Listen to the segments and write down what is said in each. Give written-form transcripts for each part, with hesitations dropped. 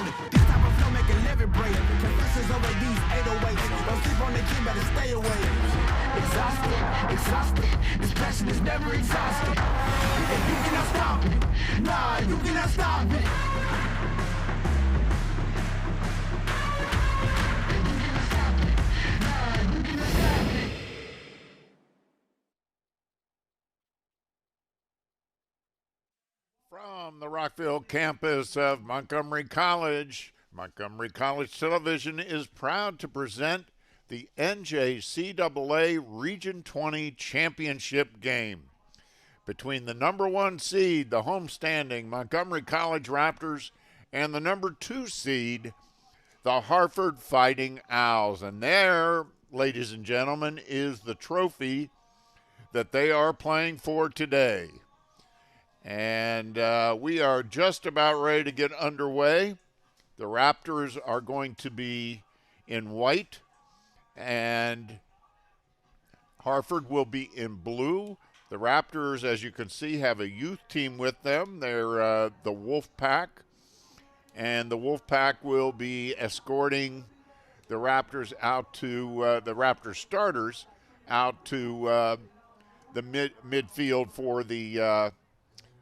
This type of flow make a living break. Confessions over these 808s. Don't sleep on the key, better stay away. Exhausted. This passion is never exhausted. And you cannot stop it. Nah, you cannot stop it. From the Rockville campus of Montgomery College Television is proud to present the NJCAA Region 20 Championship game between the number 1 seed, the homestanding Montgomery College Raptors, and the number 2 seed, the Hartford Fighting Owls. And there, ladies and gentlemen, is the trophy that they are playing for today. And we are just about ready to get underway. The Raptors are going to be in white, and Hartford will be in blue. The Raptors, as you can see, have a youth team with them. They're the Wolf Pack, and the Wolf Pack will be escorting the Raptors out to the Raptors starters out to the midfield for the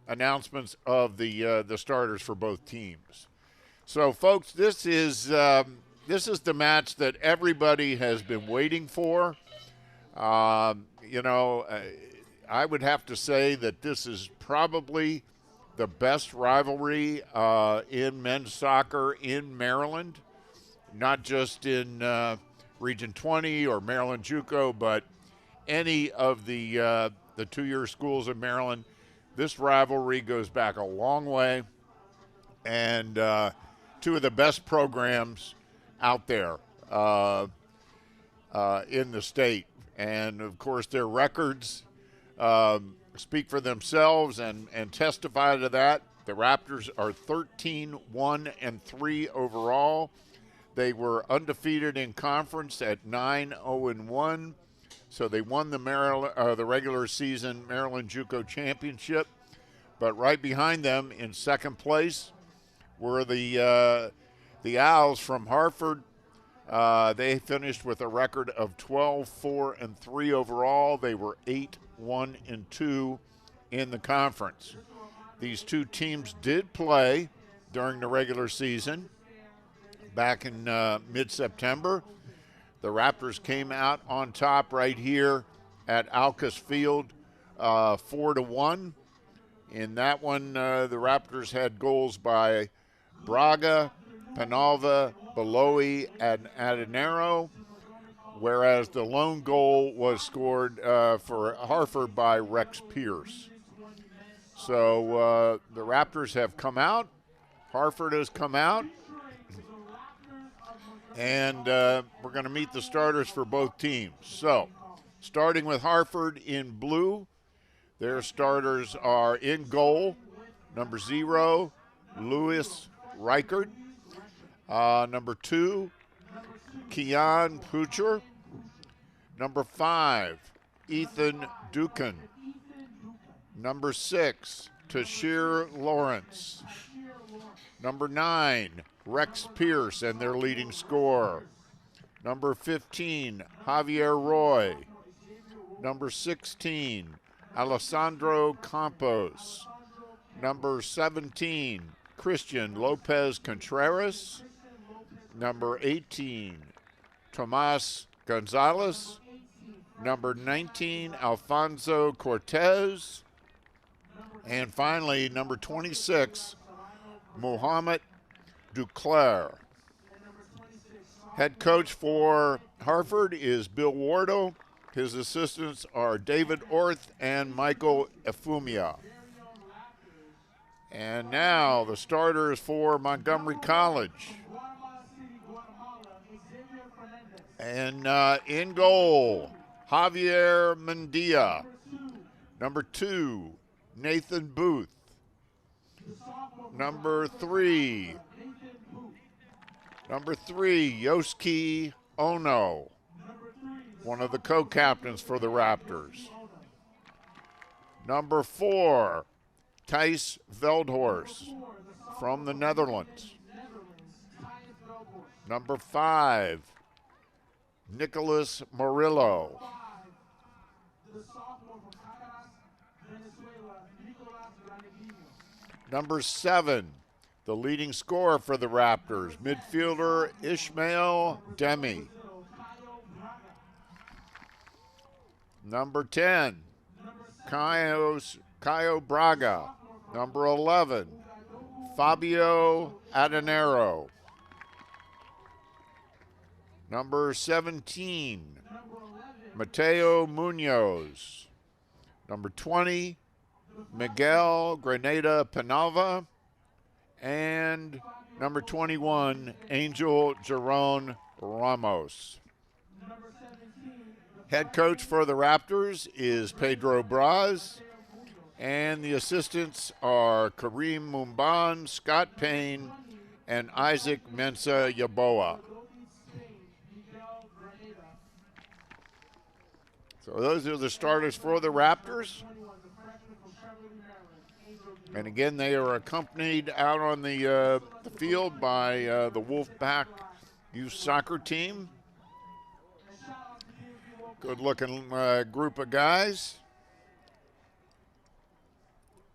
announcements of the starters for both teams. So, folks, this is the match that everybody has been waiting for. I would have to say that this is probably the best rivalry in men's soccer in Maryland, not just in Region 20 or Maryland JUCO, but any of the two-year schools in Maryland. This rivalry goes back a long way, and two of the best programs out there in the state. And, of course, their records speak for themselves and testify to that. The Raptors are 13-1-3 overall. They were undefeated in conference at 9-0-1. So they won the regular season Maryland JUCO championship. But right behind them in second place were the Owls from Hartford. They finished with a record of 12-4-3 overall. They were 8-1-2 in the conference. These two teams did play during the regular season back in mid-September. The Raptors came out on top right here at Alcus Field 4-1. In that one, the Raptors had goals by Braga, Penalva, Beloe, and Adenero, whereas the lone goal was scored for Hartford by Rex Pierce. So the Raptors have come out. Hartford has come out. And we're going to meet the starters for both teams. So, starting with Hartford in blue, their starters are in goal, number 0, Louis Reichert. Number 2, Keon Pucher. Number 5, Ethan Dukin. Number 6, Tashir Lawrence. Number 9, Rex Pierce and their leading scorer. Number 15, Javier Roy. Number 16, Alessandro Campos. Number 17, Christian Lopez Contreras. Number 18, Tomas Gonzalez. Number 19, Alfonso Cortez. And finally, number 26, Mohamed Duclair. Head coach for Hartford is Bill Wardo. His assistants are David Orth and Michael Efumia. And now the starters for Montgomery College. And in goal, Javier Mendia. Number 2, Nathan Booth. Number 3, Yosuke Ono, one of the co-captains for the Raptors. Number 4, Thijs Veldhorst from the Netherlands. Number 5, Nicholas Murillo. Number 7, the leading scorer for the Raptors, midfielder Ishmael Demi. Number 10, Caio Braga. Number 11, Fabio Adanero. Number 17, Mateo Munoz. Number 20, Miguel Granada Penalva. And number 21, Angel Jerome Ramos. Head coach for the Raptors is Pedro Braz, and the assistants are Kareem Mumban, Scott Payne, and Isaac Mensa Yaboa. So those are the starters for the Raptors. And again, they are accompanied out on the field by the Wolfpack youth soccer team. Good-looking group of guys.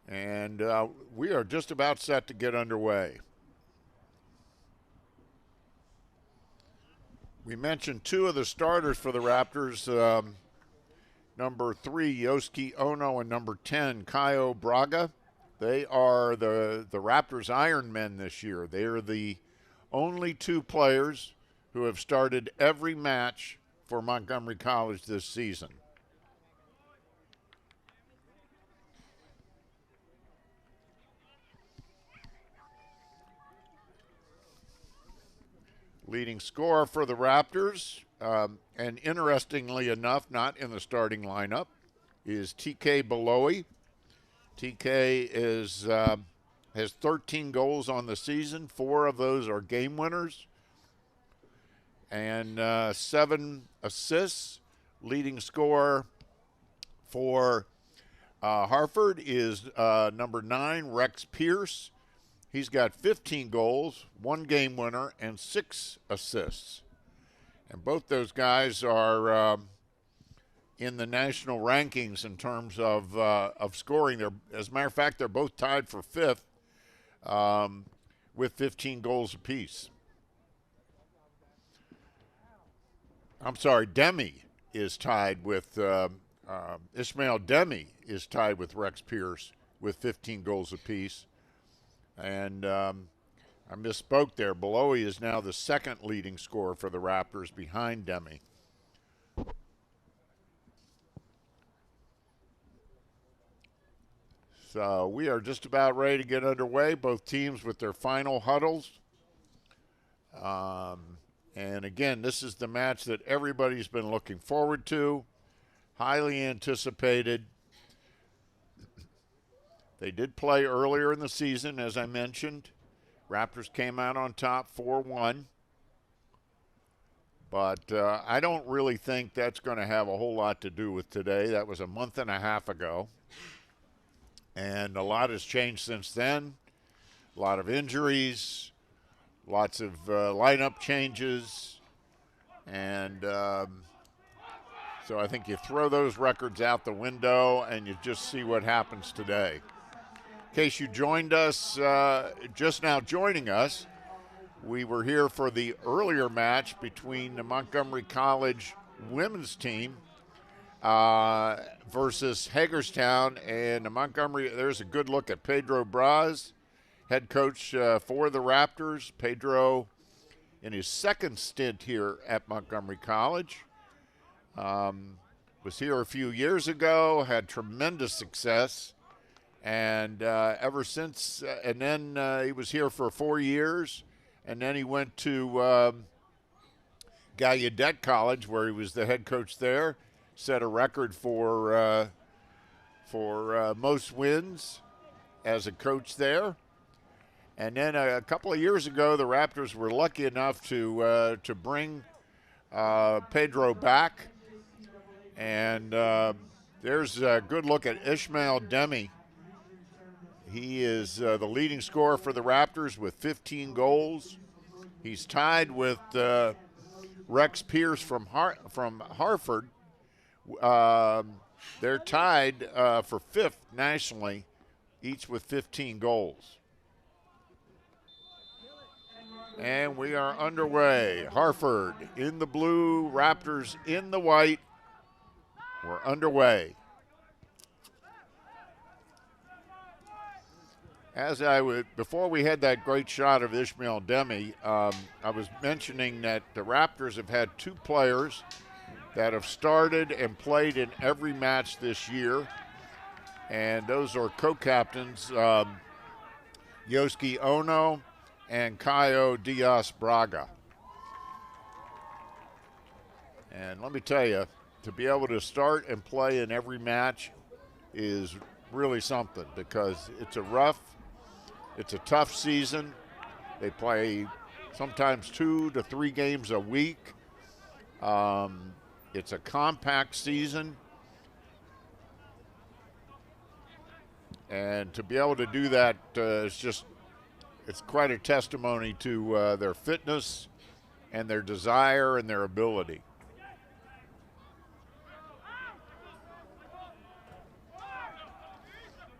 And we are just about set to get underway. We mentioned 2 of the starters for the Raptors. Number 3, Yosuke Ono, and number 10, Caio Braga. They are the Raptors Iron Men this year. They are the only 2 players who have started every match for Montgomery College this season. Leading scorer for the Raptors, and interestingly enough, not in the starting lineup, is TK Beloy. TK has 13 goals on the season. 4 of those are game winners, and 7 assists. Leading scorer for Hartford is number 9, Rex Pierce. He's got 15 goals, 1 game winner, and 6 assists. And both those guys are in the national rankings in terms of scoring. As a matter of fact, they're both tied for 5th with 15 goals apiece. I'm sorry, Demi is tied with Ishmael Demi is tied with Rex Pierce with 15 goals apiece. And I misspoke there. Beloy is now the 2nd leading scorer for the Raptors behind Demi. So we are just about ready to get underway, both teams with their final huddles. And again, this is the match that everybody's been looking forward to, highly anticipated. They did play earlier in the season, as I mentioned. Raptors came out on top 4-1. But I don't really think that's going to have a whole lot to do with today. That was a month and a half ago. And a lot has changed since then. A lot of injuries, lots of lineup changes. And so I think you throw those records out the window and you just see what happens today. In case you joined us, just now joining us, we were here for the earlier match between the Montgomery College women's team versus Hagerstown. And the Montgomery, there's a good look at Pedro Braz, head coach for the Raptors. Pedro, in his 2nd stint here at Montgomery College, was here a few years ago, had tremendous success. And ever since, and then he was here for 4 years, and then he went to Gallaudet College, where he was the head coach there, set a record for most wins as a coach there. And then a couple of years ago, the Raptors were lucky enough to bring Pedro back, and there's a good look at Ishmael Demi. He is the leading scorer for the Raptors with 15 goals. He's tied with Rex Pierce from Hartford. They're tied for 5th nationally, each with 15 goals. And we are underway. Hartford in the blue, Raptors in the white. We're underway. Before we had that great shot of Ishmael Demi, I was mentioning that the Raptors have had 2 players that have started and played in every match this year, and those are co-captains Yosuke Ono and Caio Diaz Braga. And let me tell you, to be able to start and play in every match is really something, because it's a tough season. They play sometimes 2 to 3 games a week. It's a compact season. And to be able to do that it's quite a testimony to their fitness and their desire and their ability.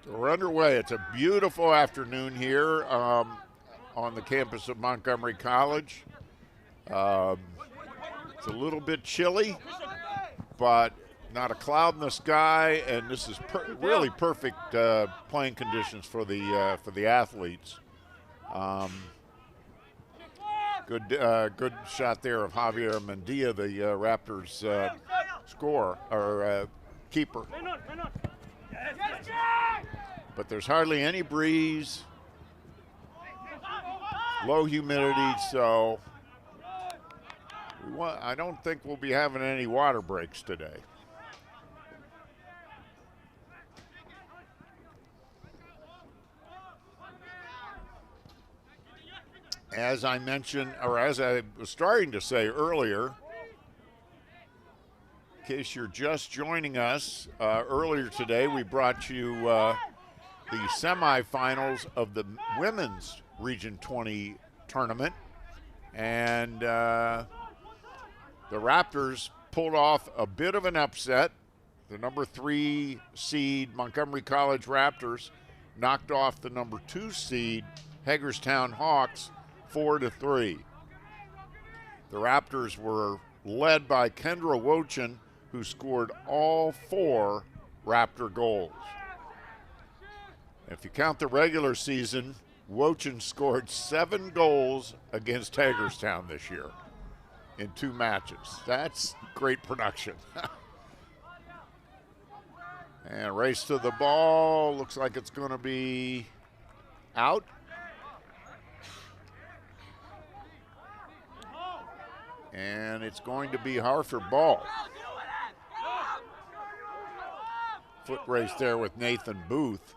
So we're underway. It's a beautiful afternoon here on the campus of Montgomery College. It's a little bit chilly, but not a cloud in the sky, and this is really perfect playing conditions for the athletes. Good shot there of Javier Mendia, the Raptors keeper. But there's hardly any breeze, low humidity, so I don't think we'll be having any water breaks today. As I mentioned, or as I was starting to say earlier, in case you're just joining us, earlier today we brought you the semifinals of the Women's Region 20 tournament, and the Raptors pulled off a bit of an upset. The number 3 seed Montgomery College Raptors knocked off the number 2 seed Hagerstown Hawks 4-3. The Raptors were led by Kendra Wochin, who scored all 4 Raptor goals. If you count the regular season, Wochin scored 7 goals against Hagerstown this year in 2 matches. That's great production. And race to the ball. Looks like it's going to be out. And it's going to be Hartford ball. Foot race there with Nathan Booth.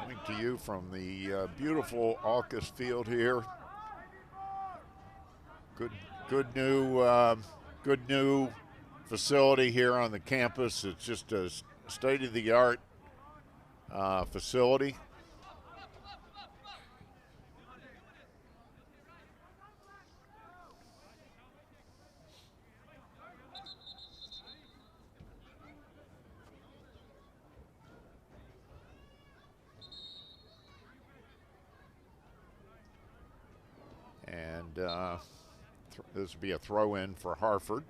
Coming to you from the beautiful Alkis Field here. Good new facility here on the campus. It's just a state-of-the-art facility. And this will be a throw-in for Hartford.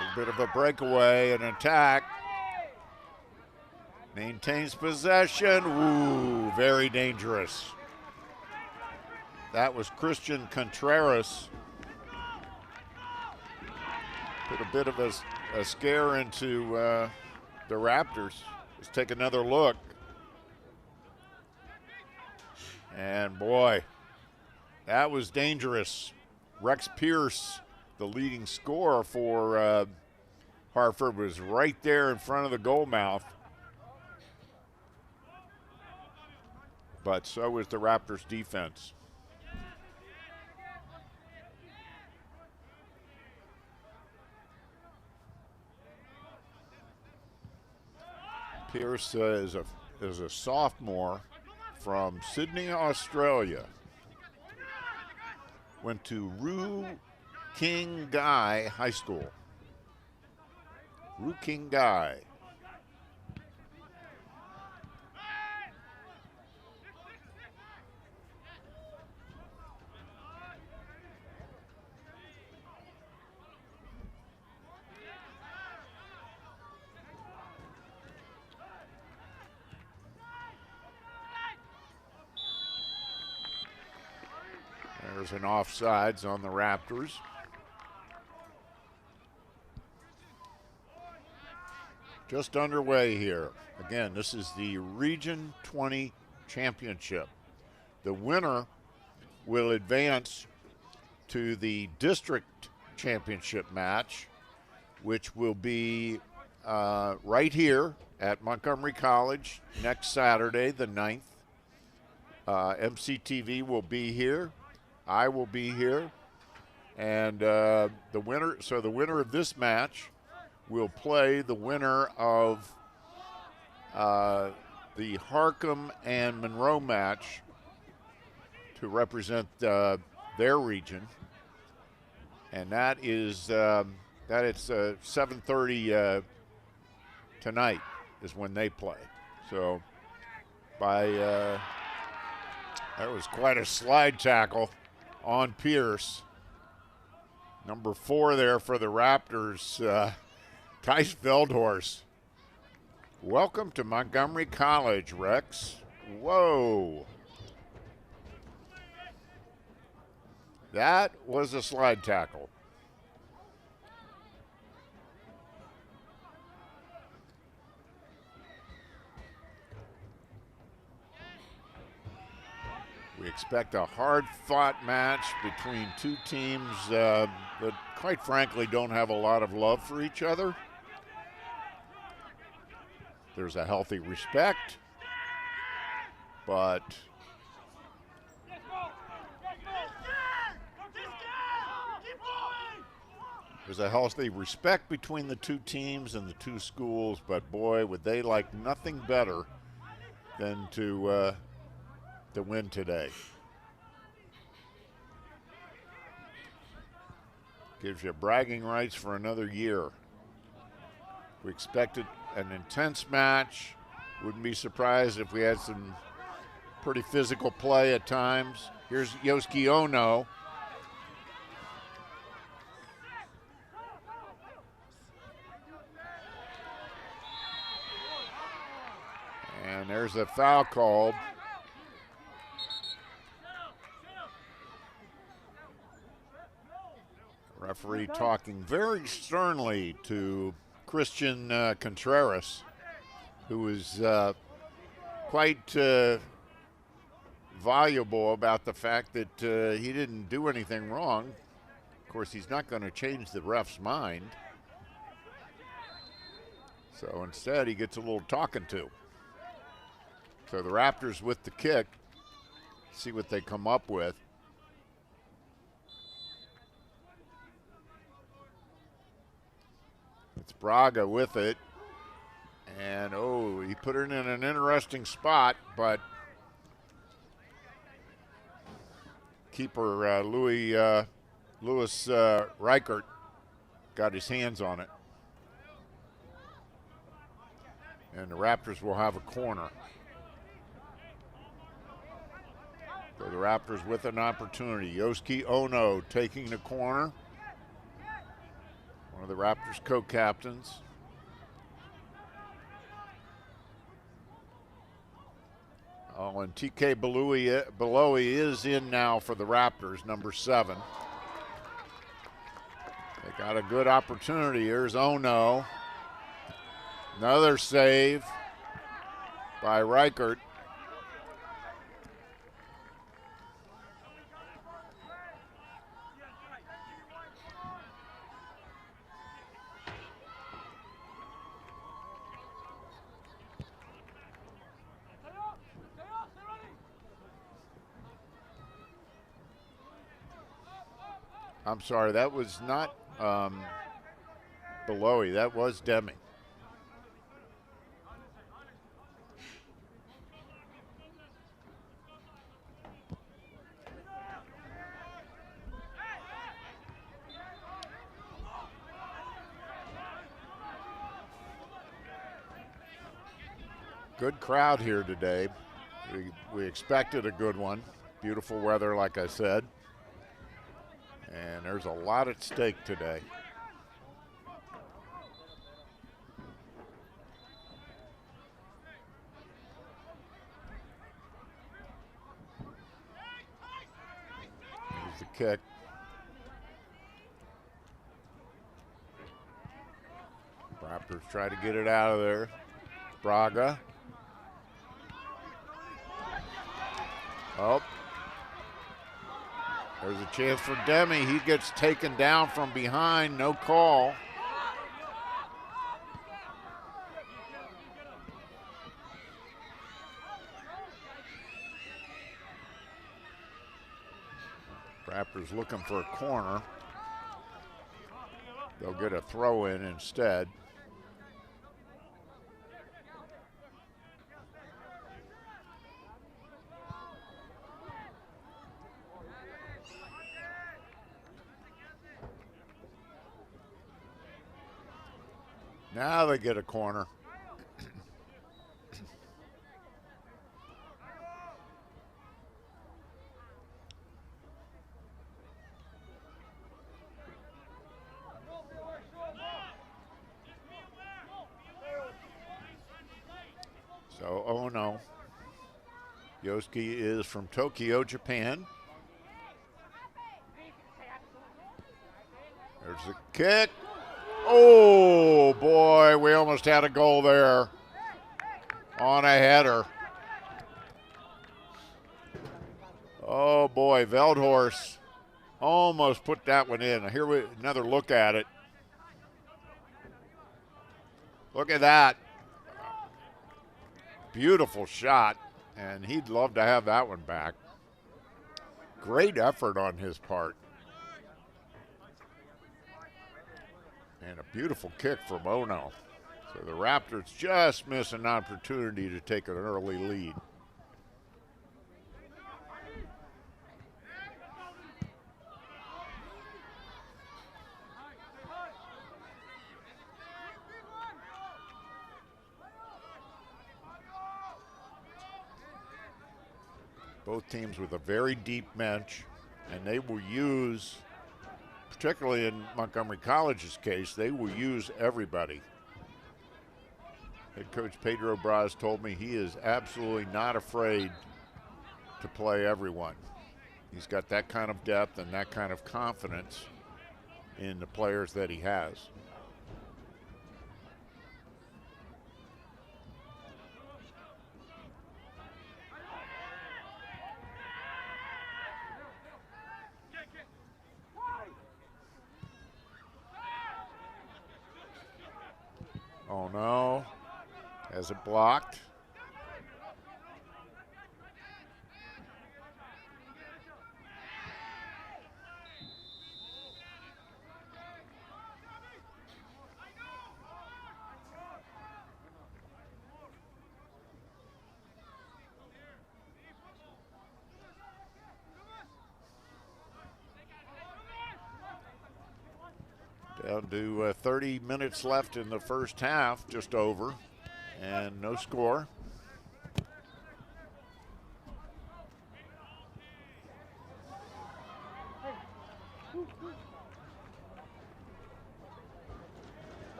A bit of a breakaway and attack. Maintains possession. Ooh, very dangerous. That was Christian Contreras. Put a bit of a scare into the Raptors. Let's take another look. And boy, that was dangerous. Rex Pierce, the leading scorer for Hartford, was right there in front of the goal mouth. But so was the Raptors defense. Pierce is a sophomore from Sydney, Australia. Went to Ru King Gai High School. Ru King Gai. There's an offsides on the Raptors. Just underway here. Again, this is the Region 20 Championship. The winner will advance to the District Championship match, which will be right here at Montgomery College next Saturday, the 9th. MCTV will be here. I will be here, and the winner of this match will play the winner of the Harcum and Monroe match to represent their region, and that it's 7:30 tonight is when they play. So that was quite a slide tackle on Pierce. Number 4 there for the Raptors, Tice Veldhorst. Welcome to Montgomery College, Rex. Whoa. That was a slide tackle. We expect a hard-fought match between two teams that, quite frankly, don't have a lot of love for each other. There's a healthy respect, but there's a healthy respect between the two teams and the two schools, but boy, would they like nothing better than to win today. Gives you bragging rights for another year. We expected an intense match. Wouldn't be surprised if we had some pretty physical play at times. Here's Yosuke Ono. And there's a foul called. Referee talking very sternly to Christian Contreras, who was quite voluble about the fact that he didn't do anything wrong. Of course, he's not going to change the ref's mind. So instead, he gets a little talking to. So the Raptors with the kick. See what they come up with. It's Braga with it. And, he put it in an interesting spot, but keeper Louis Reichert got his hands on it. And the Raptors will have a corner. So the Raptors with an opportunity. Yosuke Ono taking the corner. One of the Raptors co-captains. And TK Belowy is in now for the Raptors, number 7. They got a good opportunity. Here's Ono. Another save by Reichert. I'm sorry, that was not Belowy. That was Deming. Good crowd here today. We expected a good one. Beautiful weather, like I said. And there's a lot at stake today. Here's the kick. Raptors try to get it out of there. Braga. Oh. There's a chance for Demi. He gets taken down from behind. No call. Raptors looking for a corner. They'll get a throw in instead. Now they get a corner. So, oh no. Yosuke is from Tokyo, Japan. There's the kick. Oh, boy, we almost had a goal there on a header. Oh, boy, Veldhorst almost put that one in. Here we another look at it. Look at that. Beautiful shot, and he'd love to have that one back. Great effort on his part. And a beautiful kick from Ono. So the Raptors just miss an opportunity to take an early lead. Both teams with a very deep bench, and they will use, particularly in Montgomery College's case, they will use everybody. Head coach Pedro Braz told me he is absolutely not afraid to play everyone. He's got that kind of depth and that kind of confidence in the players that he has. Oh no, has it blocked? Down to 30 minutes left in the first half, just over, and no score.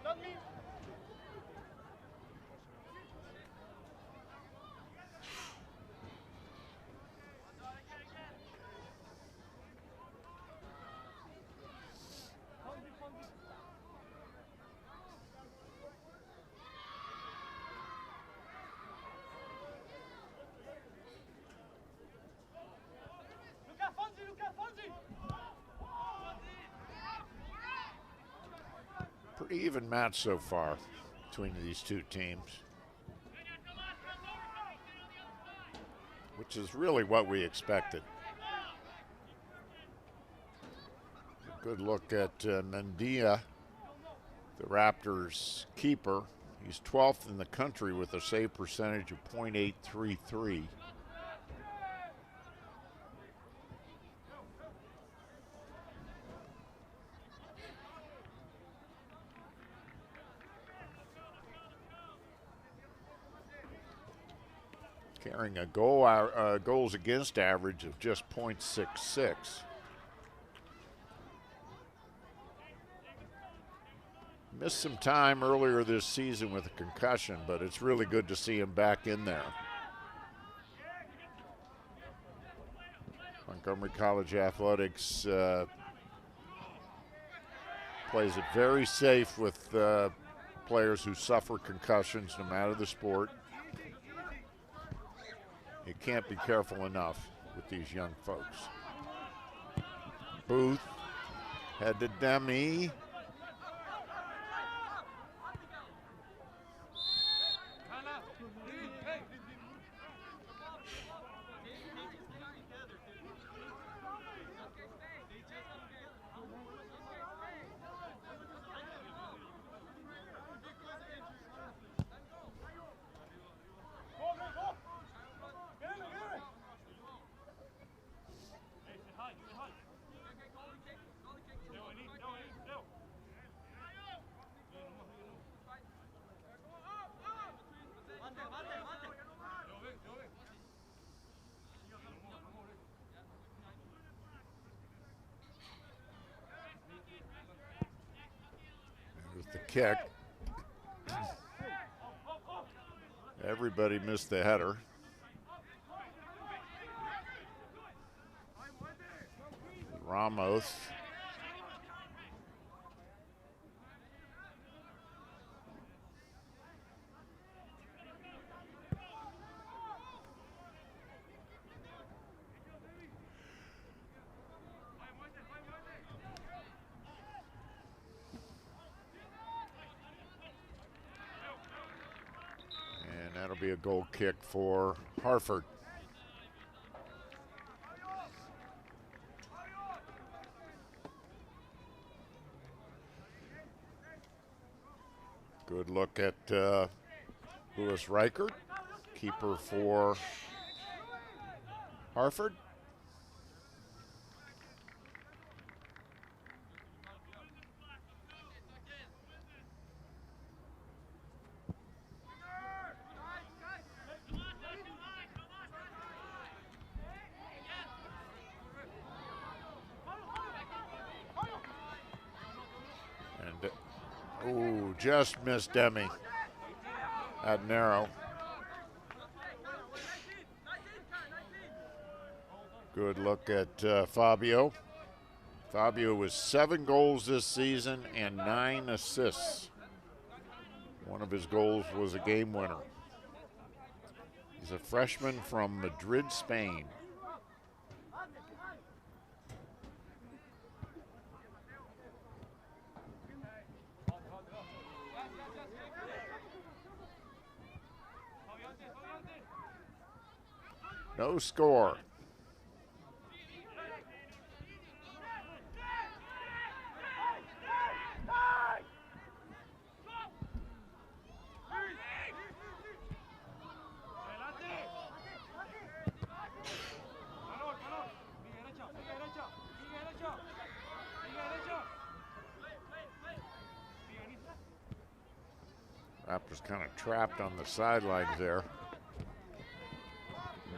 Not me. Pretty even match so far between these two teams, which is really what we expected. A good look at Mendia, the Raptors keeper. He's 12th in the country with a save percentage of .833. Carrying a goals against average of just .66. Missed some time earlier this season with a concussion, but it's really good to see him back in there. Montgomery College Athletics plays it very safe with players who suffer concussions, no matter the sport. You can't be careful enough with these young folks. Booth, head to Demi. The kick. Everybody missed the header. Ramos. That'll be a goal kick for Hartford. Good look at Louis Reichert, keeper for Hartford. Ooh, just missed Demi. That narrow. Good look at Fabio. Fabio was 7 goals this season and 9 assists. One of his goals was a game winner. He's a freshman from Madrid, Spain. No score. Raptors kind of trapped on the sidelines there.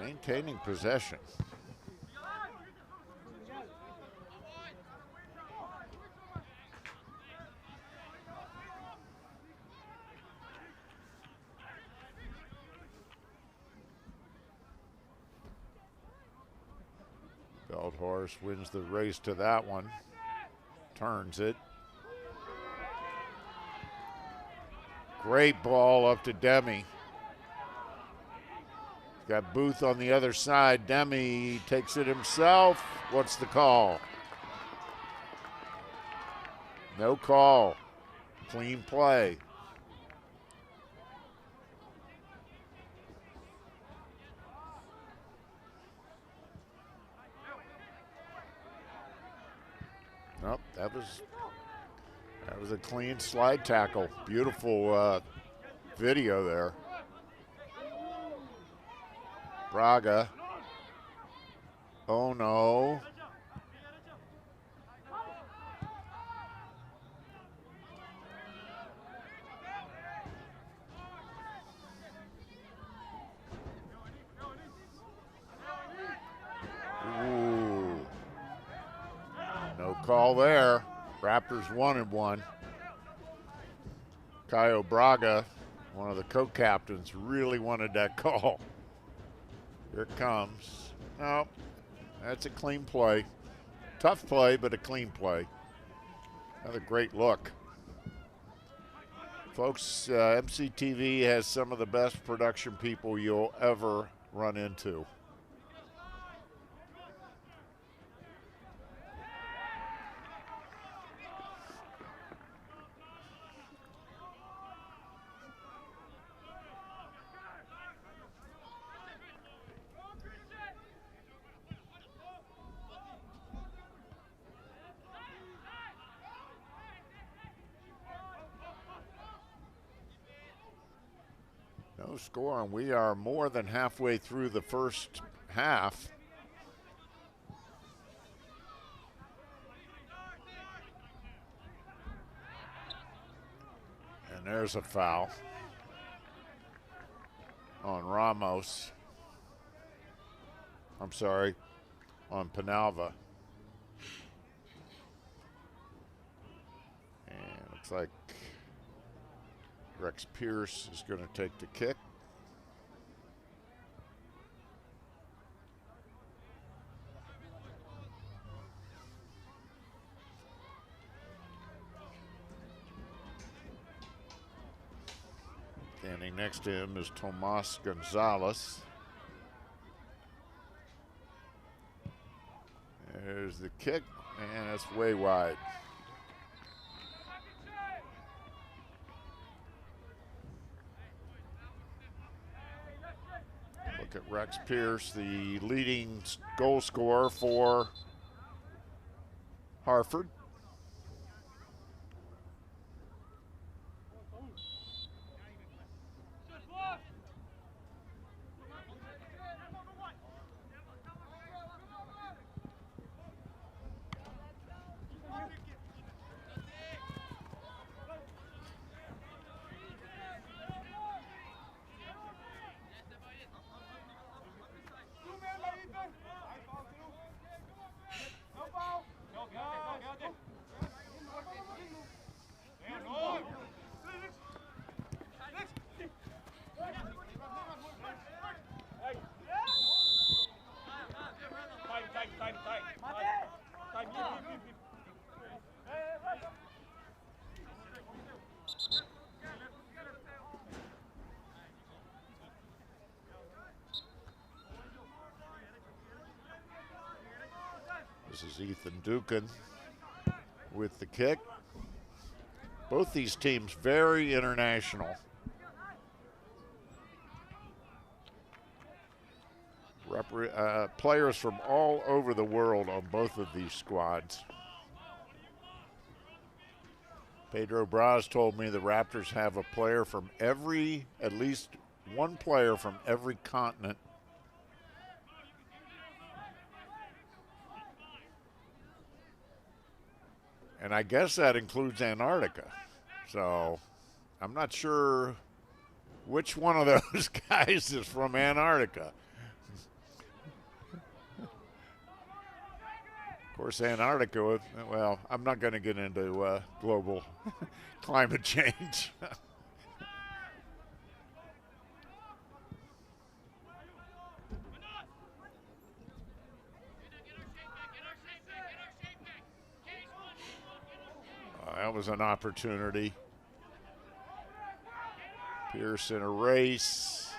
Maintaining possession. Feldhorst wins the race to that one. Turns it. Great ball up to Demi. Got Booth on the other side. Demi takes it himself. What's the call? No call. Clean play. Nope, that was a clean slide tackle. Beautiful video there. Braga. Oh no. Ooh. No call there. Raptors wanted one. Caio Braga, one of the co-captains, really wanted that call. Here it comes. No, that's a clean play. Tough play, but a clean play. Another great look. Folks, MCTV has some of the best production people you'll ever run into. No score, and we are more than halfway through the first half. And there's a foul on Ramos. I'm sorry, on Penalva. And looks like Rex Pierce is going to take the kick. Standing next to him is Tomas Gonzalez. There's the kick, and it's way wide. Look at Rex Pierce, the leading goal scorer for Hartford. This is Ethan Dukin with the kick. Both these teams very international. Players from all over the world on both of these squads. Pedro Braz told me the Raptors have a player from at least one player from every continent. And I guess that includes Antarctica. So I'm not sure which one of those guys is from Antarctica. Of course, Antarctica, well, I'm not going to get into global climate change. That was an opportunity. Pierce in a race.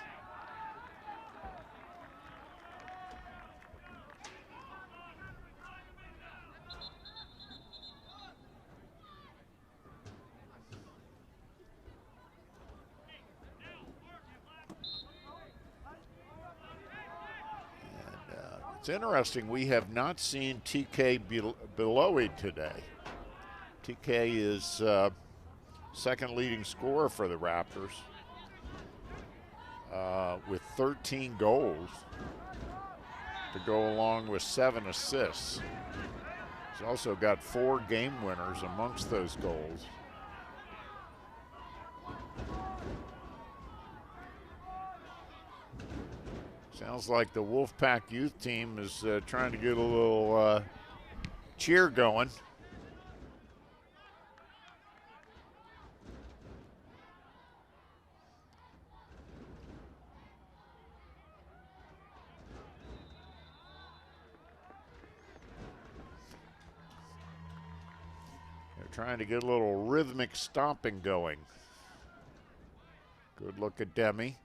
It's interesting, we have not seen TK Belowy today. TK is second leading scorer for the Raptors with 13 goals to go along with 7 assists. He's also got 4 game winners amongst those goals. Sounds like the Wolfpack youth team is trying to get a little cheer going. They're trying to get a little rhythmic stomping going. Good look at Demi.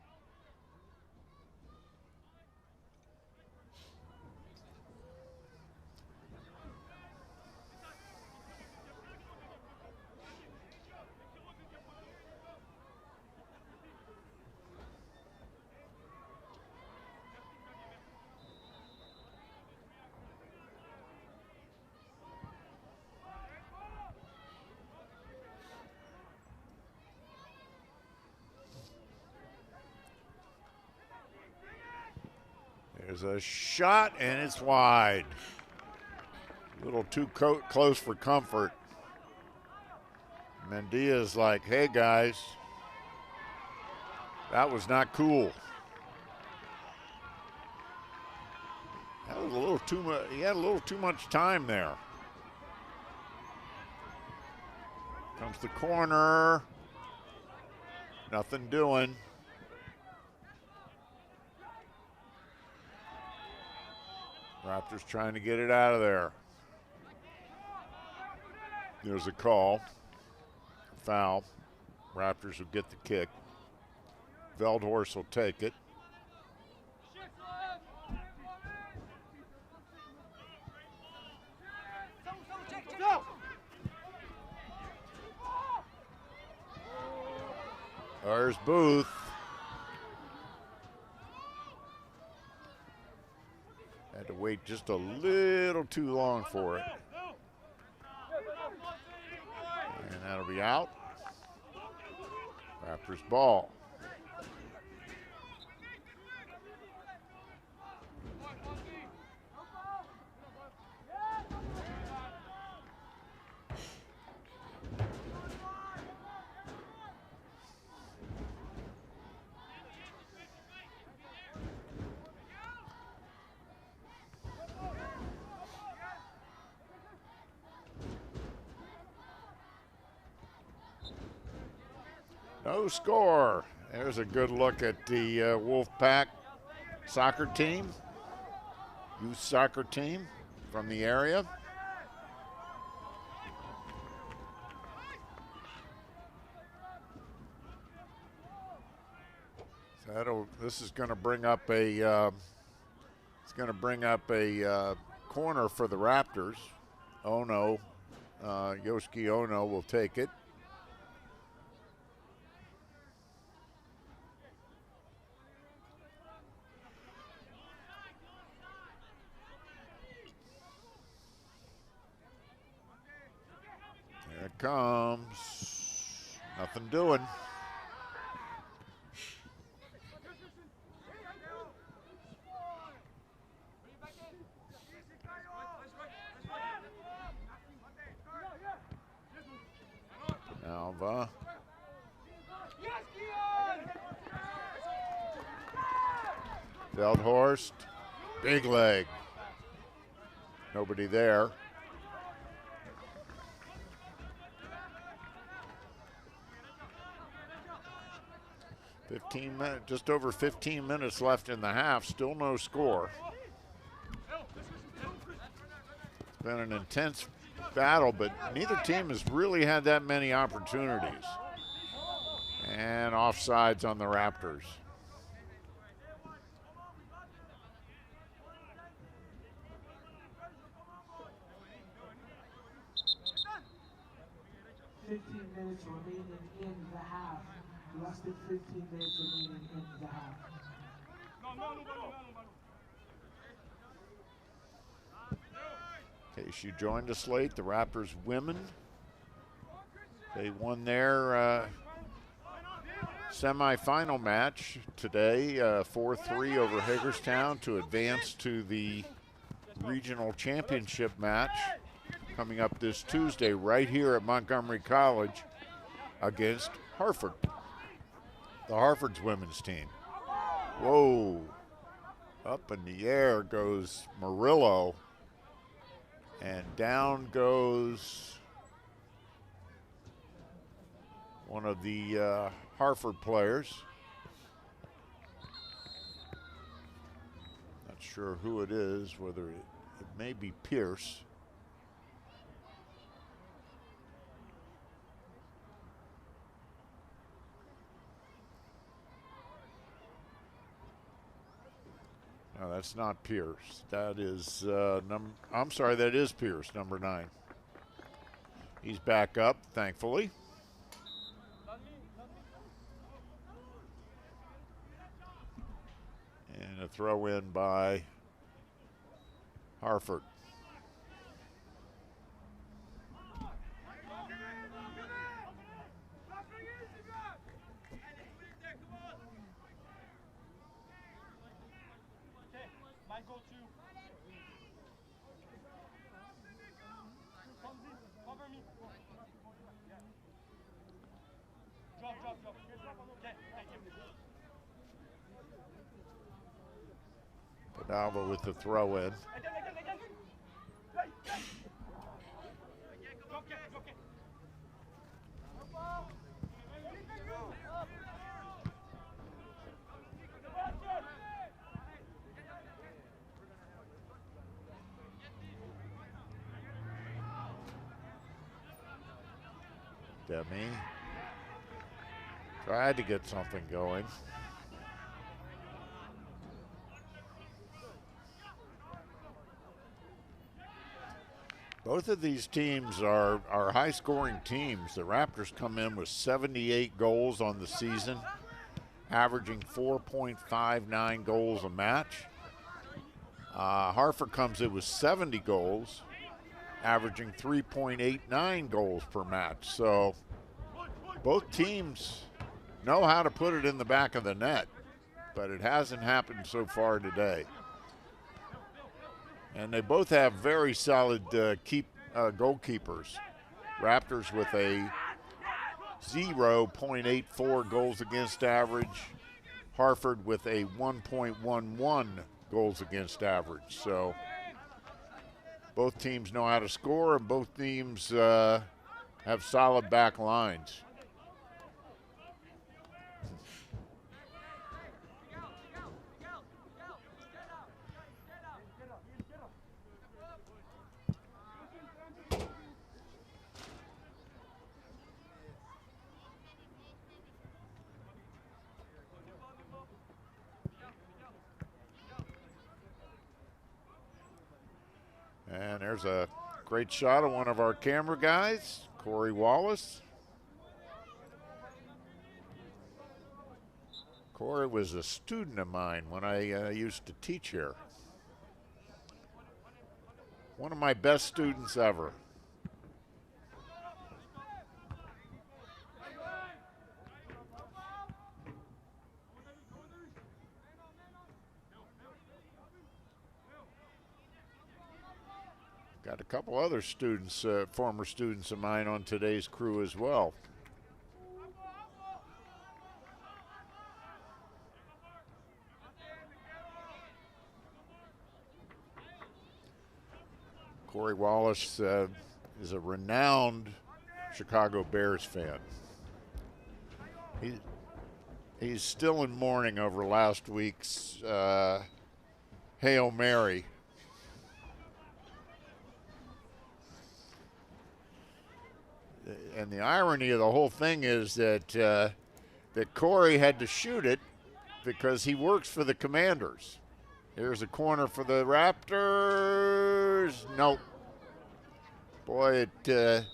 There's a shot, and it's wide. A little too close for comfort. Mendia's like, hey, guys, that was not cool. That was a little too much. He had a little too much time there. Comes the corner. Nothing doing. Raptors trying to get it out of there. There's a call. Foul. Raptors will get the kick. Veldhorst will take it. There's Booth. Had to wait just a little too long for it. And that'll be out. Raptors ball. No score. There's a good look at the Wolfpack soccer team, youth soccer team from the area. So this is going to bring up a corner for the Raptors. Ono, Yosuke Ono will take it. Here it comes. Nothing doing. Alva. Veldhorst. Big leg. Nobody there. Just over 15 minutes left in the half, still no score. It's been an intense battle, but neither team has really had that many opportunities. And offsides on the Raptors. Minutes remaining in the half. Less than 15 minutes remaining in the half. In case you joined us late, the Raptors women, they won their semifinal match today, 4-3 over Hagerstown to advance to the regional championship match coming up this Tuesday right here at Montgomery College against Harford, the Harford's women's team. Whoa, up in the air goes Murillo, and down goes one of the Harford players. Not sure who it is, whether it may be Pierce. No, that's not Pierce. That is, I'm sorry, that is Pierce, number 9. He's back up, thankfully. And a throw in by Harford. Padava with the throw in. Demi tried to get something going. Both of these teams are high-scoring teams. The Raptors come in with 78 goals on the season, averaging 4.59 goals a match. Harford comes in with 70 goals, averaging 3.89 goals per match. So both teams know how to put it in the back of the net, but it hasn't happened so far today. And they both have very solid goalkeepers. Raptors with a 0.84 goals against average. Harford with a 1.11 goals against average. So both teams know how to score, and both teams have solid back lines. And there's a great shot of one of our camera guys, Corey Wallace. Corey was a student of mine when I used to teach here. One of my best students ever. Got a couple other students, former students of mine on today's crew as well. Corey Wallace is a renowned Chicago Bears fan. He's still in mourning over last week's Hail Mary. And the irony of the whole thing is that that Corey had to shoot it because he works for the Commanders. Here's a corner for the Raptors. Nope. Boy, it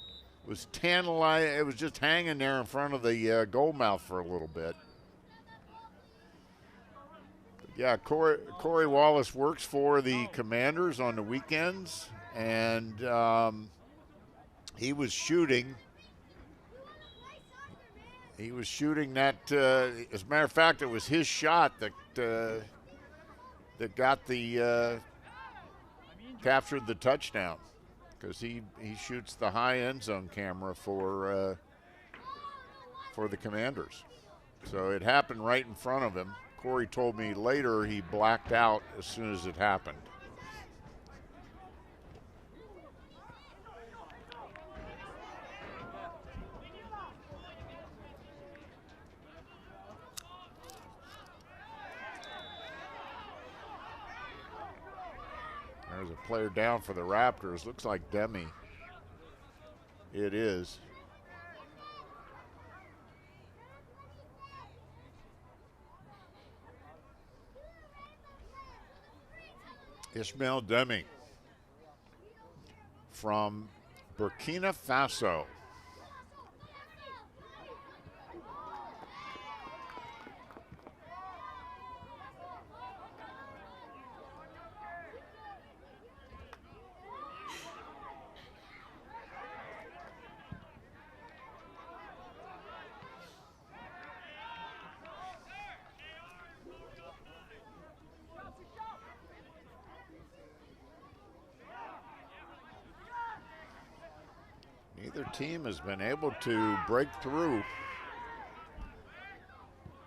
was tantalizing. It was just hanging there in front of the goal mouth for a little bit. But yeah, Corey Wallace works for the Commanders on the weekends, and he was shooting. He was shooting that. As a matter of fact, it was his shot that got the captured the touchdown, because he shoots the high end zone camera for the Commanders. So it happened right in front of him. Corey told me later he blacked out as soon as it happened. There's a player down for the Raptors. Looks like Demi. It is. Ismail Demi from Burkina Faso. Neither team has been able to break through.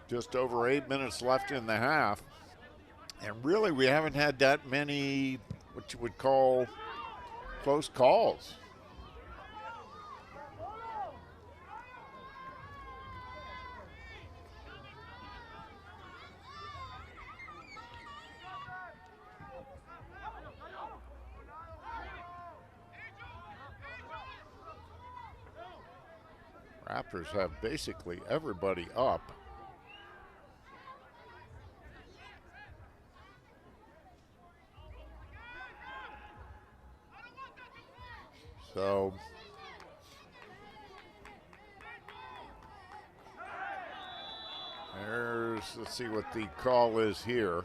Just over 8 minutes left in the half. And really, we haven't had that many, what you would call, close calls. Raptors have basically everybody up. So let's see what the call is here.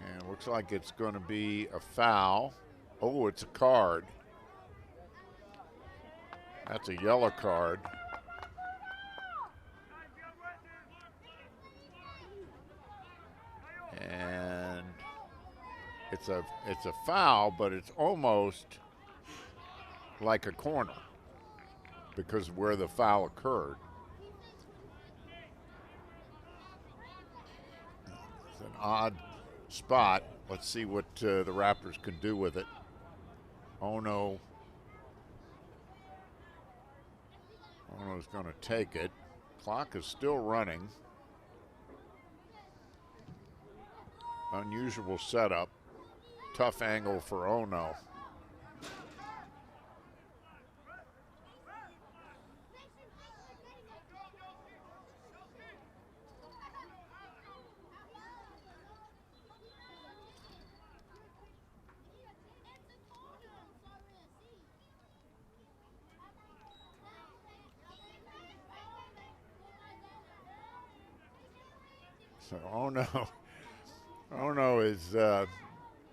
And it looks like it's going to be a foul. Oh, it's a card. That's a yellow card. And it's a foul, but it's almost like a corner because of where the foul occurred. It's an odd spot. Let's see what the Raptors can do with it. Ono's going to take it. Clock is still running. Unusual setup. Tough angle for Ono. So Ono is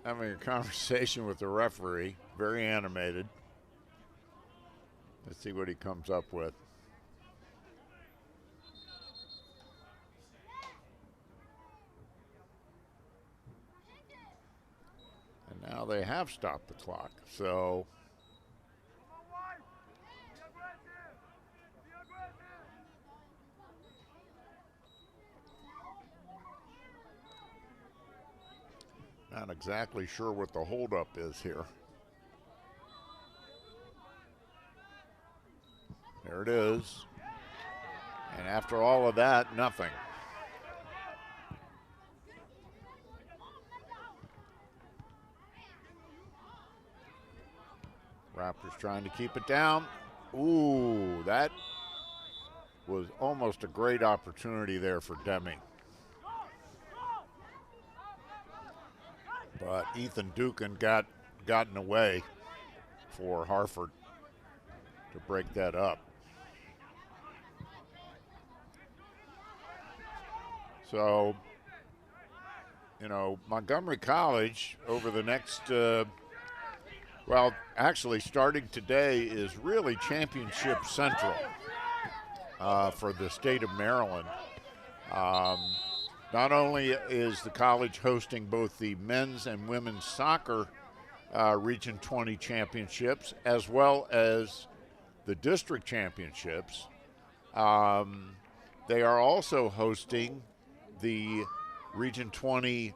having a conversation with the referee, very animated. Let's see what he comes up with. And now they have stopped the clock, so not exactly sure what the holdup is here. There it is. And after all of that, nothing. Raptors trying to keep it down. Ooh, that was almost a great opportunity there for Demi. But Ethan Dukin gotten away for Hartford to break that up. So, you know, Montgomery College over the next Well, actually, starting today is really Championship Central for the state of Maryland. Not only is the college hosting both the men's and women's soccer Region 20 championships, as well as the district championships, they are also hosting the Region 20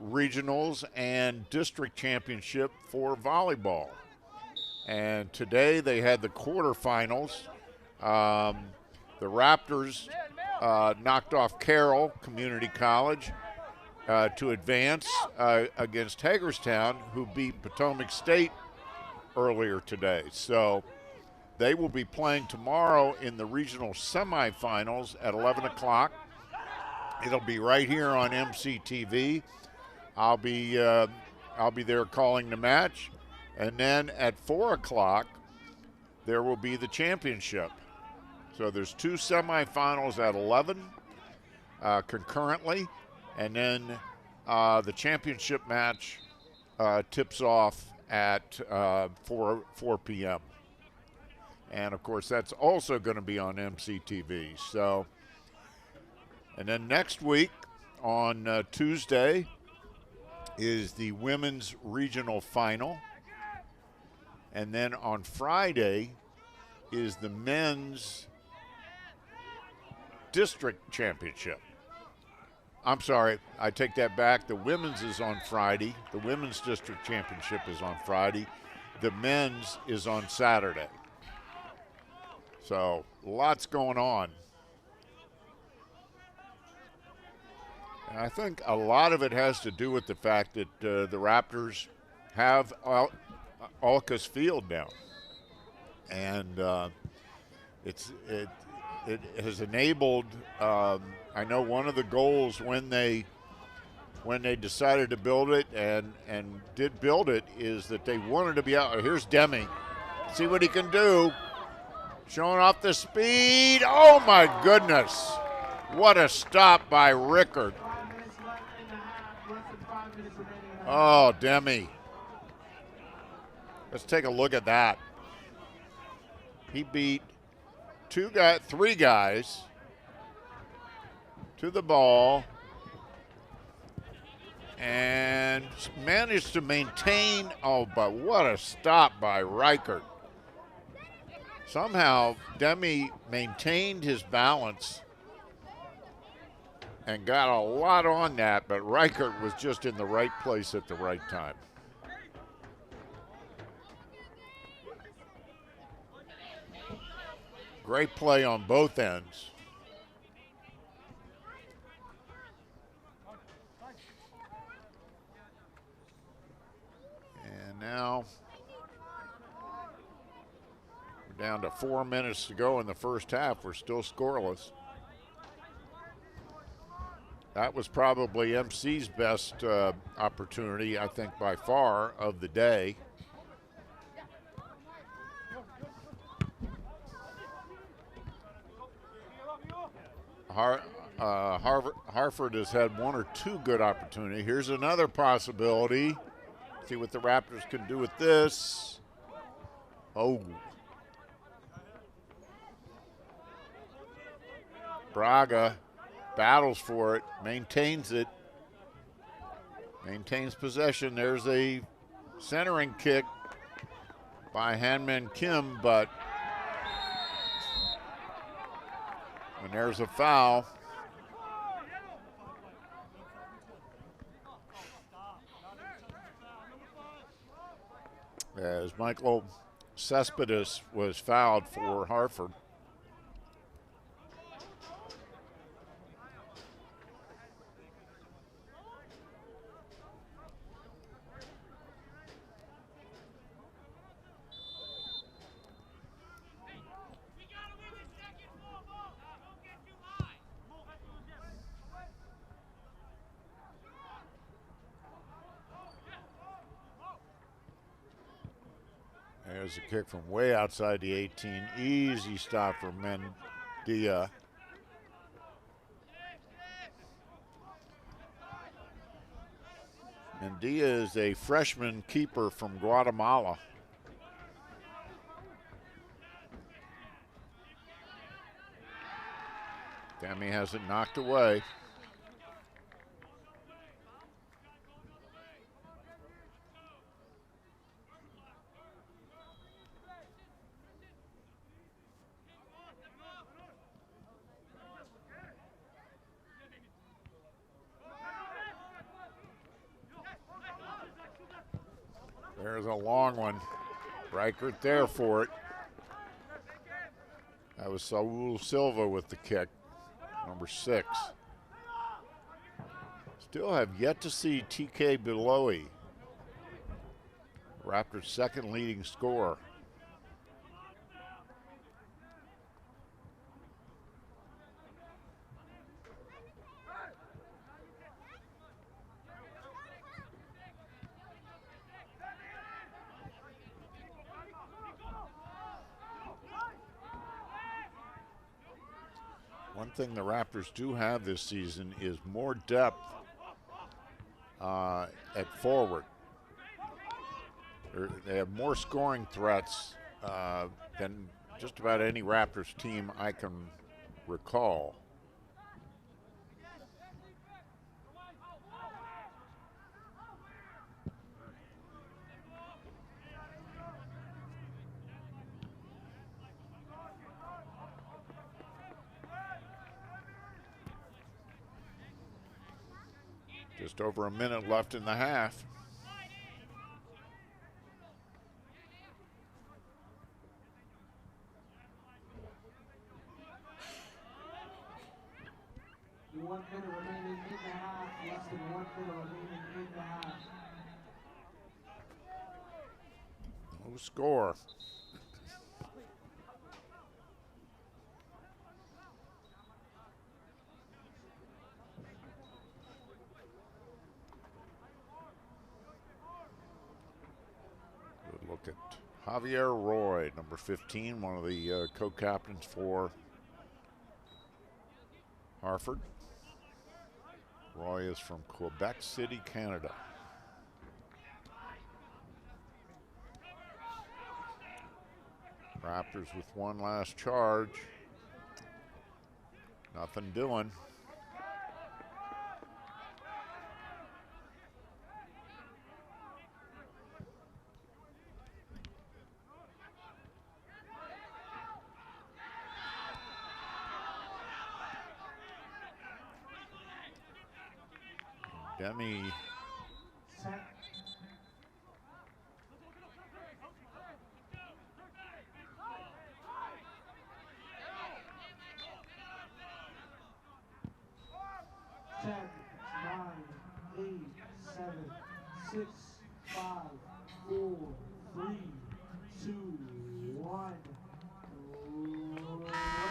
regionals and district championship for volleyball. And today they had the quarterfinals. The Raptors knocked off Carroll Community College to advance against Hagerstown, who beat Potomac State earlier today. So they will be playing tomorrow in the regional semifinals at 11 o'clock. It'll be right here on MCTV. I'll be there calling the match, and then at 4 o'clock there will be the championship. So there's two semifinals at 11 concurrently, and then the championship match tips off at 4 p.m. And of course that's also going to be on MCTV. So, and then next week on Tuesday is the women's regional final. And then on Friday is the men's district championship. I'm sorry, I take that back. The women's is on Friday. The women's district championship is on Friday. The men's is on Saturday. So lots going on. And I think a lot of it has to do with the fact that the Raptors have Alcus Field now. And it has enabled, I know one of the goals when they decided to build it and did build it is that they wanted to be out. Here's Demi. See what he can do. Showing off the speed. Oh, my goodness. What a stop by Rickard. 5 minutes left in the half. Less than 5 minutes remaining in the half. Oh, Demi. Let's take a look at that. He beat three guys to the ball and managed to maintain. Oh, but what a stop by Reichert. Somehow Demi maintained his balance and got a lot on that, but Reichert was just in the right place at the right time. Great play on both ends. And now we're down to 4 minutes to go in the first half. We're still scoreless. That was probably MC's best opportunity, I think, by far, of the day. Hartford has had one or two good opportunities. Here's another possibility. See what the Raptors can do with this. Oh. Braga battles for it, maintains it, maintains possession. There's a centering kick by Hanman Kim, but and there's a foul. As Michael Cespedes was fouled for Hartford. There's a kick from way outside the 18. Easy stop for Mendia. Mendia is a freshman keeper from Guatemala. Demi has it knocked away. There's a long one. Reichert there for it. That was Saul Silva with the kick, number 6. Still have yet to see TK Beloy, Raptors' second leading scorer. One thing the Raptors do have this season is more depth at forward. They have more scoring threats than just about any Raptors team I can recall. Just over a minute left in the half. One minute remaining in the half. Less than 1 minute remaining in the half. No score. Good look at Javier Roy, number 15, one of the co-captains for Hartford. Roy is from Quebec City, Canada. Raptors with one last charge. Nothing doing. Demi. Set. 10, 9, 8, 7, 6, 5, 4, 3, 2, 1.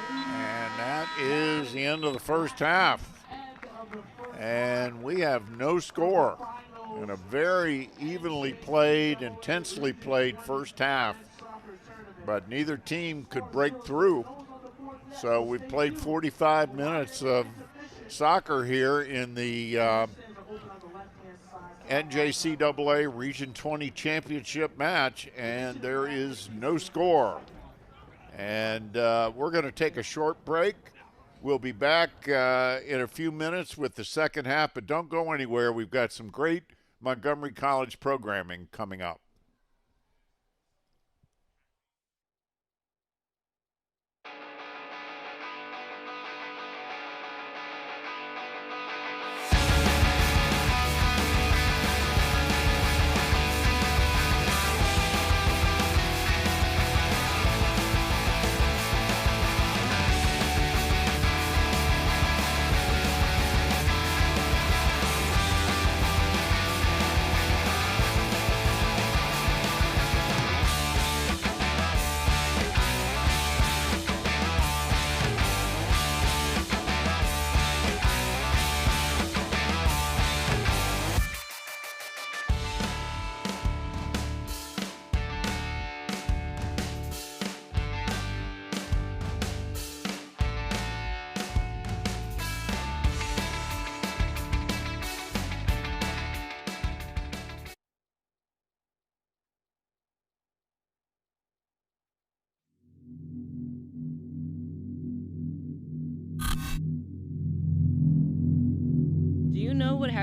And that is the end of the first half. And we have no score in a very evenly played, intensely played first half. But neither team could break through. So we've played 45 minutes of soccer here in the NJCAA Region 20 Championship match, and there is no score. And we're going to take a short break. We'll be back in a few minutes with the second half, but don't go anywhere. We've got some great Montgomery College programming coming up.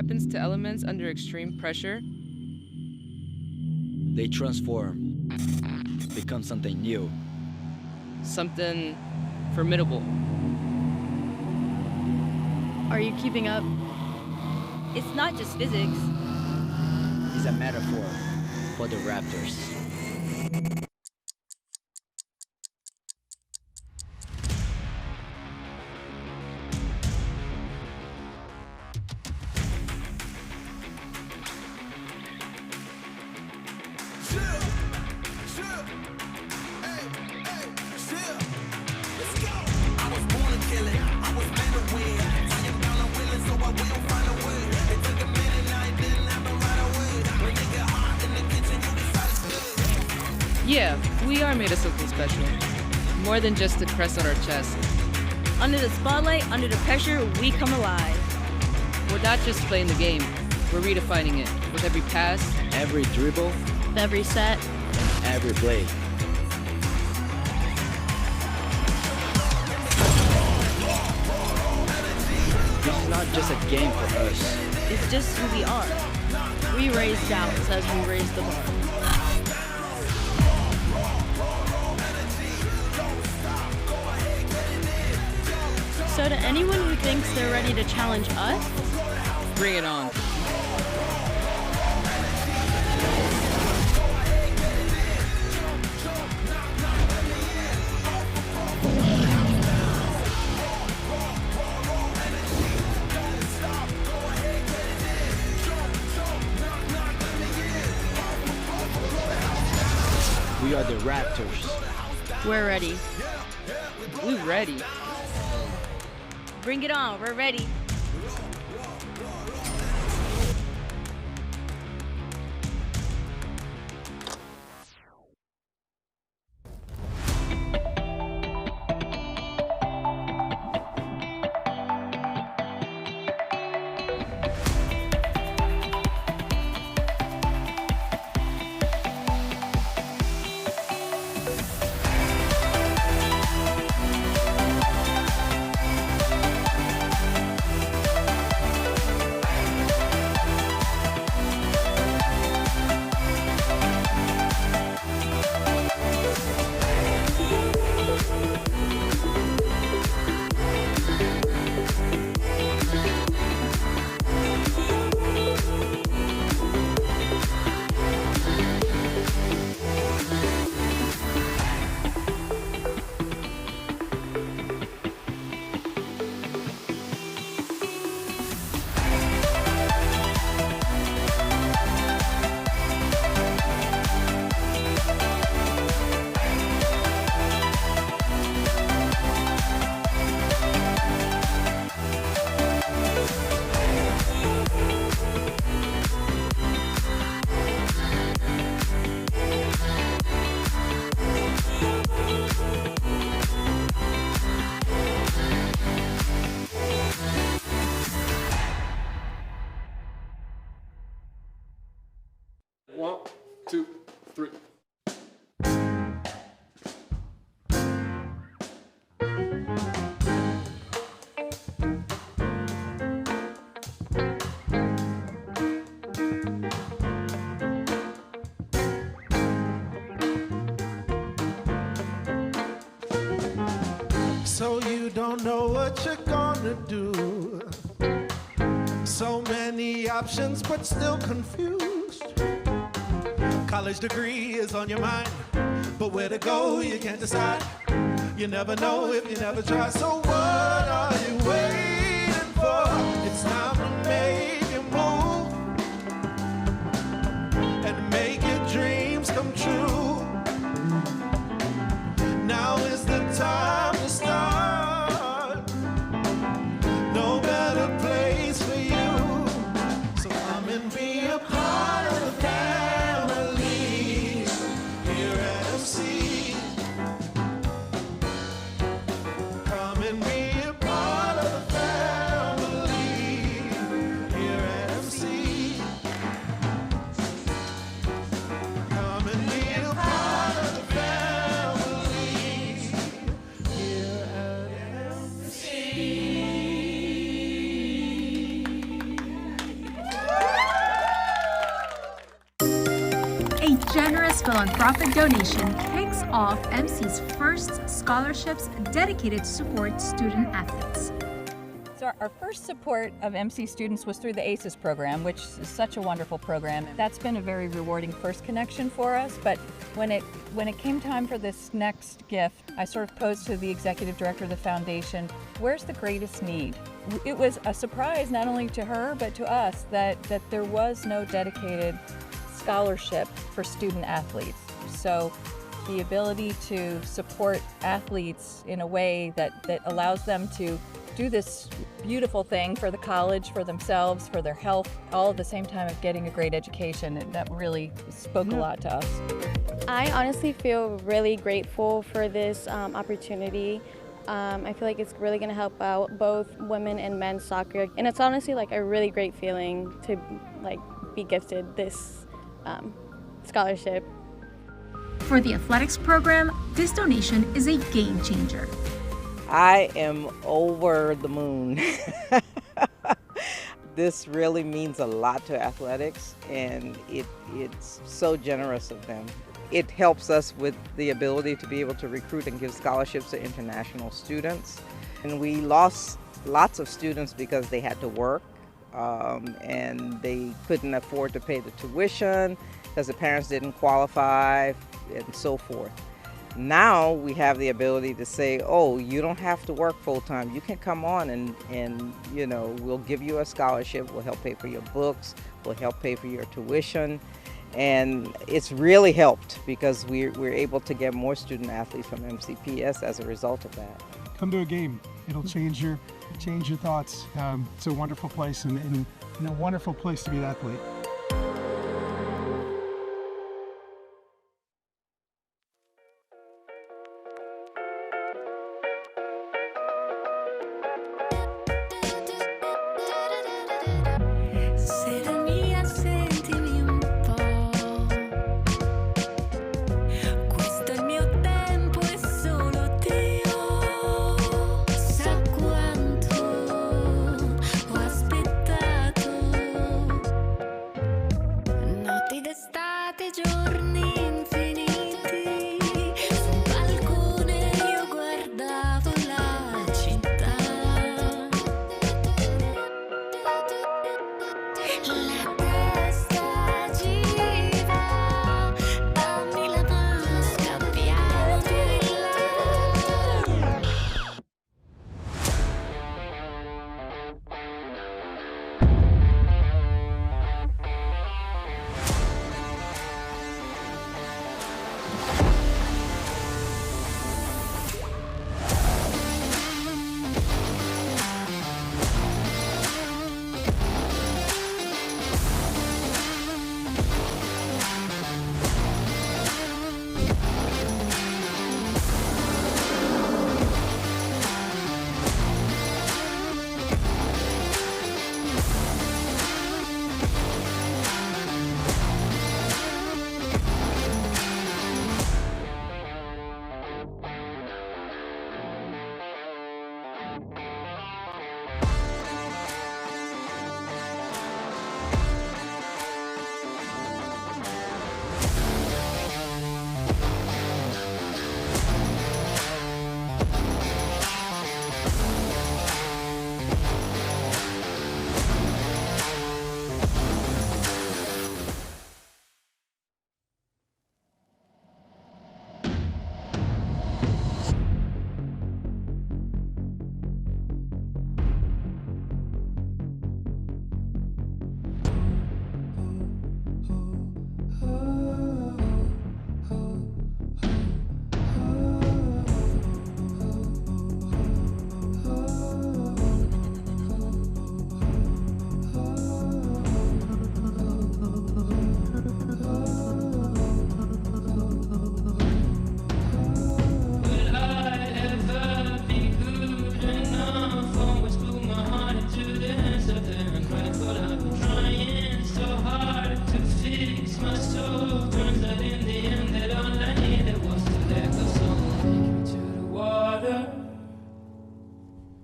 happens to elements under extreme pressure? They transform, become something new. Something formidable. Are you keeping up? It's not just physics. It's a metaphor for the Raptors. Yeah, we are made of something special. More than just a crest on our chest. Under the spotlight, under the pressure, we come alive. We're not just playing the game, we're redefining it. With every pass, Every dribble, Every set. and every play. This is not just a game for us. It's just who we are. We raise doubts as we raise the bar. So to anyone who thinks they're ready to challenge us, bring it on. We are the Raptors. we're ready. We ready. Bring it on, we're ready. One, two, three. So you don't know what you're gonna do. So many options, but still confused. College degree is on your mind, but where to go you can't decide. You never know if you never try. So what are you waiting for? It's time to make your move and make your dreams come true. Now is the time to start. No better place for you. So come and be a part of the family here at MC. Come and be a part of the family here at MC. Come and be a part of the family here philanthropic donation kicks off MC's first scholarships dedicated to support student athletes. So our first support of MC students was through the ACES program, which is such a wonderful program. That's been a very rewarding first connection for us, but when it came time for this next gift, I sort of posed to the executive director of the foundation, where's the greatest need? It was a surprise not only to her, but to us that there was no dedicated scholarship for student athletes. So the ability to support athletes in a way that allows them to do this beautiful thing for the college, for themselves, for their health, all at the same time of getting a great education, and that really spoke a lot to us. I honestly feel really grateful for this opportunity. I feel like it's really going to help out both women and men's soccer, and it's honestly like a really great feeling to be gifted this scholarship. For the athletics program, this donation is a game changer. I am over the moon. This really means a lot to athletics, and it's so generous of them. It helps us with the ability to be able to recruit and give scholarships to international students. And we lost lots of students because they had to work and they couldn't afford to pay the tuition because the parents didn't qualify and so forth. Now we have the ability to say, oh, you don't have to work full-time. You can come on and you know, we'll give you a scholarship. We'll help pay for your books. We'll help pay for your tuition. And it's really helped because we're able to get more student athletes from MCPS as a result of that. Come to a game. It'll change your thoughts. It's a wonderful place and a wonderful place to be an athlete.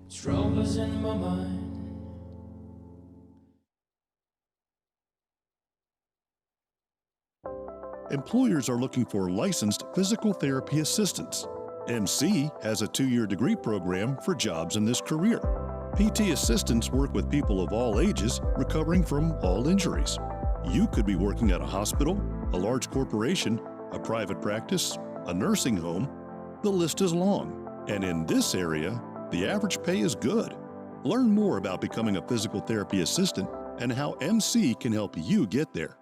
Troubles in my mind. employers are looking for licensed physical therapy assistants. MC has a 2-year degree program for jobs in this career. PT assistants work with people of all ages recovering from all injuries. You could be working at a hospital, a large corporation, a private practice, a nursing home. The list is long. And in this area, the average pay is good. Learn more about becoming a physical therapy assistant and how MC can help you get there.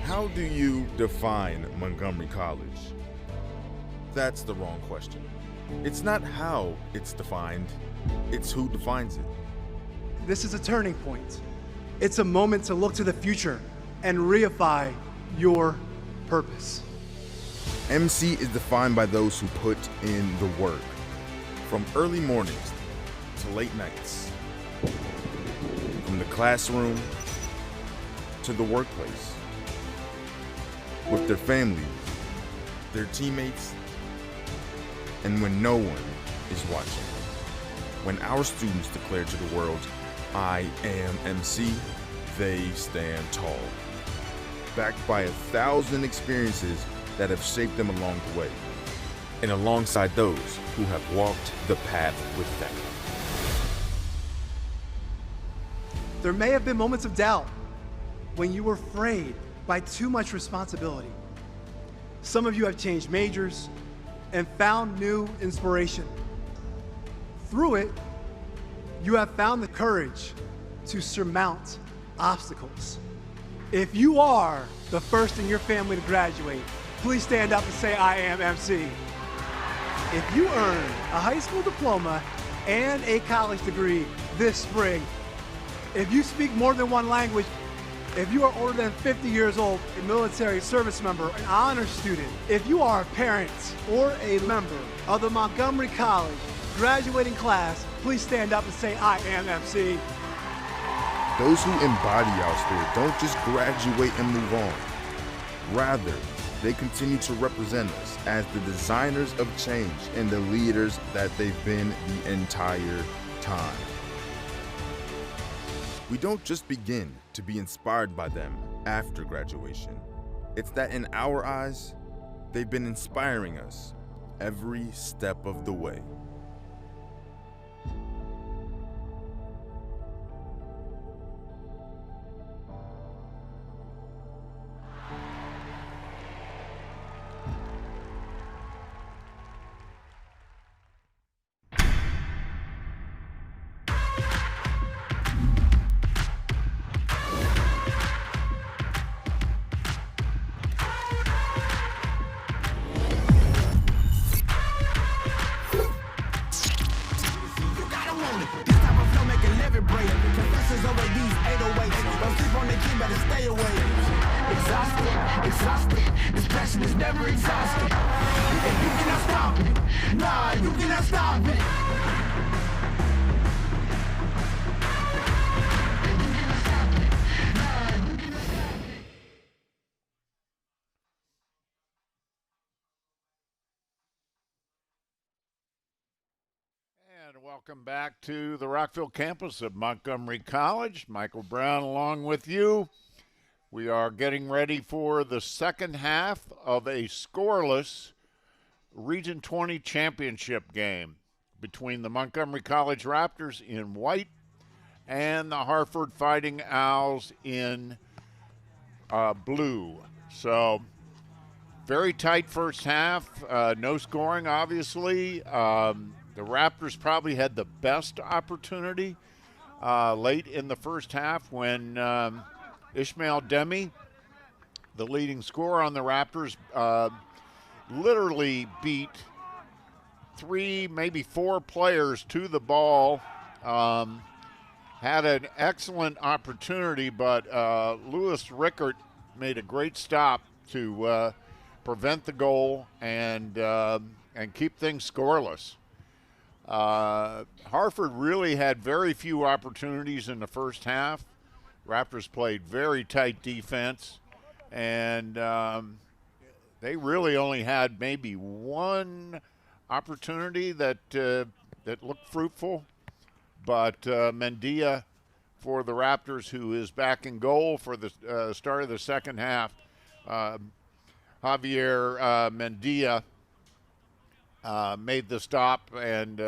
How do you define Montgomery College? That's the wrong question. It's not how it's defined, it's who defines it. This is a turning point. It's a moment to look to the future and reify your purpose. MC is defined by those who put in the work, from early mornings to late nights, from the classroom to the workplace, with their family, their teammates, and when no one is watching. When our students declare to the world, "I am MC," they stand tall, backed by 1,000 experiences that have shaped them along the way, and alongside those who have walked the path with them. There may have been moments of doubt when you were afraid by too much responsibility. Some of you have changed majors and found new inspiration. Through it, you have found the courage to surmount obstacles. If you are the first in your family to graduate, please stand up and say, "I am MC." If you earned a high school diploma and a college degree this spring, if you speak more than one language, if you are older than 50 years old, a military service member, an honor student, if you are a parent or a member of the Montgomery College graduating class, please stand up and say, "I am MC." Those who embody our spirit don't just graduate and move on. Rather, they continue to represent us as the designers of change and the leaders that they've been the entire time. We don't just begin to be inspired by them after graduation. It's that in our eyes, they've been inspiring us every step of the way. And welcome back to the Rockville campus of Montgomery College. Michael Brown along with you. We are getting ready for the second half of a scoreless Region 20 championship game between the Montgomery College Raptors in white and the Hartford Fighting Owls in blue. So very tight first half, no scoring obviously. The Raptors probably had the best opportunity late in the first half when Ishmael Demi, the leading scorer on the Raptors, literally beat 3, maybe 4 players to the ball. Had an excellent opportunity, but Louis Rickert made a great stop to prevent the goal and keep things scoreless. Hartford really had very few opportunities in the first half. Raptors played very tight defense, and they really only had maybe one opportunity that looked fruitful. But Mendia for the Raptors, who is back in goal for the start of the second half. Javier Mendia made the stop, and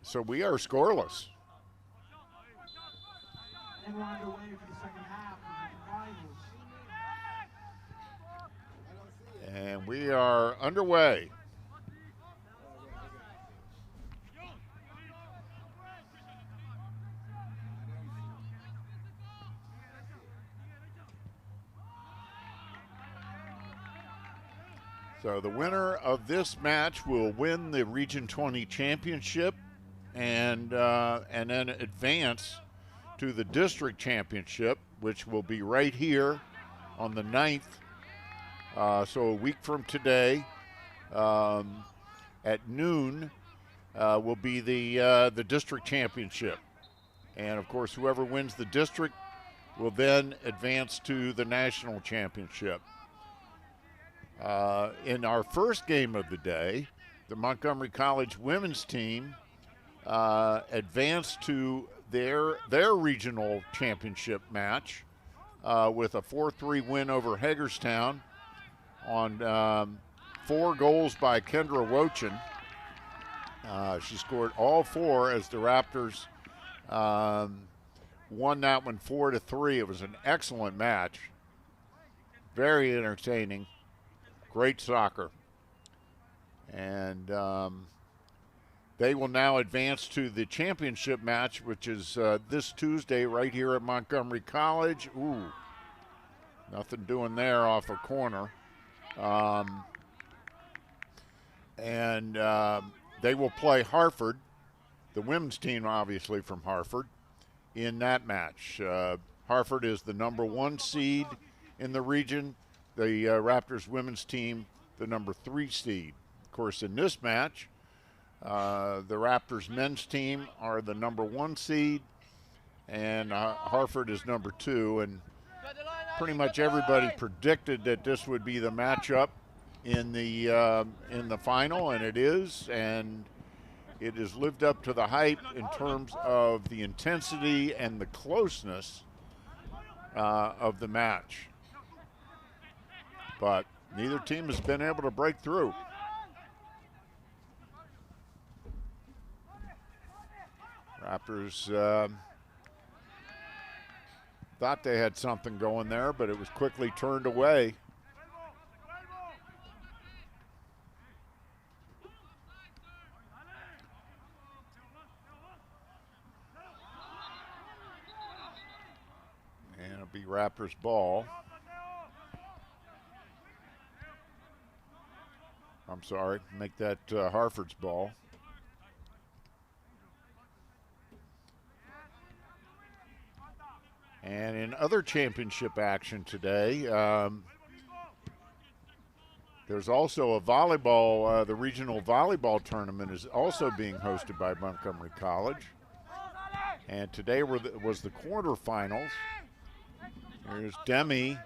so we are scoreless. And we're underway for the second half of the finals. And we are underway. So the winner of this match will win the Region 20 championship and then advance to the district championship, which will be right here on the 9th. So a week from today, at noon, will be the district championship. And of course, whoever wins the district will then advance to the national championship. In our first game of the day, the Montgomery College women's team advanced to their regional championship match with a 4-3 win over Hagerstown on 4 goals by Kendra Wochin. She scored all 4 as the Raptors won that one 4-3. It was an excellent match, very entertaining. Great soccer. And they will now advance to the championship match, which is this Tuesday right here at Montgomery College. Ooh, nothing doing there off a corner. And they will play Hartford, the women's team obviously from Hartford, in that match. Hartford is the number 1 seed in the region. The Raptors women's team, the number 3 seed. Of course, in this match, the Raptors men's team are the number 1 seed, and Hartford is number 2. And pretty much everybody predicted that this would be the matchup in the final, and it is. And it has lived up to the hype in terms of the intensity and the closeness of the match. But neither team has been able to break through. Raptors thought they had something going there, but it was quickly turned away. And it'll be Raptors ball. I'm sorry, make that Hartford's ball. And in other championship action today, there's also a volleyball, the regional volleyball tournament is also being hosted by Montgomery College. And today was the quarterfinals. Here's Demi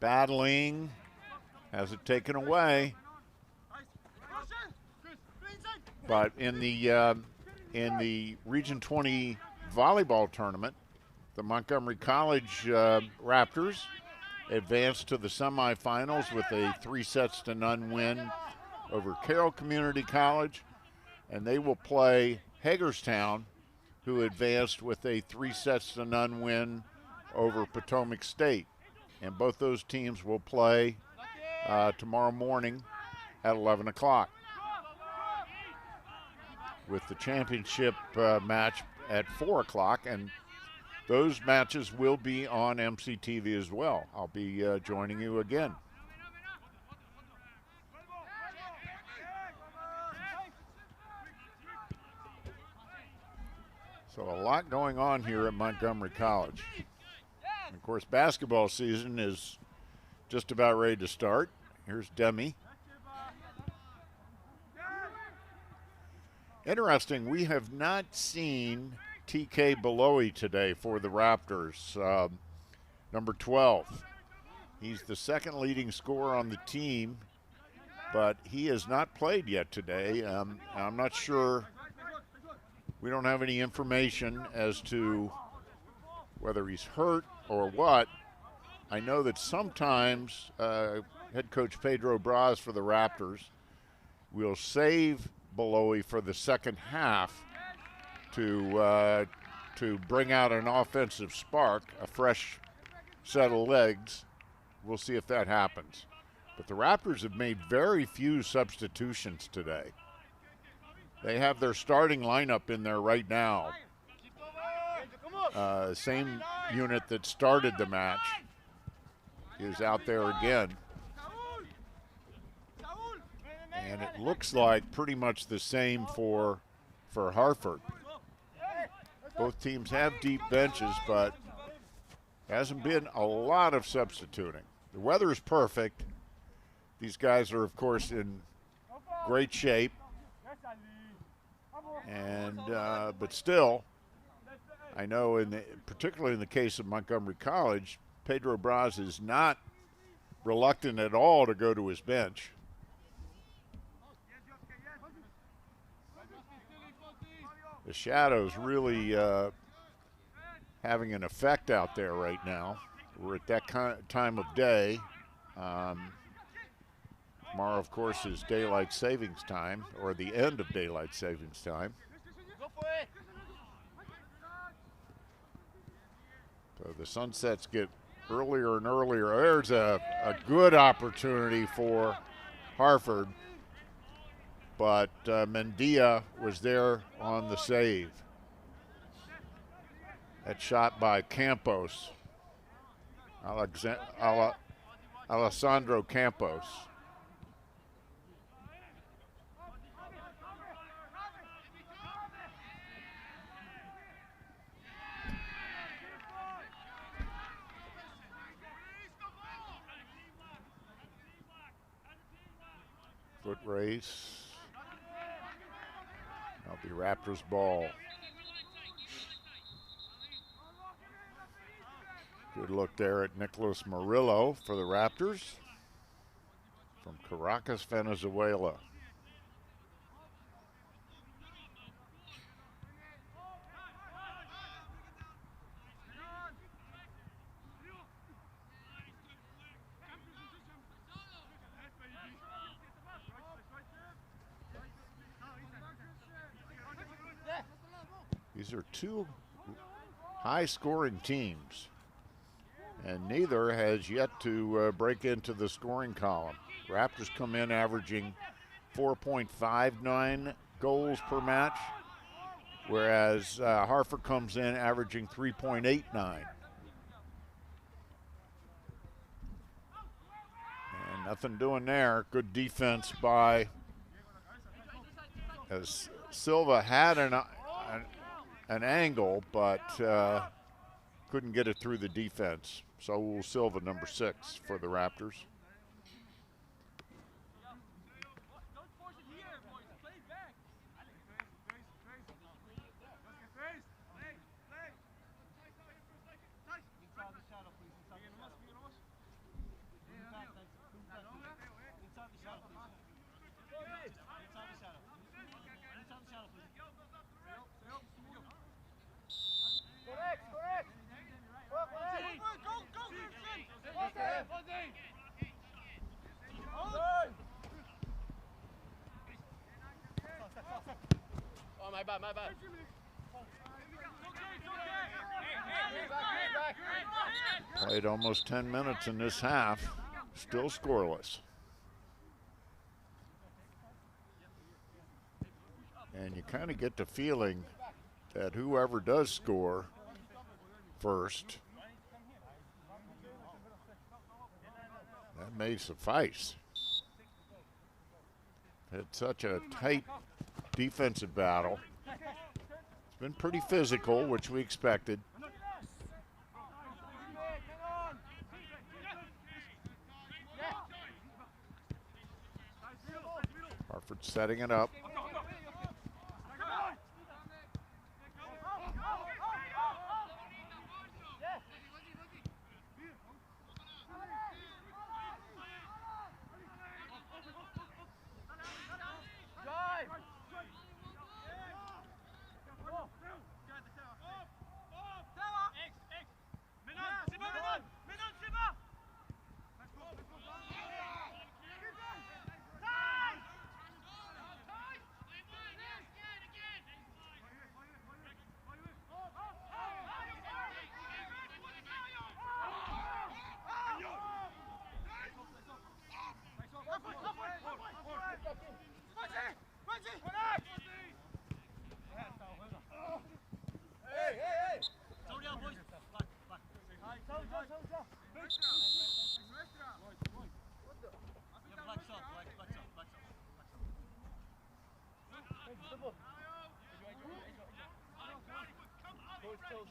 battling. Has it taken away? But in the Region 20 volleyball tournament, the Montgomery College Raptors advanced to the semifinals with a 3-0 win over Carroll Community College, and they will play Hagerstown, who advanced with a 3-0 win over Potomac State. And both those teams will play tomorrow morning at 11 o'clock, with the championship match at 4 o'clock, and those matches will be on MCTV as well. I'll be joining you again. So a lot going on here at Montgomery College. And of course, basketball season is just about ready to start. Here's Demi. Interesting, we have not seen TK Belowy today for the Raptors, number 12. He's the second leading scorer on the team, but he has not played yet today. I'm not sure We don't have any information as to whether he's hurt or what. I know that sometimes head coach Pedro Braz for the Raptors will save Beloe for the second half to bring out an offensive spark, a fresh set of legs. We'll see if that happens. But the Raptors have made very few substitutions today. They have their starting lineup in there right now. Same unit that started the match is out there again. And it looks like pretty much the same for Hartford. Both teams have deep benches, but hasn't been a lot of substituting. The weather is perfect. These guys are, of course, in great shape. And but still, I know particularly in the case of Montgomery College, Pedro Braz is not reluctant at all to go to his bench. The shadows really having an effect out there right now. We're at that time of day. Tomorrow, of course, is daylight savings time, or the end of daylight savings time. So the sunsets get earlier and earlier. There's a good opportunity for Hartford, but Mendia was there on the save. That shot by Campos, Alessandro Campos. Foot race. That'll be Raptors ball. Good look there at Nicholas Murillo for the Raptors from Caracas, Venezuela. These are two high-scoring teams, and neither has yet to break into the scoring column. Raptors come in averaging 4.59 goals per match, whereas Hartford comes in averaging 3.89. And nothing doing there. Good defense by, as Silva had an angle, but couldn't get it through the defense. Saul Silva, number 6 for the Raptors. My bad. Played almost 10 minutes in this half, still scoreless. And you kind of get the feeling that whoever does score first, that may suffice. It's such a tight defensive battle. It's been pretty physical, which we expected. Hartford setting it up.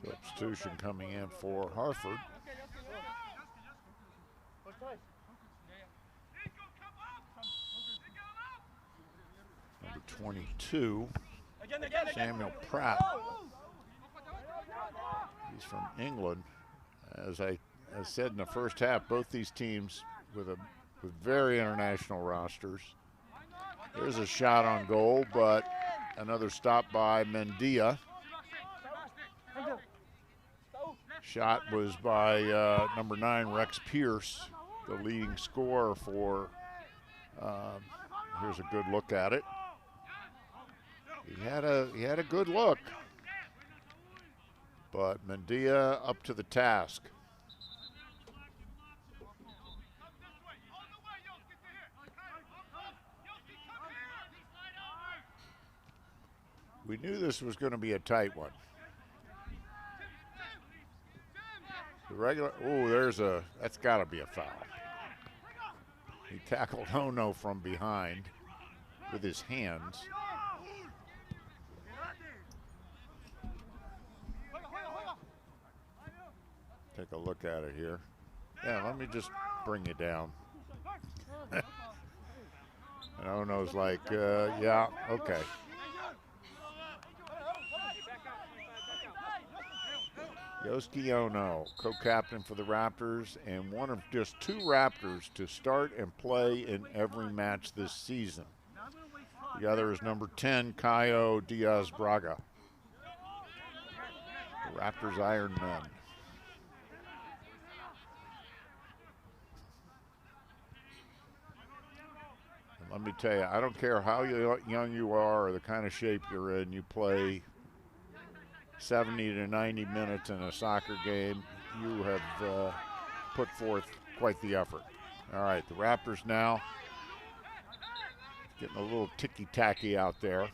Substitution coming in for Hartford. Number 22, Samuel Pratt. He's from England. As I said in the first half, both these teams with very international rosters. There's a shot on goal, but another stop by Mendia. Shot was by number 9, Rex Pierce, the leading scorer for, here's a good look at it. He had a good look, but Mendia up to the task. We knew this was going to be a tight one. The regular, that's got to be a foul. He tackled Ono from behind with his hands. Take a look at it here. Yeah, let me just bring you down. And Ono's like, yeah, okay. Yosuke Ono, co-captain for the Raptors and one of just 2 Raptors to start and play in every match this season. The other is number 10, Caio Diaz Braga. The Raptors Iron Men. And let me tell you, I don't care how young you are or the kind of shape you're in, you play 70 to 90 minutes in a soccer game, you have put forth quite the effort. All right, the Raptors now getting a little ticky-tacky out there.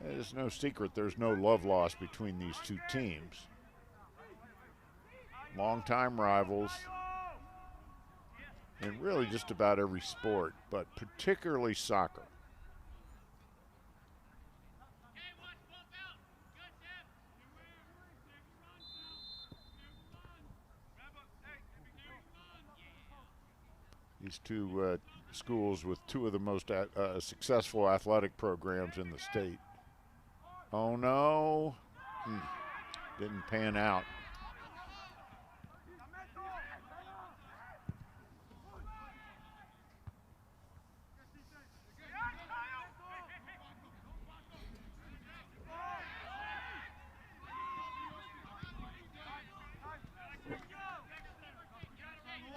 There's no secret there's no love lost between these 2 teams. Longtime rivals in really just about every sport, but particularly soccer. These 2 schools with 2 of the most successful athletic programs in the state. Oh no, didn't pan out.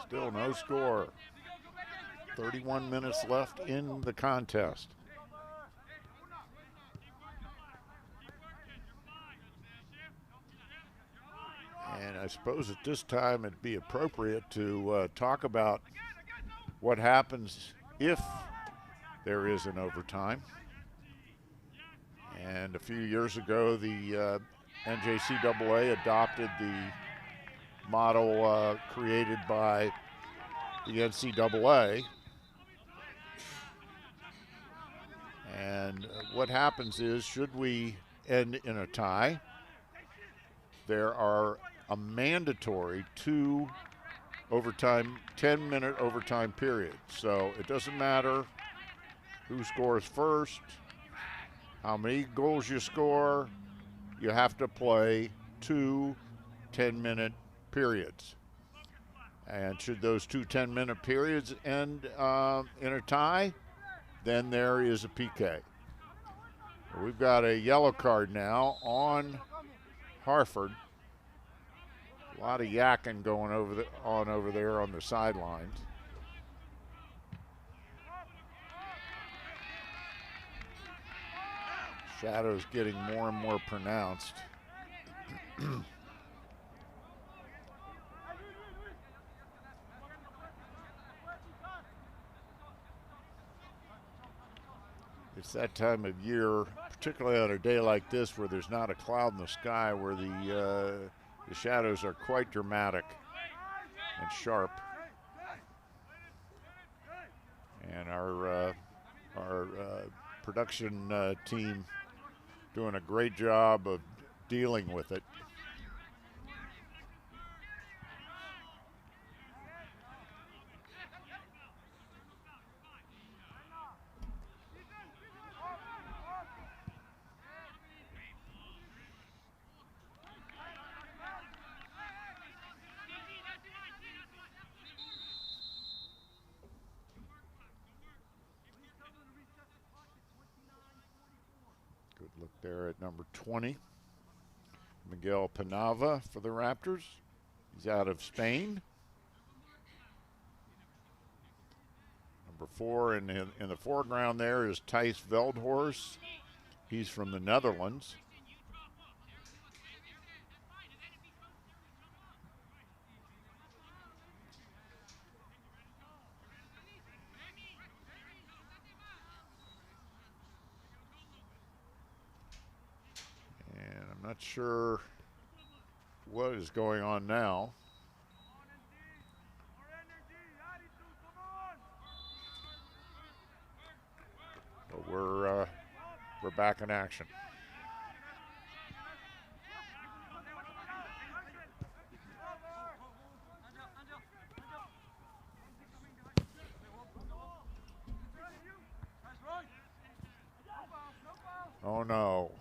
Still no score. 31 minutes left in the contest. And I suppose at this time it'd be appropriate to talk about what happens if there is an overtime. And a few years ago, the NJCAA adopted the model created by the NCAA. And what happens is, should we end in a tie, there are a mandatory 2 overtime, 10-minute overtime periods. So it doesn't matter who scores first, how many goals you score, you have to play 2 10-minute periods. And should those 2 10-minute periods end in a tie, then there is a PK. We've got a yellow card now on Hartford. A lot of yakking going over there on the sidelines. Shadows getting more and more pronounced. It's that time of year, particularly on a day like this where there's not a cloud in the sky, where the shadows are quite dramatic and sharp. And our production team doing a great job of dealing with it. Good look there at number 20. Miguel Panava for the Raptors. He's out of Spain. Number 4 in the foreground there is Thijs Veldhorst. He's from the Netherlands. And I'm not sure what is going on now. But we're back in action. Oh no.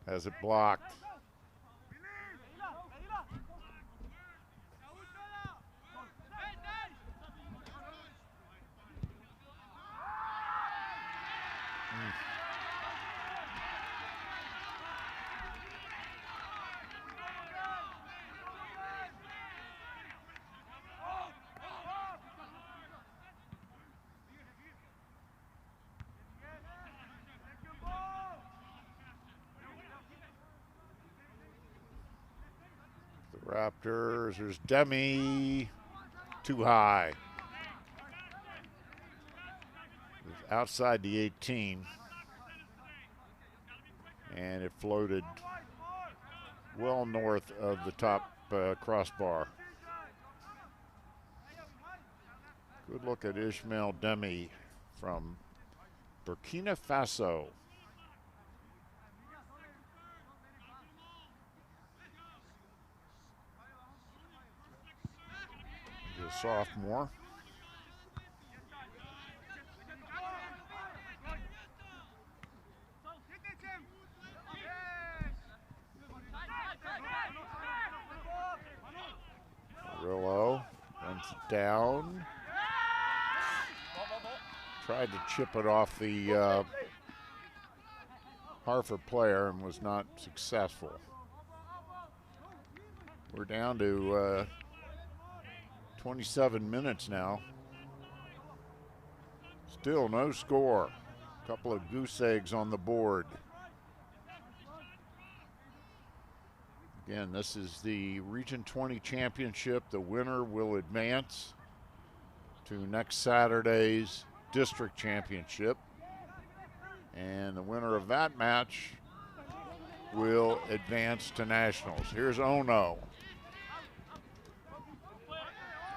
Has it blocked? Raptors, there's Demi, too high. It's outside the 18, and it floated well north of the top crossbar. Good look at Ismail Demi from Burkina Faso. Sophomore. Rillo runs down. Tried to chip it off the Hartford player and was not successful. We're down to 27 minutes now. Still no score. A couple of goose eggs on the board. Again, this is the Region 20 Championship. The winner will advance to next Saturday's District Championship. And the winner of that match will advance to Nationals. Here's Ono.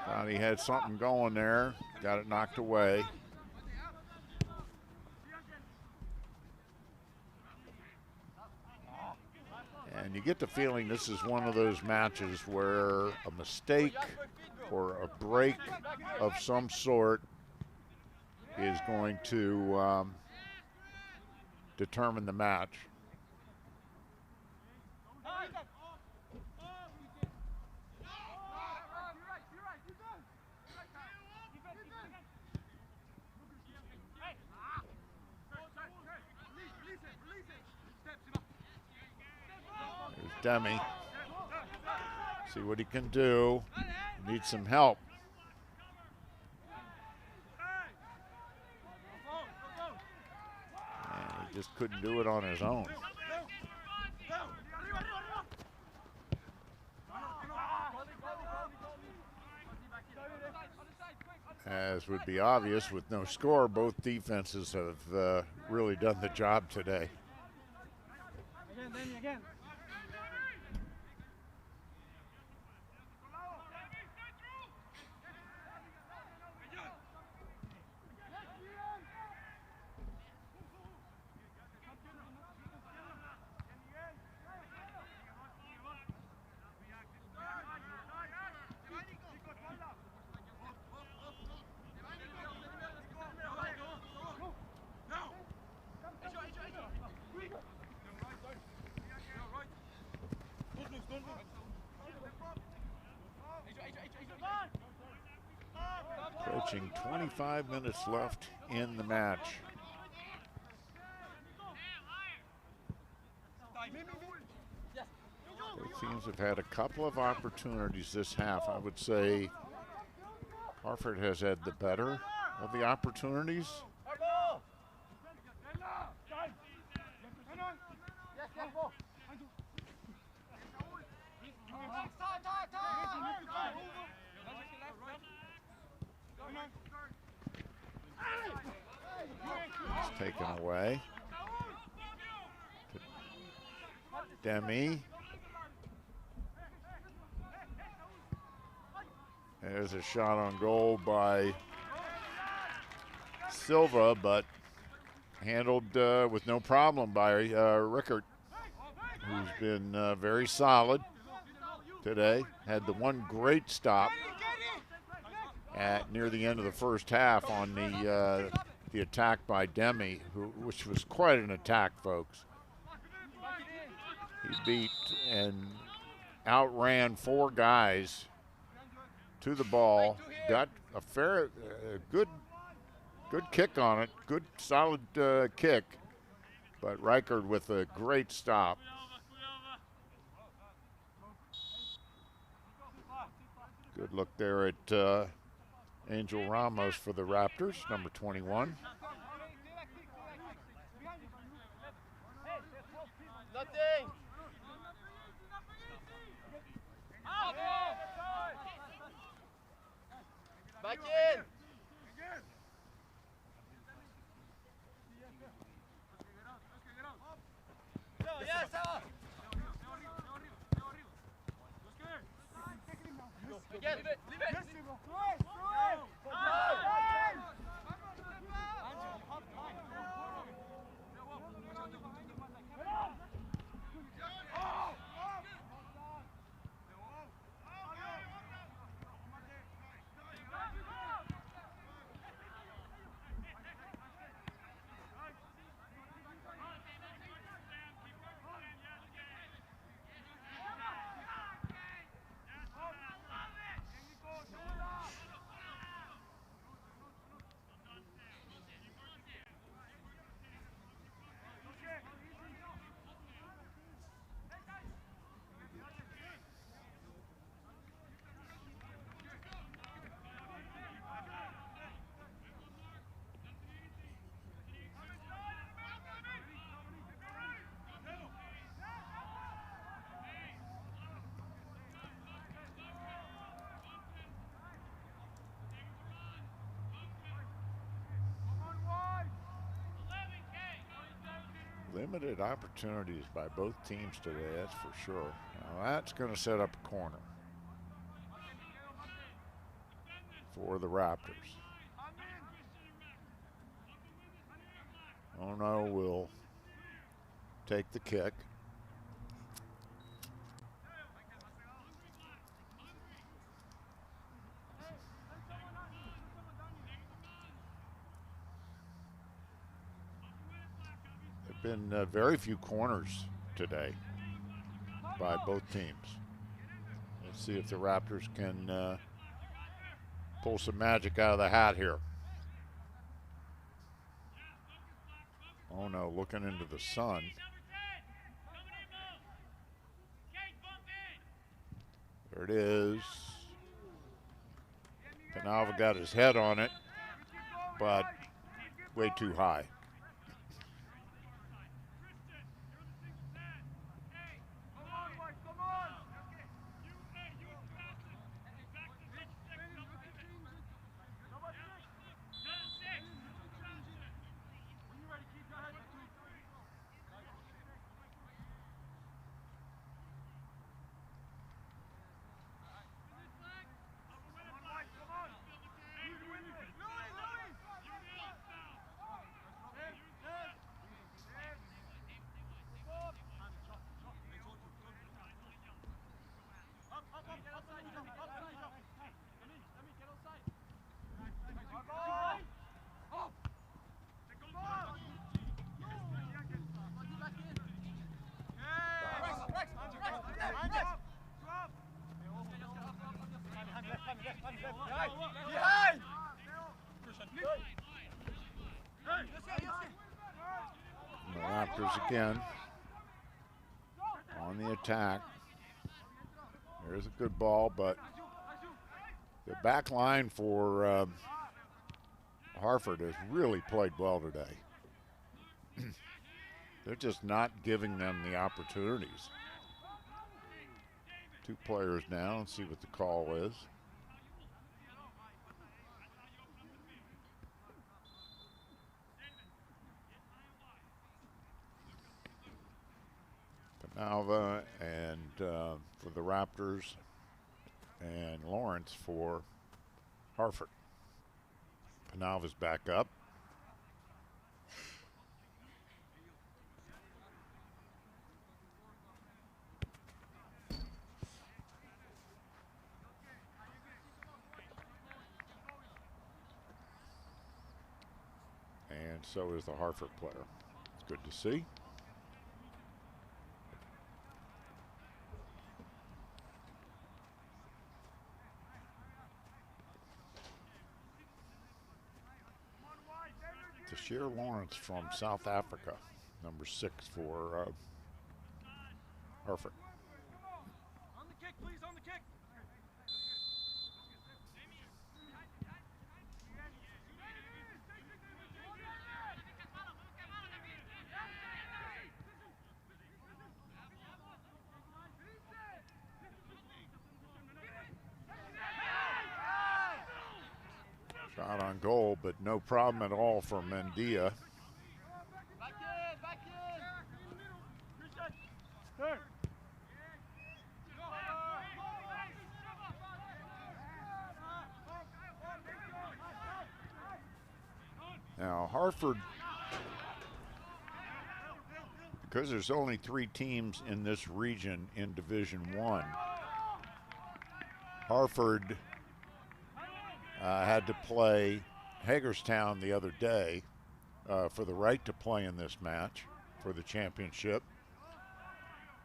Thought he had something going there, got it knocked away. And you get the feeling this is one of those matches where a mistake or a break of some sort is going to determine the match. Demi, see what he can do. Needs some help. And he just couldn't do it on his own. As would be obvious with no score, both defenses have really done the job today. Again. Approaching 25 minutes left in the match. Both teams have had a couple of opportunities this half. I would say Hartford has had the better of the opportunities. It's taken away. Demi. There's a shot on goal by Silva, but handled with no problem by Rickert, who's been very solid today. Had the one great stop at near the end of the first half on the attack by Demi, which was quite an attack, folks. He beat and outran 4 guys to the ball, got a good kick on it, good solid kick, but Reichard with a great stop. Good look there at Angel Ramos for the Raptors, number 21. Nothing. Back in. Yes, again. Leave it. Limited opportunities by both teams today, that's for sure. Now that's going to set up a corner for the Raptors. Ono will take the kick. Been very few corners today by both teams. Let's see if the Raptors can pull some magic out of the hat here. Oh no, looking into the sun. There it is. Penalva got his head on it, but way too high. Raptors again on the attack. There's a good ball, but the back line for Hartford has really played well today. They're just not giving them the opportunities. 2 players down. Let's see what the call is. Penalva and for the Raptors, and Lawrence for Hartford. Penalva's back up. And so is the Hartford player. It's good to see. Tashir Lawrence from South Africa, number 6 for Hartford. On the kick, please, on the kick. Shot on goal, but no problem at all for Mendia. Back in. Now Hartford, because there's only 3 teams in this region in Division I, Hartford had to play Hagerstown the other day for the right to play in this match for the championship.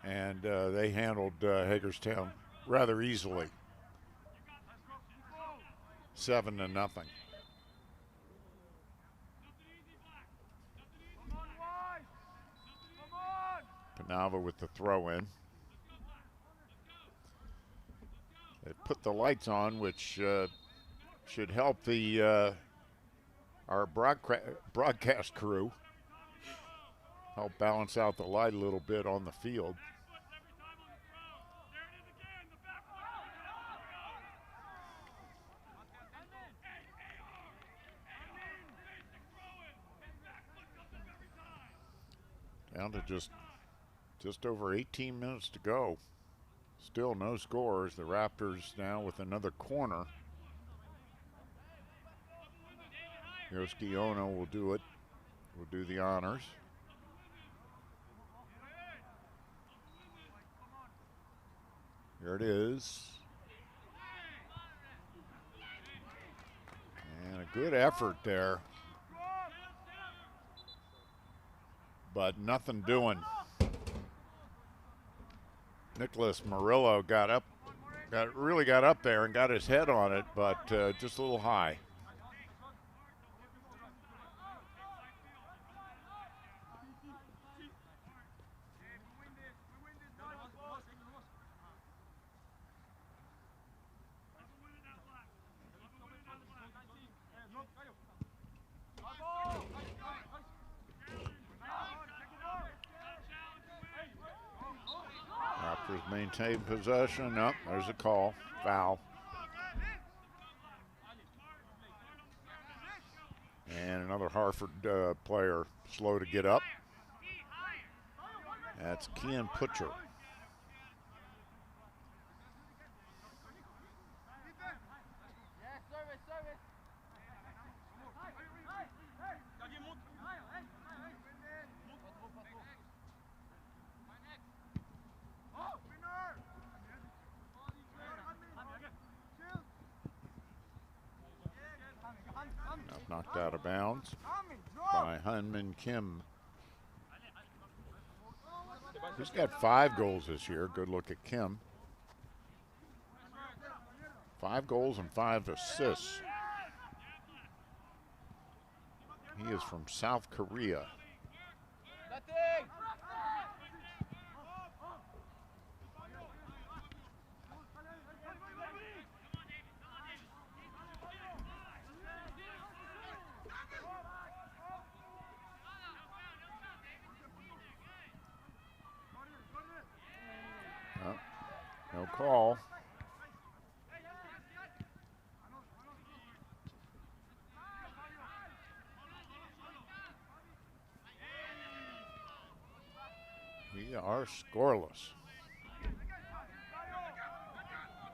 And they handled Hagerstown rather easily. 7-0. Penalva with the throw in. They put the lights on, which should help the our broadcast crew help balance out the light a little bit on the field. Down to just over 18 minutes to go. Still no scores. The Raptors now with another corner. Yoski Ono will do it. Will do the honors. Here it is. And a good effort there. But nothing doing. Nicholas Murillo really got up there and got his head on it, but just a little high. Raptors maintain possession. Nope, there's a call. Foul. And another Hartford player slow to get up. That's Kian Putcher. Knocked out of bounds by Hyunmin Kim. He's got 5 goals this year. Good look at Kim. 5 goals and 5 assists. He is from South Korea. No call. We are scoreless.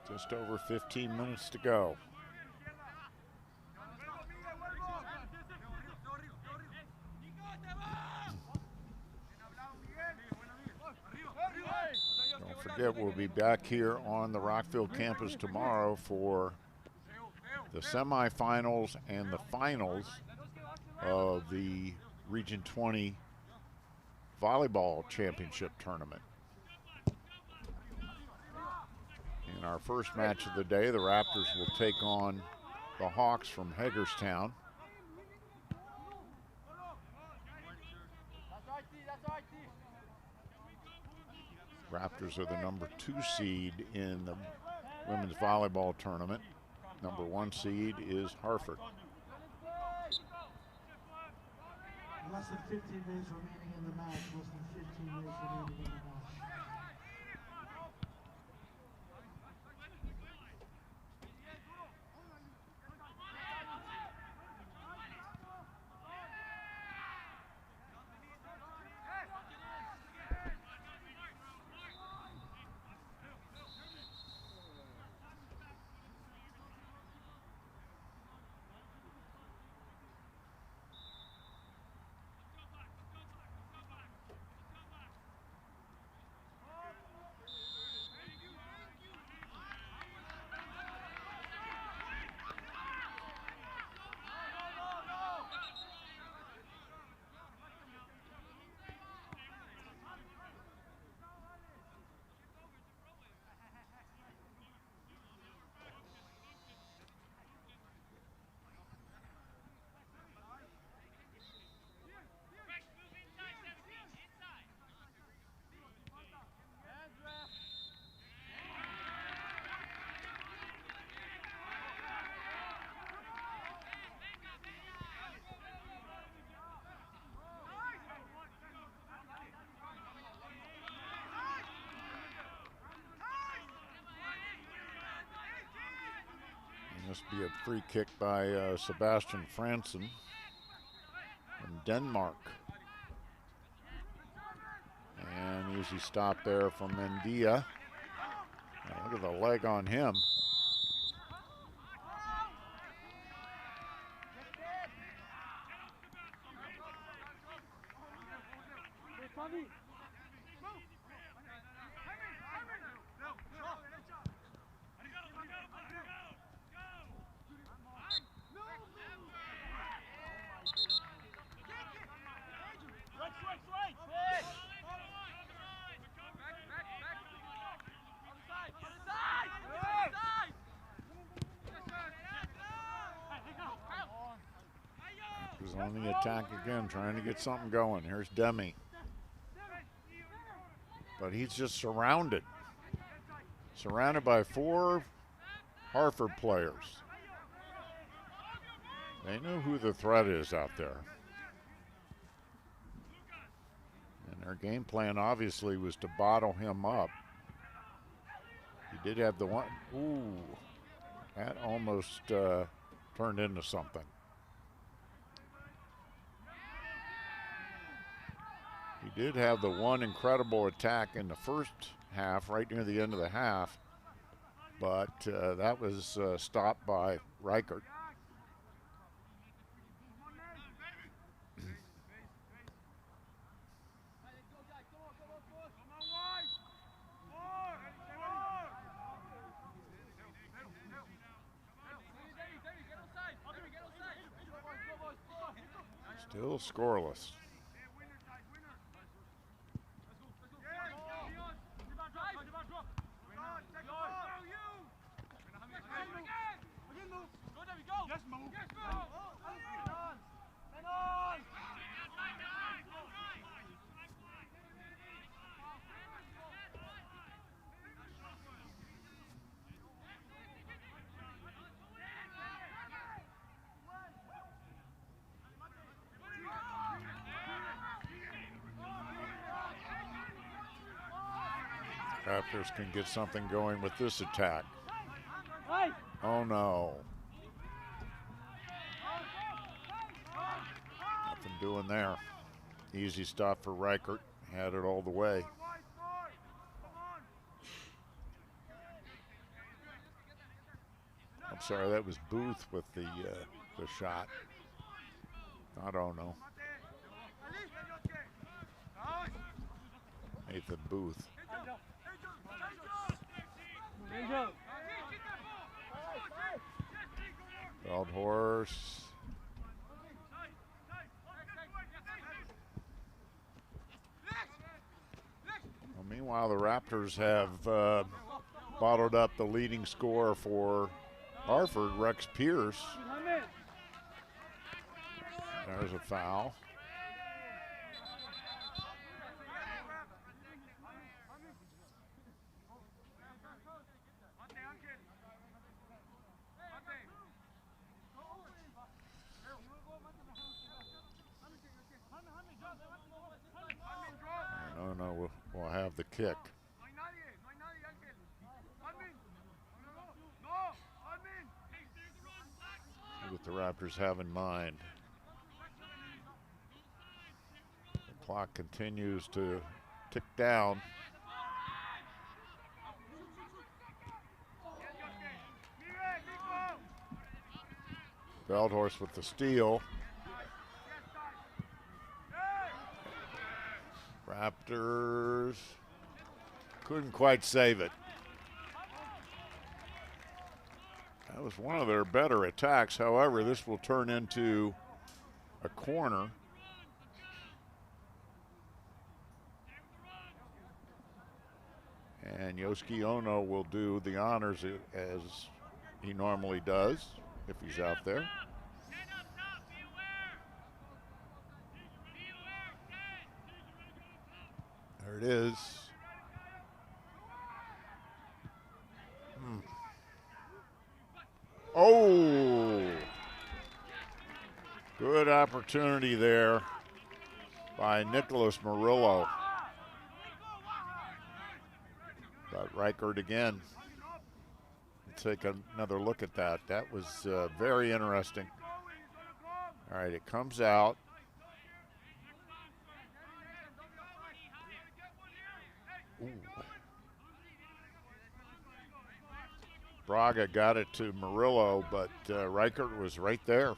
Just over 15 minutes to go. Don't forget, we'll be back here on the Rockville campus tomorrow for the semifinals and the finals of the Region 20 volleyball championship tournament. In our first match of the day, the Raptors will take on the Hawks from Hagerstown. Raptors are the number 2 seed in the women's volleyball tournament. Number 1 seed is Hartford. Less than 15 minutes remaining in the match. Less than 15 minutes remaining in the match. This will be a free kick by Sebastian Fransen from Denmark. And easy stop there from Mendia. Now look at the leg on him. On the attack again, trying to get something going. Here's Demi. But he's just surrounded by 4 Hartford players. They know who the threat is out there. And their game plan obviously was to bottle him up. He did have the one. Ooh, that almost turned into something. He did have the one incredible attack in the first half, right near the end of the half, but that was stopped by Reichert. Still scoreless. Raptors can get something going with this attack. Oh no. Nothing doing there. Easy stop for Reichert. Had it all the way. I'm sorry, that was Booth with the shot. I don't know. Nathan Booth. Veldhorst. Well, meanwhile, the Raptors have bottled up the leading scorer for Hartford, Rex Pierce. There's a foul. No, we'll have the kick. See what the Raptors have in mind. The clock continues to tick down. Veldhorst with the steal. Raptors couldn't quite save it. That was one of their better attacks. However, this will turn into a corner. And Yosuke Ono will do the honors as he normally does if he's out there. There it is. Oh! Good opportunity there by Nicholas Murillo. But Reichert again. Take another look at that. That was very interesting. All right, it comes out. Ooh. Braga got it to Murillo, but Reichert was right there.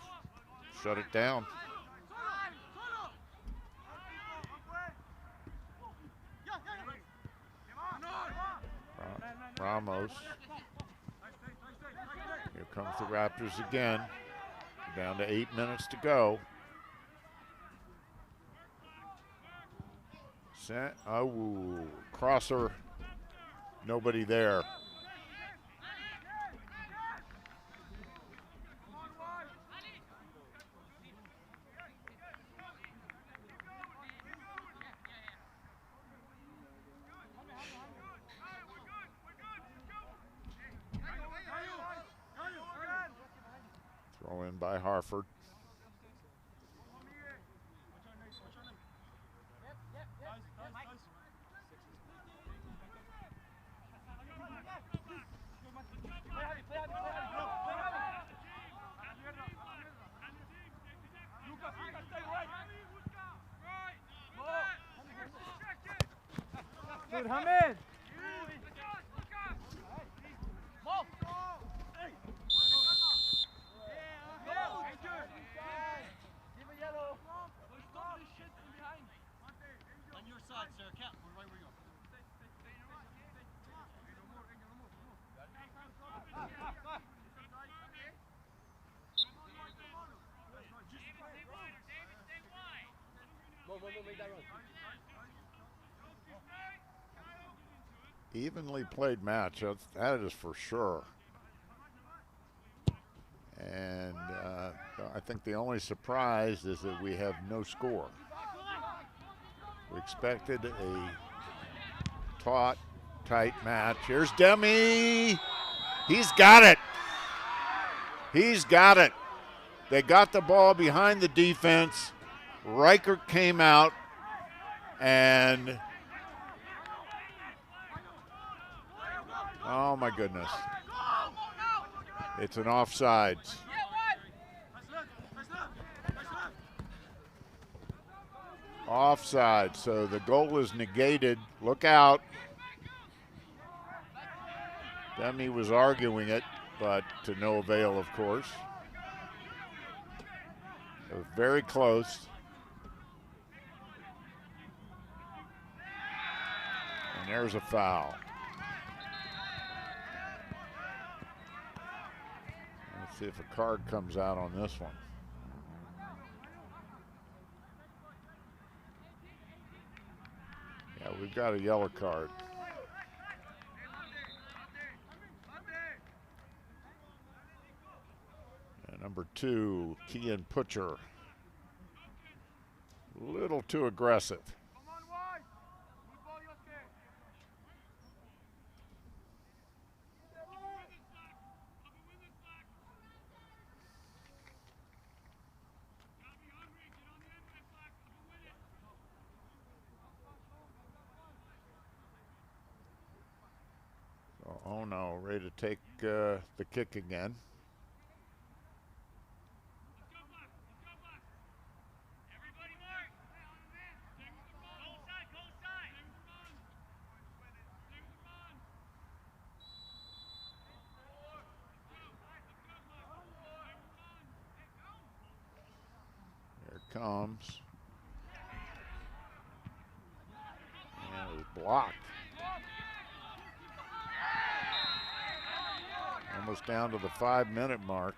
Shut it down. Ramos. Here comes the Raptors again. Down to 8 minutes to go. Oh, crosser. Nobody there. Throw in by Hartford. Good, Hamid. On your side, sir. Cap, we're right where you go. Make that run. Evenly played match, that is for sure. And I think the only surprise is that we have no score. We expected a taut, tight match. Here's Demi. He's got it. He's got it. They got the ball behind the defense. Reichert came out and Oh, my goodness. It's an offsides. Offside, so the goal is negated. Look out. Demi was arguing it, but to no avail, of course. It was very close. And there's a foul. Let's see if a card comes out on this one. Yeah, we've got a yellow card. And number 2, Kian Putcher. A little too aggressive. Oh no, ready to take the kick again. Here it comes. And it was blocked. Almost down to the 5-minute mark.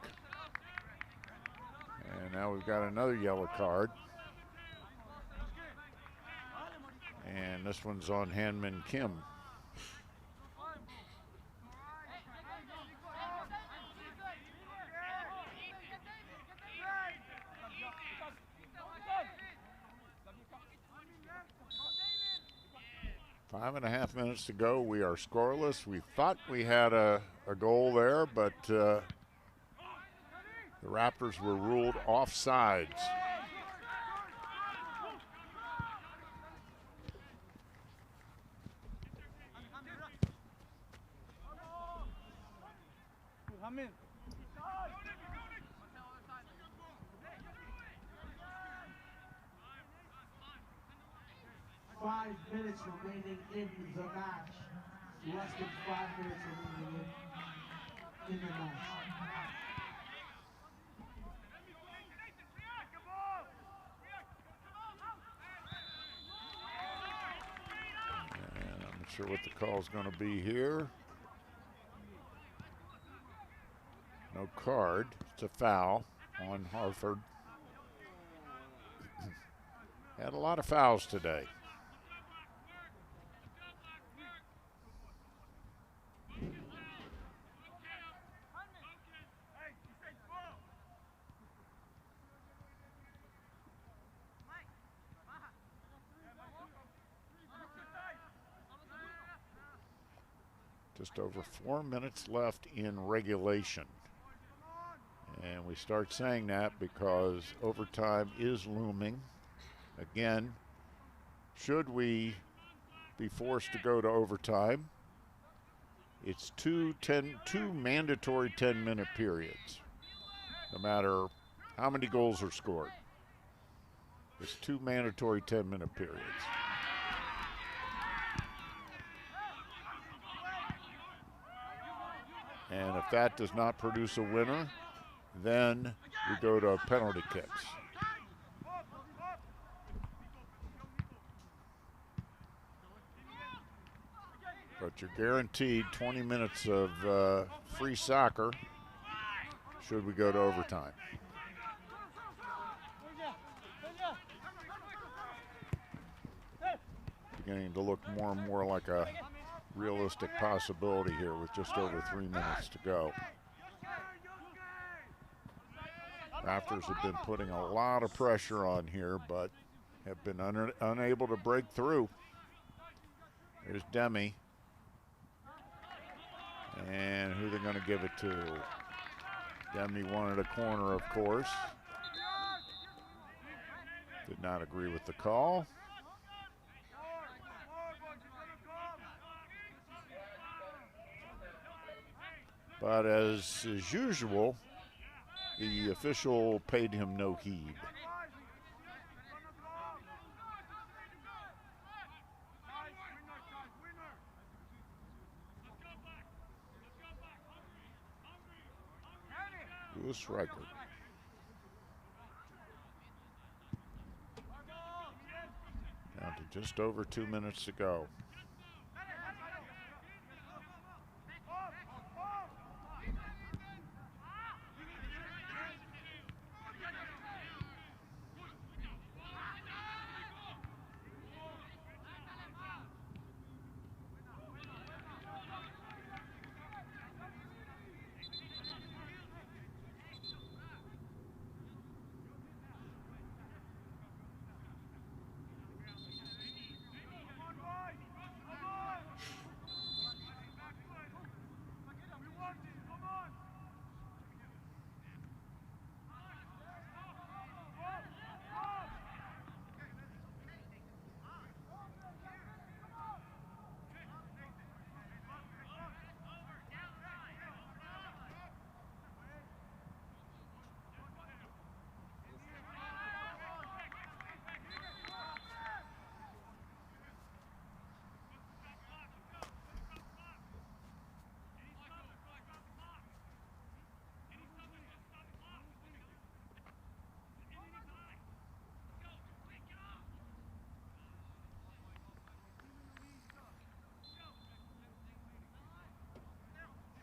And now we've got another yellow card. And this one's on Hanmin Kim. Five and a half minutes to go. We are scoreless. We thought we had a goal there, but the Raptors were ruled offsides. I'm in. 5 minutes remaining in the match. Less than 5 minutes remaining in the match. And I'm not sure what the call is going to be here. No card. It's a foul on Hartford. Had a lot of fouls today. Just over 4 minutes left in regulation. And we start saying that because overtime is looming. Again, should we be forced to go to overtime, it's two mandatory 10-minute periods, no matter how many goals are scored. It's 2 mandatory 10-minute periods. And if that does not produce a winner, then we go to penalty kicks. But you're guaranteed 20 minutes of free soccer should we go to overtime. Beginning to look more and more like a realistic possibility here with just over 3 minutes to go. Raptors have been putting a lot of pressure on here, but have been unable to break through. There's Demi. And who they're going to give it to. Demi wanted a corner, of course. Did not agree with the call. But as is usual, the official paid him no heed. Lewis Riker. Down to just over 2 minutes to go.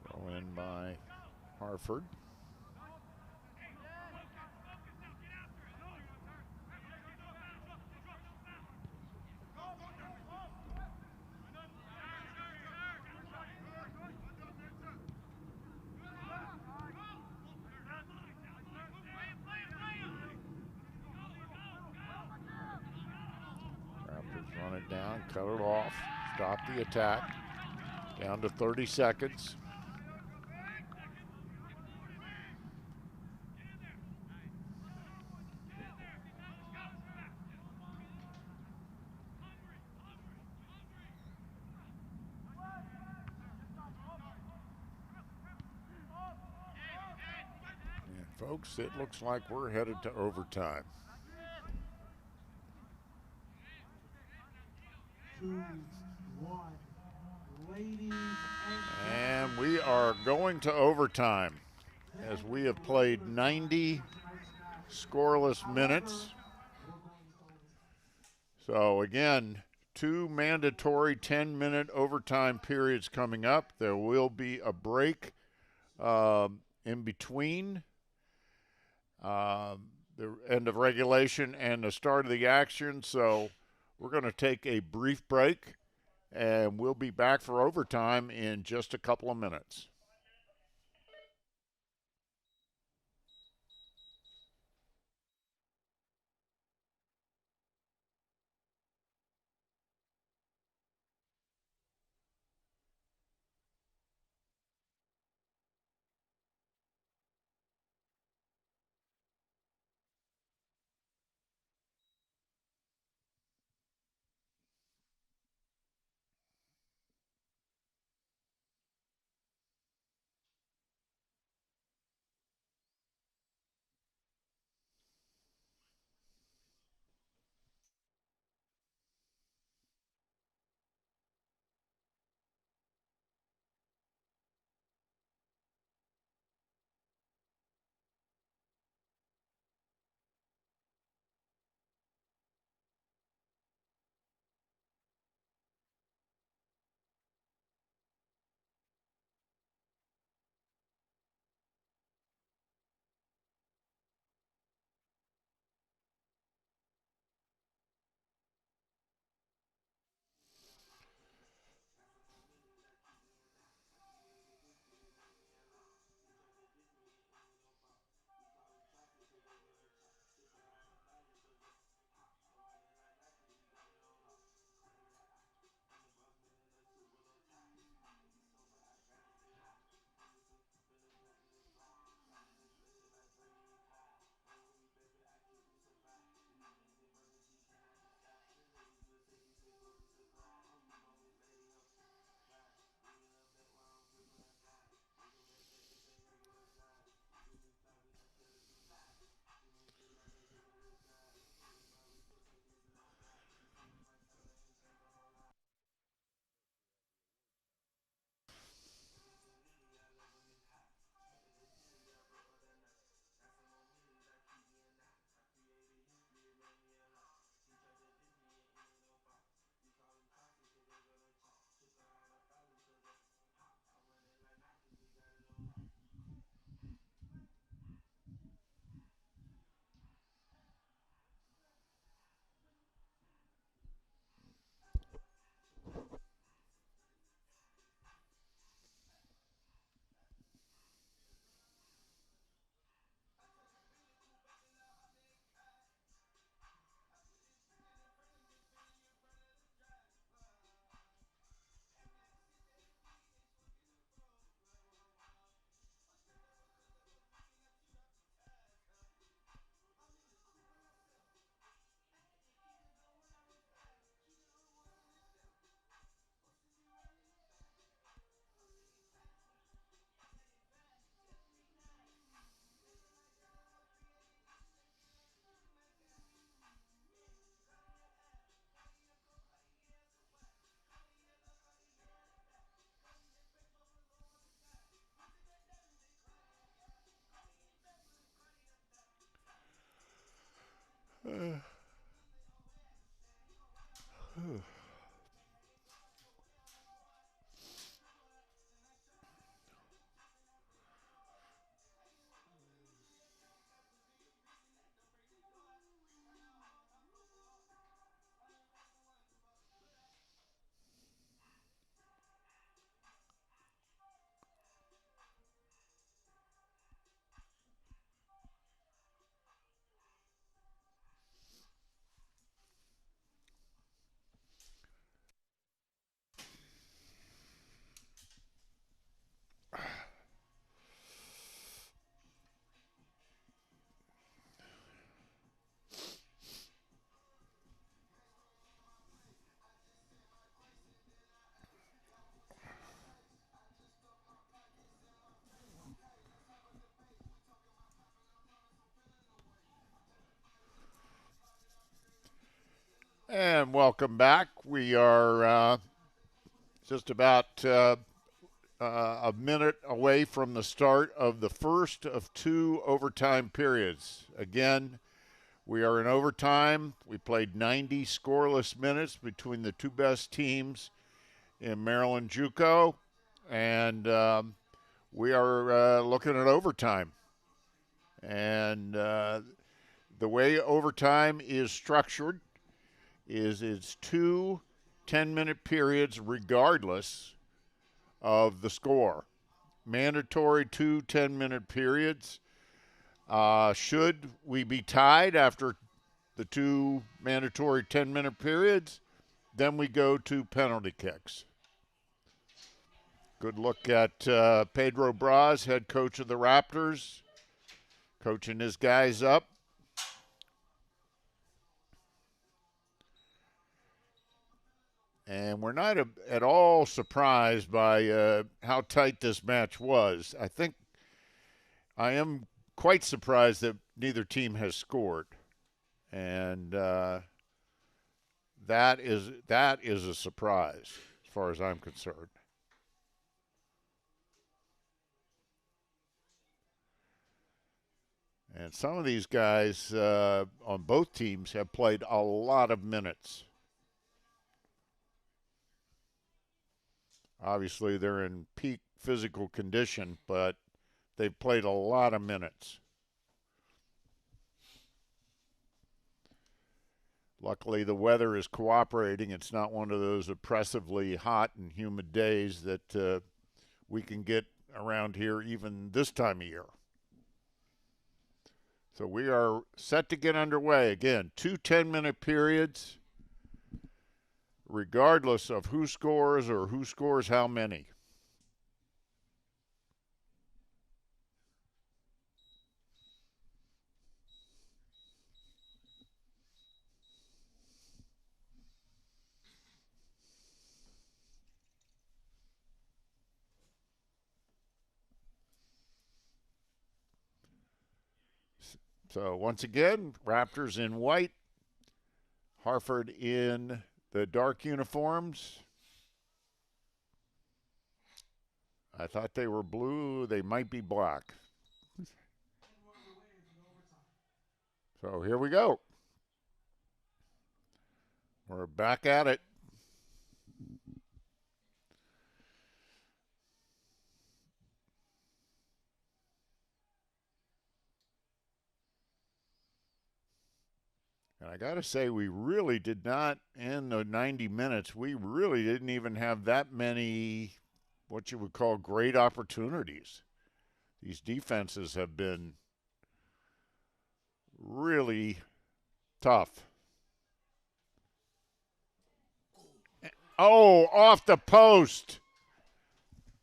Throw in by Harford. Raptors run it down, cut it off, stop the attack. Down to 30 seconds. And folks, it looks like we're headed to overtime. 2-1. Ladies And we are going to overtime as we have played 90 scoreless minutes. So again, 2 mandatory 10-minute overtime periods coming up. There will be a break in between the end of regulation and the start of the action. So we're going to take a brief break, and we'll be back for overtime in just a couple of minutes. And welcome back. We are just about a minute away from the start of the first of 2 overtime periods. Again, we are in overtime. We played 90 scoreless minutes between the 2 best teams in Maryland JUCO, and we are looking at overtime. And the way overtime is structured is it's 2 10-minute periods regardless of the score. Mandatory 2 10-minute periods. Should we be tied after the 2 mandatory 10-minute periods, then we go to penalty kicks. Good look at Pedro Braz, head coach of the Raptors, coaching his guys up. And we're not at all surprised by how tight this match was. I am quite surprised that neither team has scored. And that is a surprise as far as I'm concerned. And some of these guys on both teams have played a lot of minutes. Obviously, they're in peak physical condition, but they've played a lot of minutes. Luckily, the weather is cooperating. It's not one of those oppressively hot and humid days that we can get around here even this time of year. So we are set to get underway. Again, 2 10-minute periods, regardless of who scores or who scores how many. So once again, Raptors in white, Hartford in the dark uniforms. I thought they were blue. They might be black. So here we go. We're back at it. And I got to say, we really did not, in the 90 minutes, we really didn't even have that many, what you would call great opportunities. These defenses have been really tough. Oh, off the post.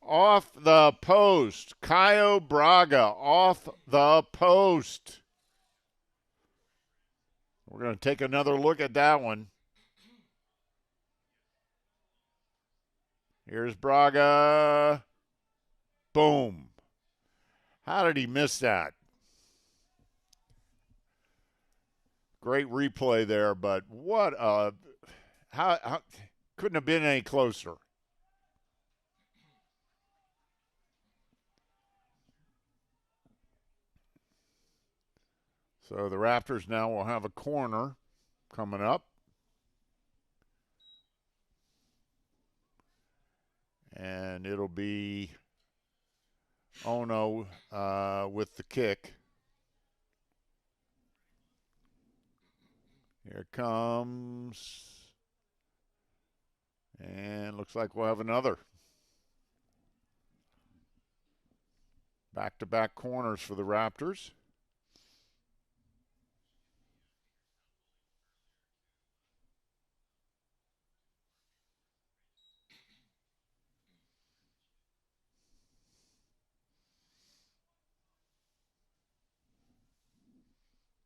Off the post. Caio Braga off the post. We're going to take another look at that one. Here's Braga. Boom. How did he miss that? Great replay there, but what a how couldn't have been any closer. So the Raptors now will have a corner coming up. And it'll be Ono with the kick. Here it comes. And looks like we'll have another. Back-to-back corners for the Raptors.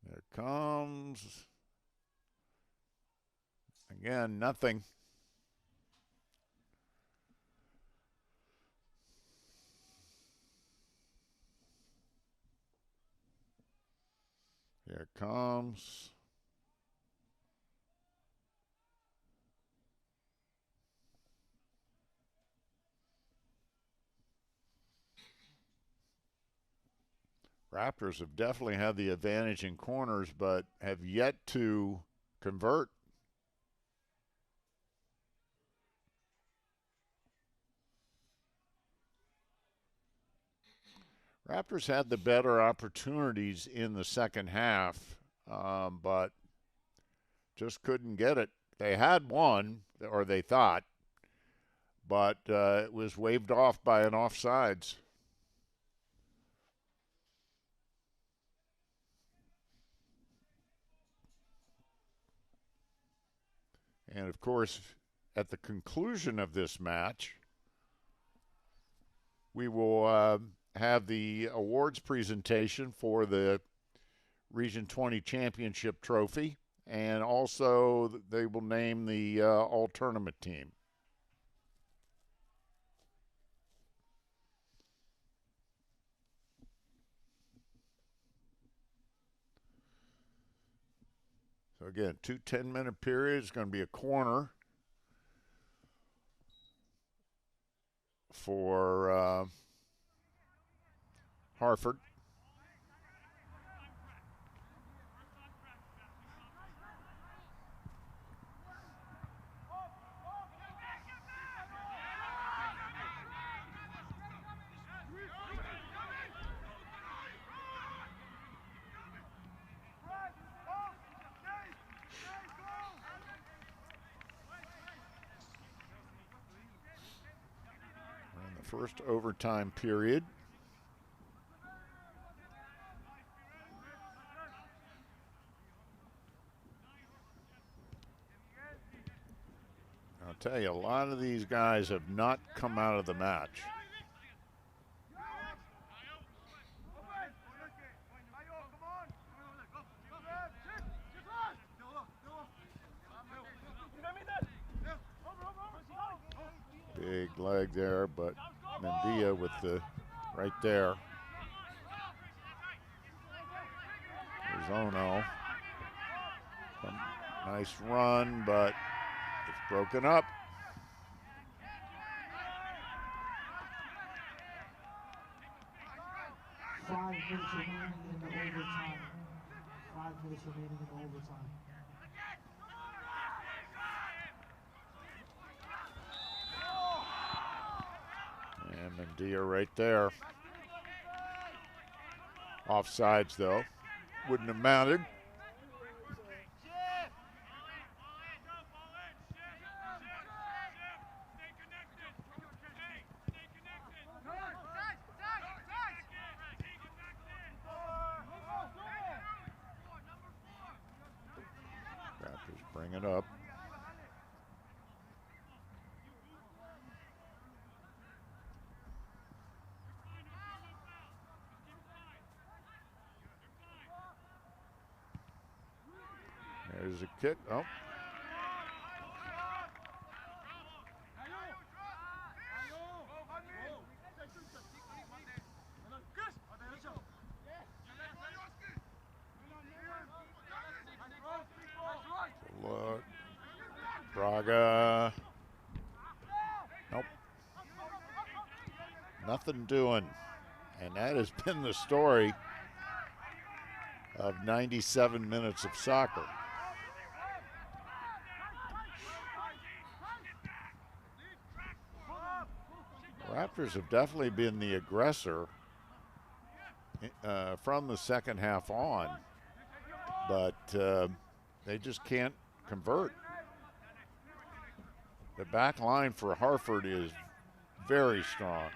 There it comes. Again, nothing. Here it comes. Raptors have definitely had the advantage in corners, but have yet to convert. Raptors had the better opportunities in the second half, but just couldn't get it. They had one, or they thought, but it was waved off by an offsides. And, of course, at the conclusion of this match, we will have the awards presentation for the Region 20 Championship Trophy, and also they will name the all-tournament team. So again, 2 10-minute periods. It's going to be a corner for Hartford. First overtime period. I'll tell you, a lot of these guys have not come out of the match. Big leg there, but Mendia with the right there. There's Ono. Nice run, but it's broken up. Five minutes remaining in the overtime. 5 minutes remaining in the overtime. And Mendia right there. Offsides, though. Wouldn't have mattered. Raptors bring it up. There's a kick. Oh. Look. Braga. Nope. Nothing doing. And that has been the story of 97 minutes of soccer. Raptors have definitely been the aggressor from the second half on, but they just can't convert. The back line for Hartford is very strong,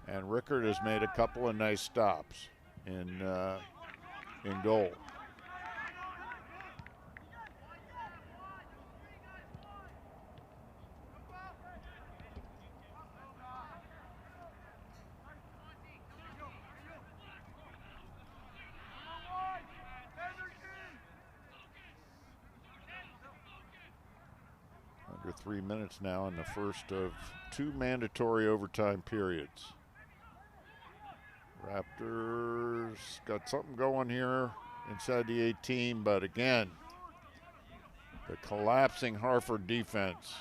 and Rickard has made a couple of nice stops in goal. Under 3 minutes now in the first of 2 mandatory overtime periods. Raptors got something going here inside the 18, but again, the collapsing Hartford defense.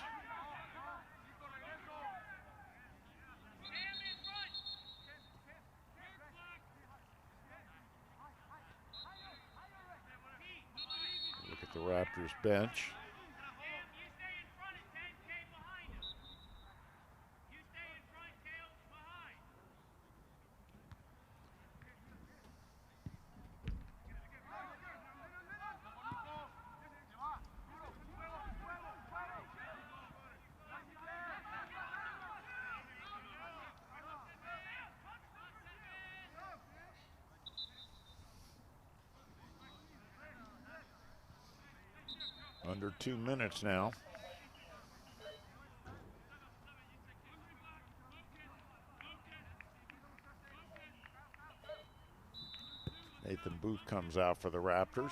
Raptors bench. Under 2 minutes now. Nathan Booth comes out for the Raptors.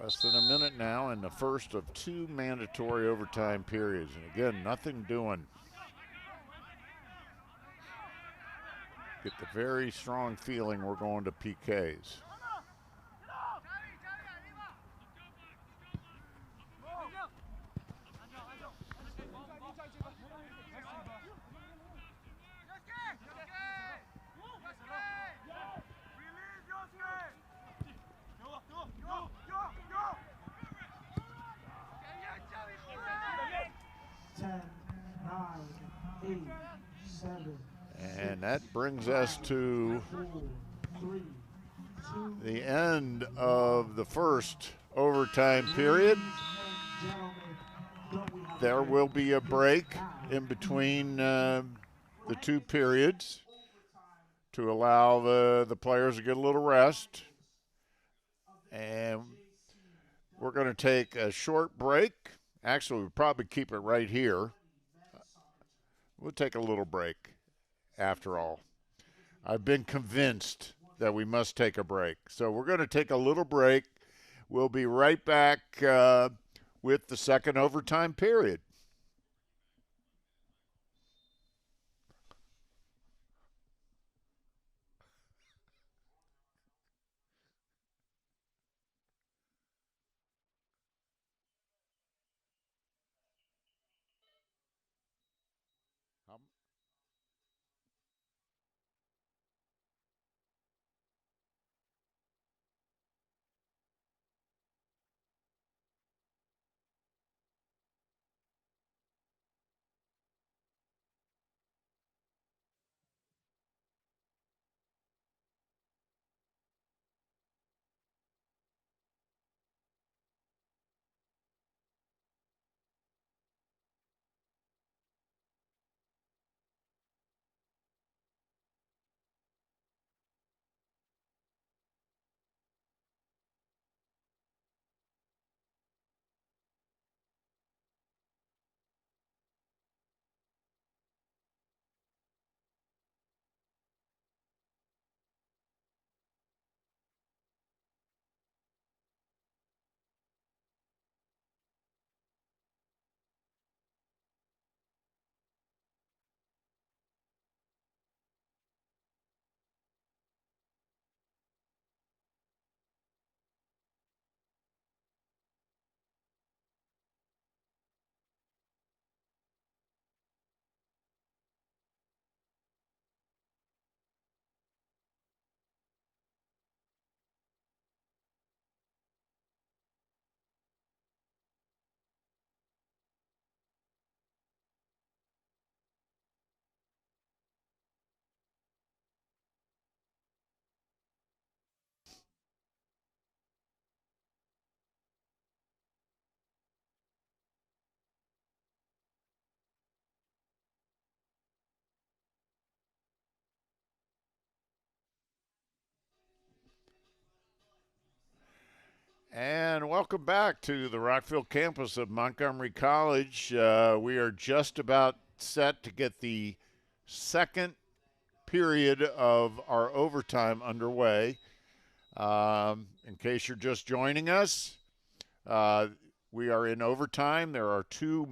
Less than a minute now in the first of 2 mandatory overtime periods. And again, nothing doing. Get the very strong feeling we're going to PKs. And that brings us to the end of the first overtime period. There will be a break in between the 2 periods to allow the players to get a little rest. And we're going to take a short break. Actually, we'll probably keep it right here. We'll take a little break after all. I've been convinced that we must take a break. So we're going to take a little break. We'll be right back with the second overtime period. And welcome back to the Rockville campus of Montgomery College. We are just about set to get the second period of our overtime underway. In case you're just joining us, we are in overtime. There are two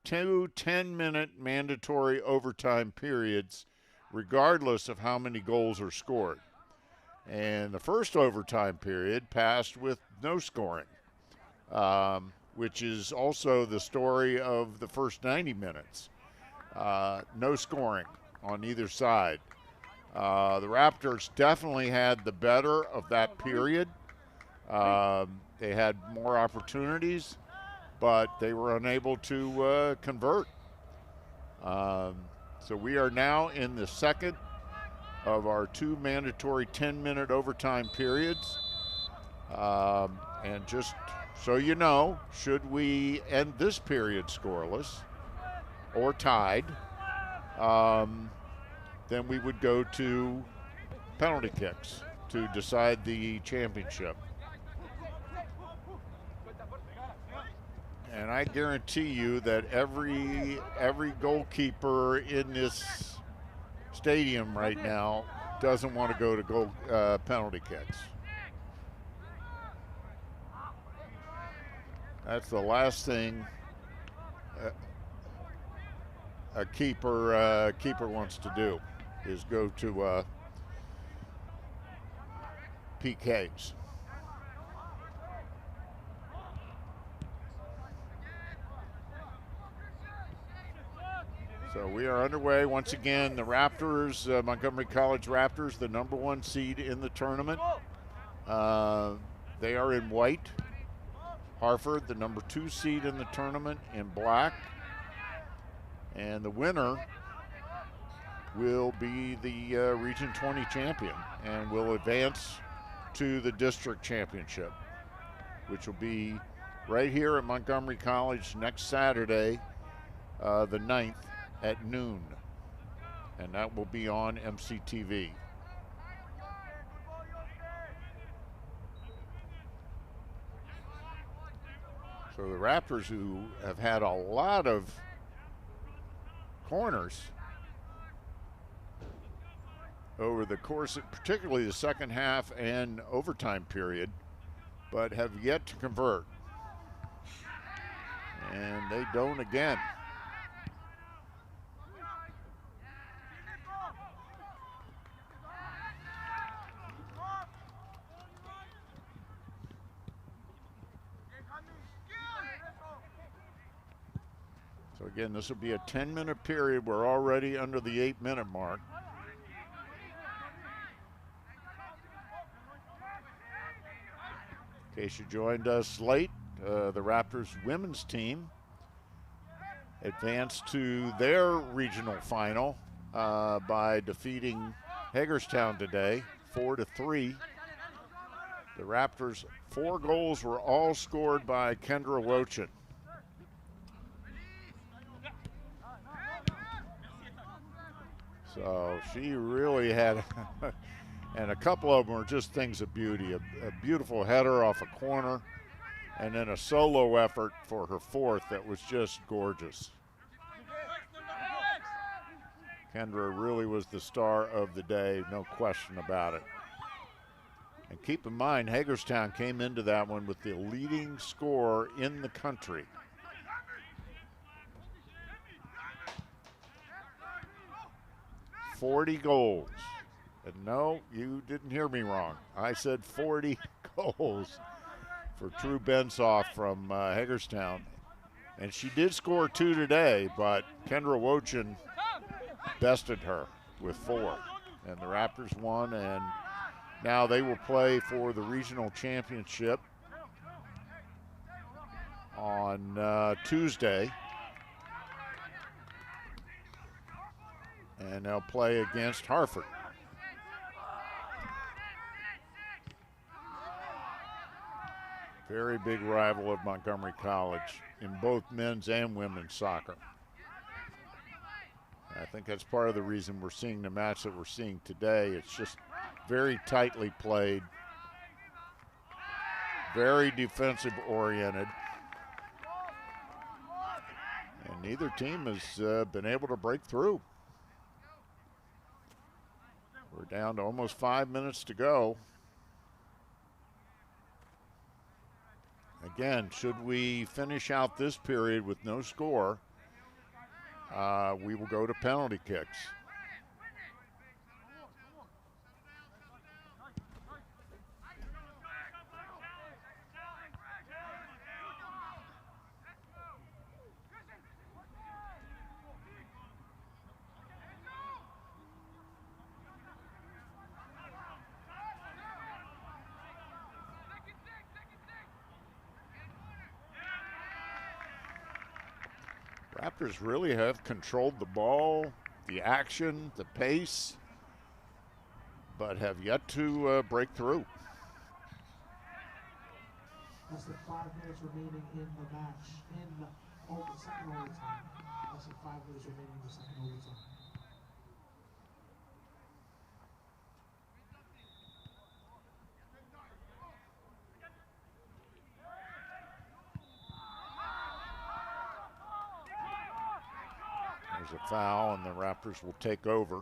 10-minute mandatory overtime periods, regardless of how many goals are scored. And the first overtime period passed with no scoring, which is also the story of the first 90 minutes. No scoring on either side. The Raptors definitely had the better of that period. They had more opportunities, but they were unable to convert. So we are now in the second of our two mandatory 10-minute overtime periods. And just so you know, should we end this period scoreless or tied, then we would go to penalty kicks to decide the championship. And I guarantee you that every goalkeeper in this stadium right now doesn't want to go to penalty kicks. That's the last thing a keeper wants to do, is go to PKs. So we are underway once again. The Raptors, Montgomery College Raptors, the number one seed in the tournament. They are in white. Hartford, the number 2 seed in the tournament, in black. And the winner will be the Region 20 champion and will advance to the district championship, which will be right here at Montgomery College next Saturday, the 9th, at noon, and that will be on MCTV. So the Raptors, who have had a lot of corners over the course of particularly the second half and overtime period, but have yet to convert. And they don't again. So again, this will be a 10-minute period. We're already under the 8-minute mark. In case you joined us late, the Raptors women's team advanced to their regional final by defeating Hagerstown today, 4-3. The Raptors' 4 goals were all scored by Kendra Wochin. So she really had, and a couple of them were just things of beauty. A beautiful header off a corner, and then a solo effort for her 4th that was just gorgeous. Kendra really was the star of the day, no question about it. And keep in mind, Hagerstown came into that one with the leading scorer in the country. $40 goals. And no, you didn't hear me wrong. I said 40 goals for True Bensoff from Hagerstown. And she did score 2 today, but Kendra Wochin bested her with 4. And the Raptors won, and now they will play for the regional championship on Tuesday. And they'll play against Hartford. Very big rival of Montgomery College in both men's and women's soccer. I think that's part of the reason we're seeing the match that we're seeing today. It's just very tightly played. very defensive oriented. And neither team has been able to break through. We're down to almost 5 minutes to go. Again, should we finish out this period with no score, we will go to penalty kicks. Raptors really have controlled the ball, the action, the pace, but have yet to break through. Less than 5 minutes remaining in the match, in the second overtime. Less than 5 minutes remaining in the second overtime. There's a foul, and the Raptors will take over.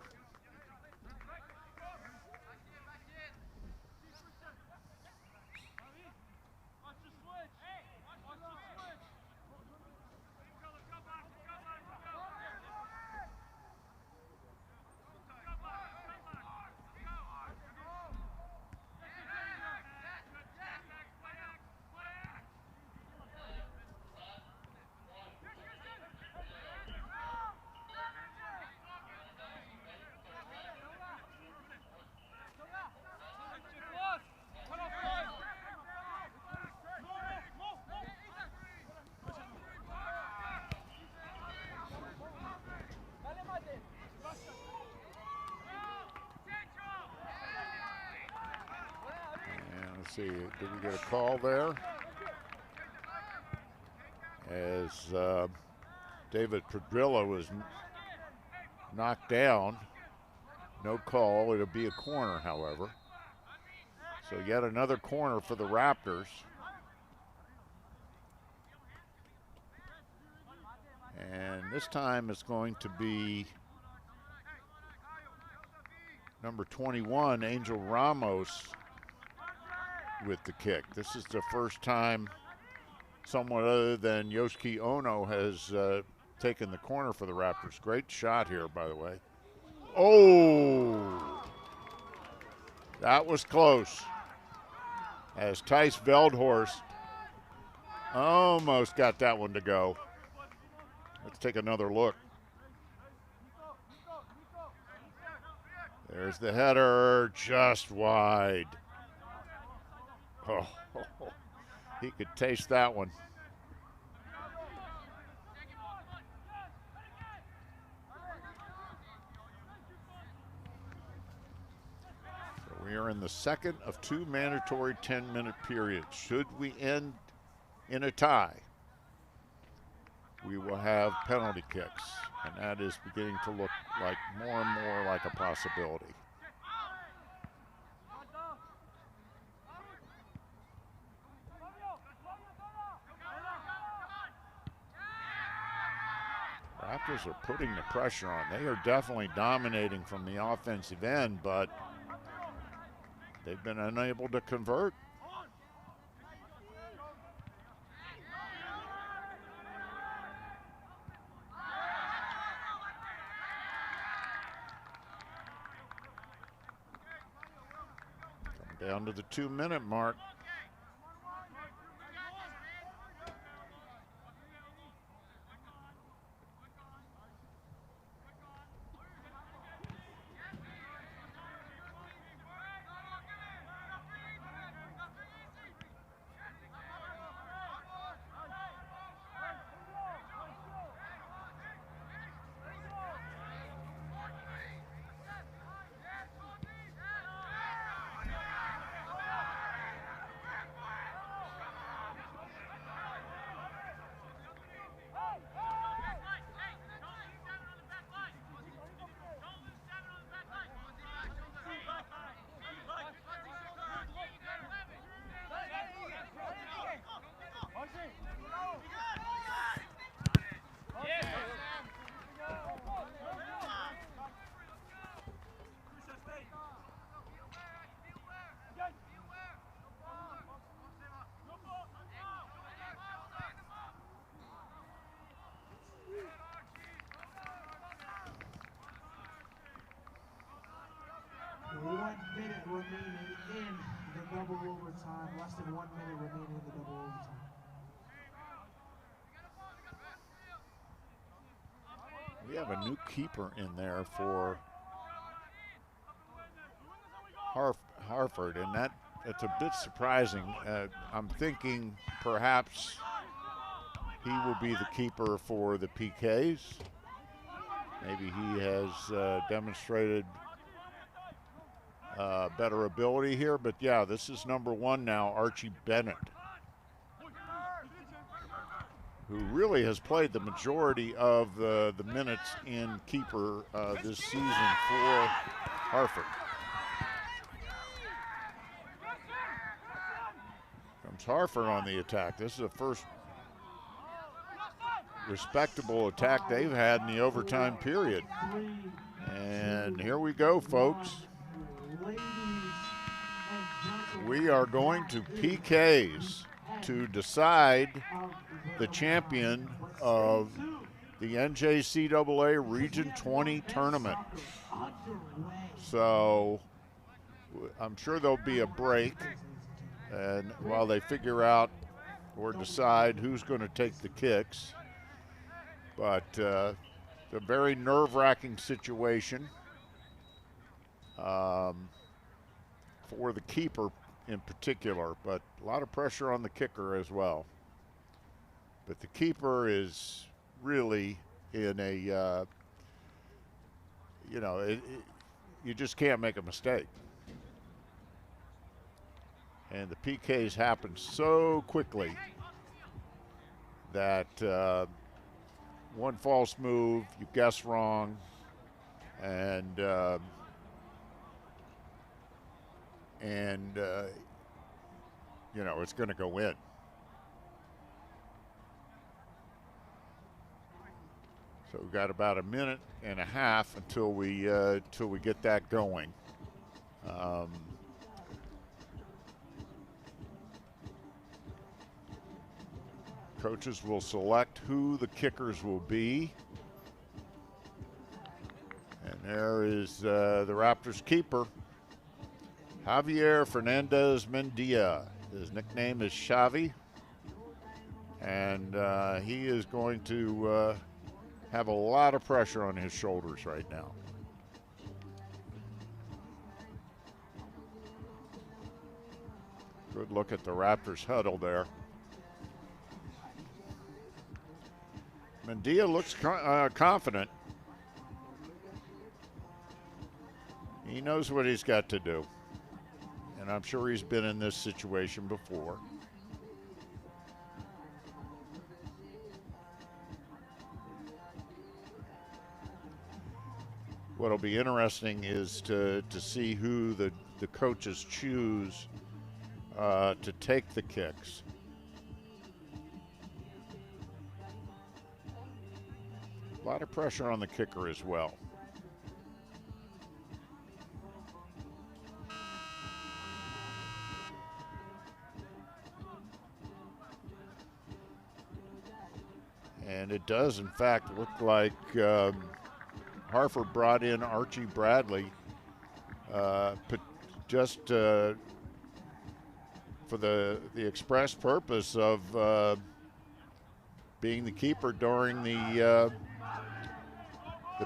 See, did we get a call there? As David Pedrillo was knocked down. No call. It'll be a corner, however. So yet another corner for the Raptors. And this time it's going to be number 21, Angel Ramos, with the kick. This is the first time someone other than Yosuke Ono has taken the corner for the Raptors. Great shot here, by the way. Oh! That was close. As Tice Veldhorst almost got that one to go. Let's take another look. There's the header, just wide. Oh, he could taste that one. So we are in the second of 2 mandatory 10-minute periods. Should we end in a tie, we will have penalty kicks, and that is beginning to look like more and more like a possibility. Raptors are putting the pressure on. They are definitely dominating from the offensive end, but they've been unable to convert. Come down to the 2-minute mark. We have a new keeper in there for Hartford, and that's a bit surprising. I'm thinking perhaps he will be the keeper for the PKs. Maybe he has demonstrated better ability here, but yeah, this is number 1 now, Archie Bennett, who really has played the majority of the minutes in keeper this season for Hartford. Comes Hartford on the attack. This is the first respectable attack they've had in the overtime period. And here we go, folks. We are going to PKs to decide the champion of the NJCAA Region 20 tournament. So I'm sure there'll be a break, and while they figure out or decide who's going to take the kicks. But it's a very nerve-wracking situation for the keeper in particular, but a lot of pressure on the kicker as well. But the keeper is really in a, you just can't make a mistake. And the PKs happen so quickly that one false move, you guess wrong, and it's going to go in. So we've got about a minute and a half until we get that going. Coaches will select who the kickers will be. And there is the Raptors keeper, Javier Fernandez Mendia. His nickname is Xavi. And he is going to have a lot of pressure on his shoulders right now. Good look at the Raptors huddle there. Mendia looks confident. He knows what he's got to do. And I'm sure he's been in this situation before. What'll be interesting is to see who the coaches choose to take the kicks. A lot of pressure on the kicker as well. And it does, in fact, look like Hartford brought in Archie Bradley just for the express purpose of being the keeper during the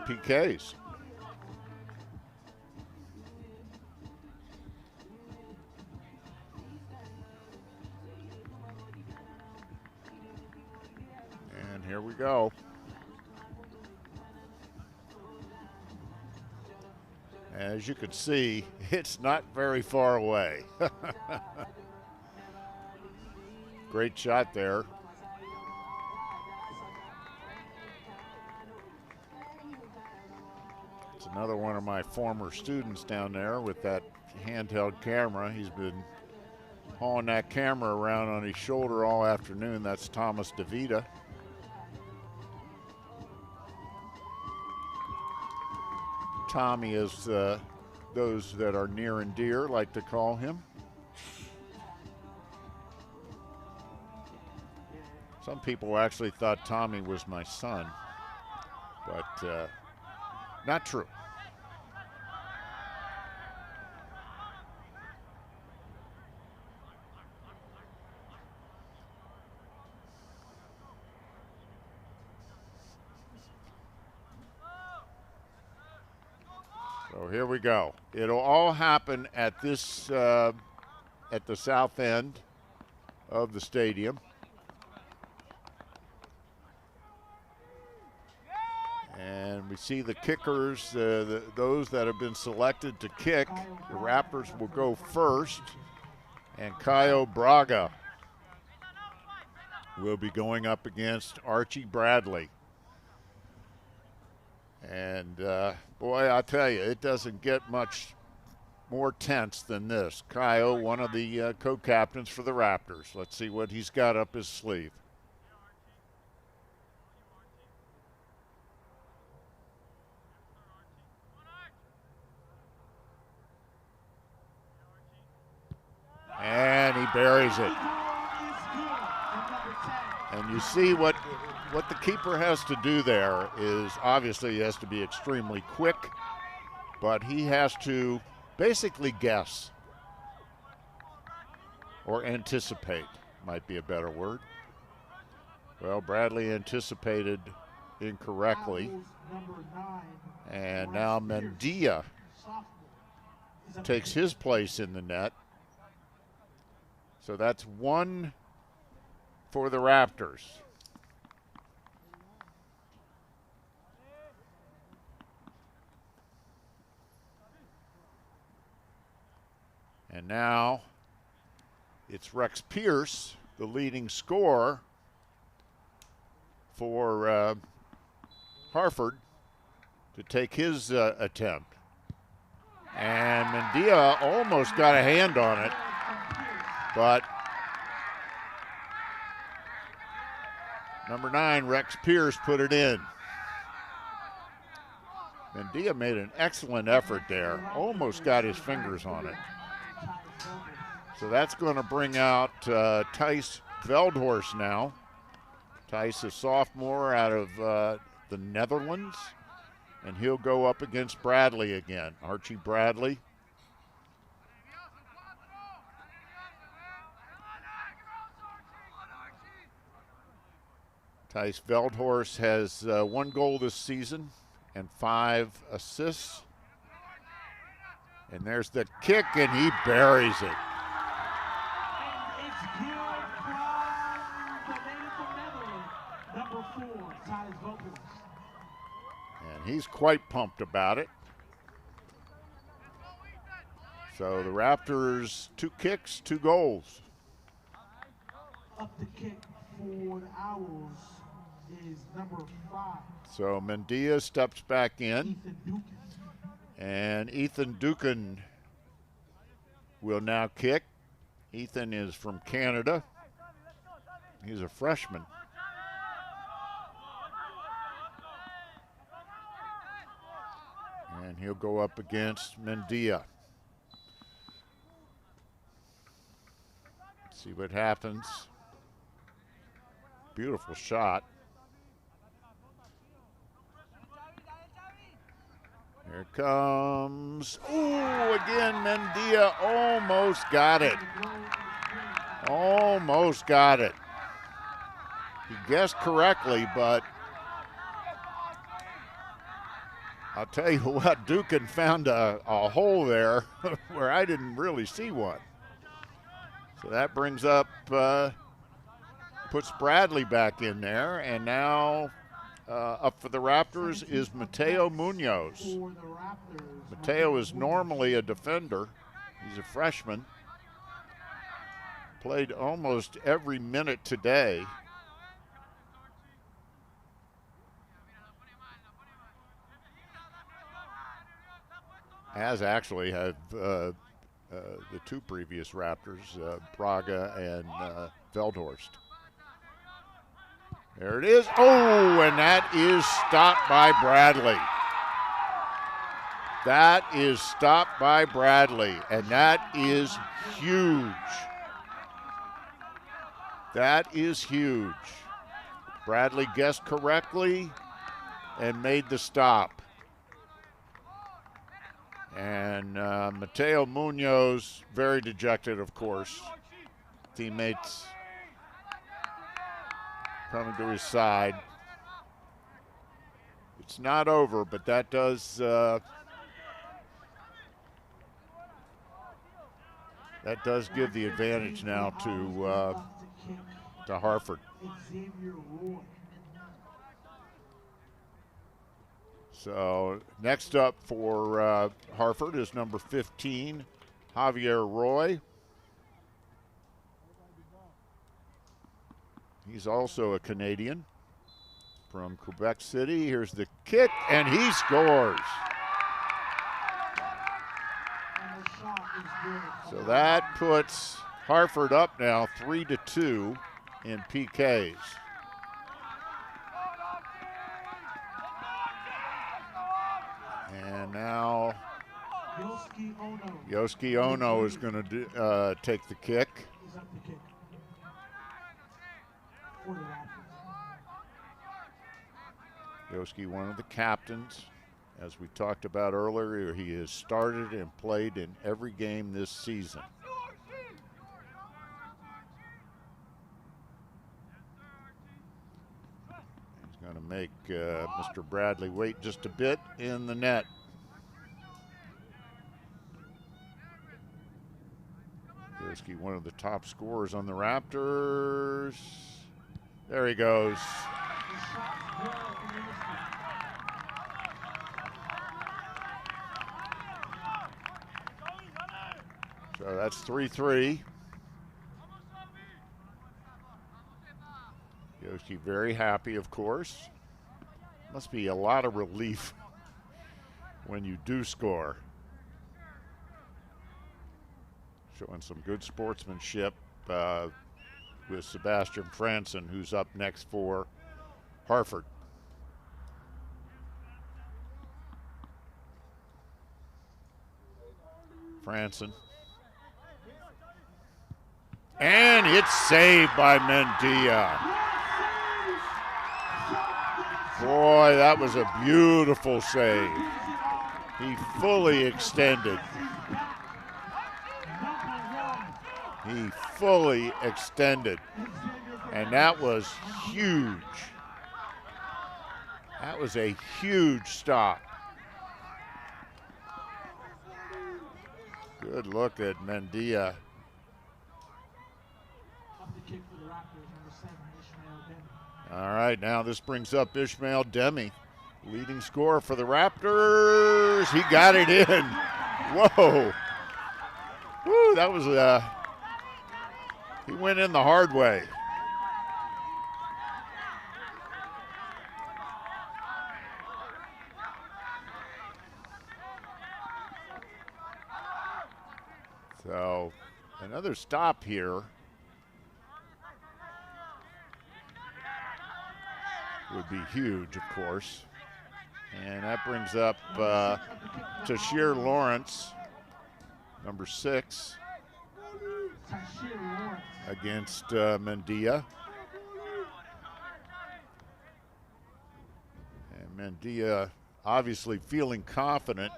PKs. And here we go. As you can see, it's not very far away. Great shot there. It's another one of my former students down there with that handheld camera. He's been hauling that camera around on his shoulder all afternoon. That's Thomas DeVita. Tommy, as those that are near and dear like to call him. Some people actually thought Tommy was my son, but not true. So here we go. It'll all happen at this, at the south end of the stadium. And we see the kickers, those that have been selected to kick. The Raptors will go first, and Caio Braga will be going up against Archie Bradley. And boy, I tell you, it doesn't get much more tense than this. Caio, one of the co-captains for the Raptors. Let's see what he's got up his sleeve. And he buries it. And you see what the keeper has to do there is obviously he has to be extremely quick, but he has to basically guess or anticipate, might be a better word. Well, Bradley anticipated incorrectly, and now Mendia takes his place in the net. So that's one for the Raptors. And now it's Rex Pierce, the leading scorer for Hartford, to take his attempt. And Mendia almost got a hand on it, but number 9, Rex Pierce, put it in. Mendia made an excellent effort there, almost got his fingers on it. So that's going to bring out Thijs Veldhorst now. Thijs, a sophomore out of the Netherlands, and he'll go up against Bradley again, Archie Bradley. Thijs Veldhorst has 1 goal this season and 5 assists. And there's the kick, and he buries it. And he's quite pumped about it. So the Raptors, 2 kicks, 2 goals. Up the kick for the Owls is number 5. So Mendia steps back in. And Ethan Dukin will now kick. Ethan is from Canada. He's a freshman. And he'll go up against Mendia. See what happens. Beautiful shot. Here comes, ooh, again, Mendia almost got it. Almost got it. He guessed correctly, but I'll tell you what, Dukin found a hole there where I didn't really see one. So that brings up, puts Bradley back in there, and now up for the Raptors is Mateo Munoz. Mateo is normally a defender. He's a freshman. Played almost every minute today. As actually have the 2 previous Raptors, Braga and Veldhorst. There it is. Oh, and that is stopped by Bradley. That is stopped by Bradley, and that is huge. That is huge. Bradley guessed correctly and made the stop. And Mateo Munoz, very dejected, of course. Teammates coming to his side. It's not over, but that does that does give the advantage now to Hartford. So next up for Hartford is number 15, Javier Roy. He's also a Canadian from Quebec City. Here's the kick, and he scores. So that puts Hartford up now 3-2 in PKs. And now Yosuke Ono is going to take the kick. Yosuke, one of the captains. As we talked about earlier, he has started and played in every game this season. He's going to make Mr. Bradley wait just a bit in the net. Yosuke, one of the top scorers on the Raptors. There he goes. So that's 3-3. Yoshi very happy, of course. Must be a lot of relief when you do score. Showing some good sportsmanship with Sebastian Franson, who's up next for Hartford. Franson. And it's saved by Mendia. Boy, that was a beautiful save. He fully extended. He fully extended. And that was huge. That was a huge stop. Good look at Mendia. All right, now this brings up Ishmael Demi, leading scorer for the Raptors. He got it in. Whoa. Woo, that was, he went in the hard way. So, another stop here would be huge, of course. And that brings up Tashir Lawrence, number 6, against Mendia. And Mendia obviously feeling confident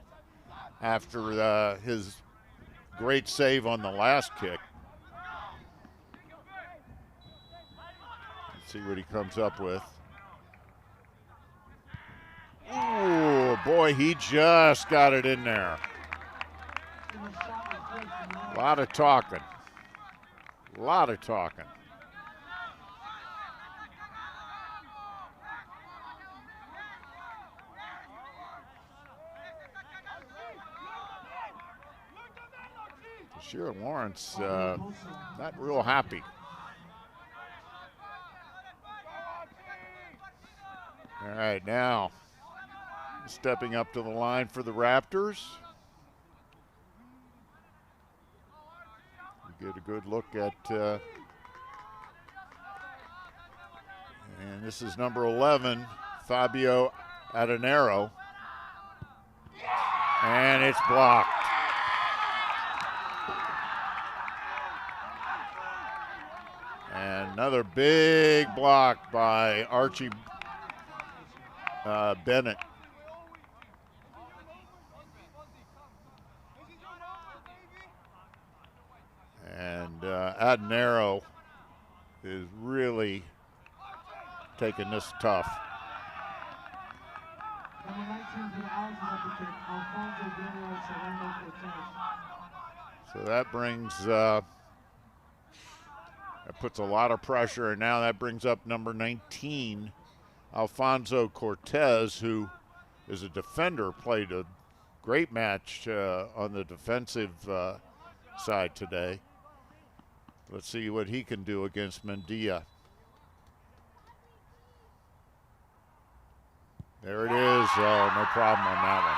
after his great save on the last kick. Let's see what he comes up with. Oh, boy, he just got it in there. A lot of talking. A lot of talking. Tashir Lawrence not real happy. All right, now stepping up to the line for the Raptors. We get a good look at, and this is number 11, Fabio Adenero. And it's blocked. And another big block by Archie Bennett. And Adenero is really taking this tough. So that brings, that puts a lot of pressure, and now that brings up number 19, Alfonso Cortez, who is a defender, played a great match on the defensive side today. Let's see what he can do against Mendia. There it is. Oh, no problem on that one.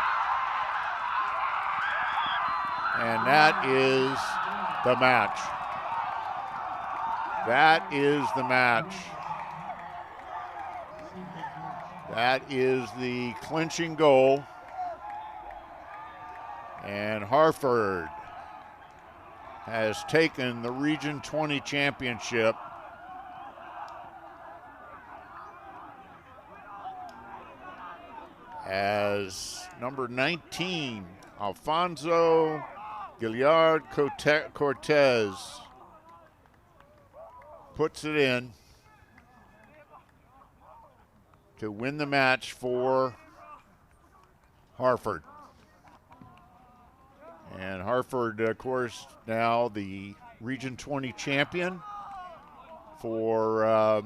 And that is the match. That is the match. That is the clinching goal. And Hartford has taken the Region 20 championship. As number 19, Alfonso Gilliard Cortez puts it in to win the match for Hartford. And Hartford, of course, now the Region 20 champion for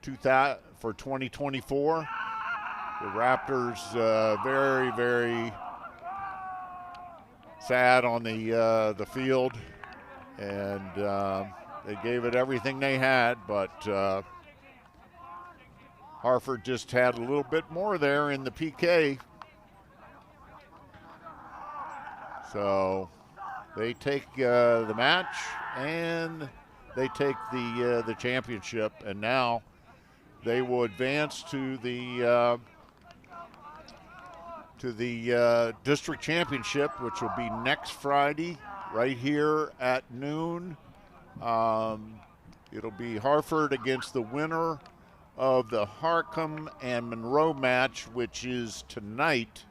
2024. The Raptors very, very sad on the field, and they gave it everything they had, but Hartford just had a little bit more there in the PK. So they take the match and they take the championship, and now they will advance to the district championship, which will be next Friday right here at noon. It'll be Hartford against the winner of the Harcum and Monroe match, which is tonight.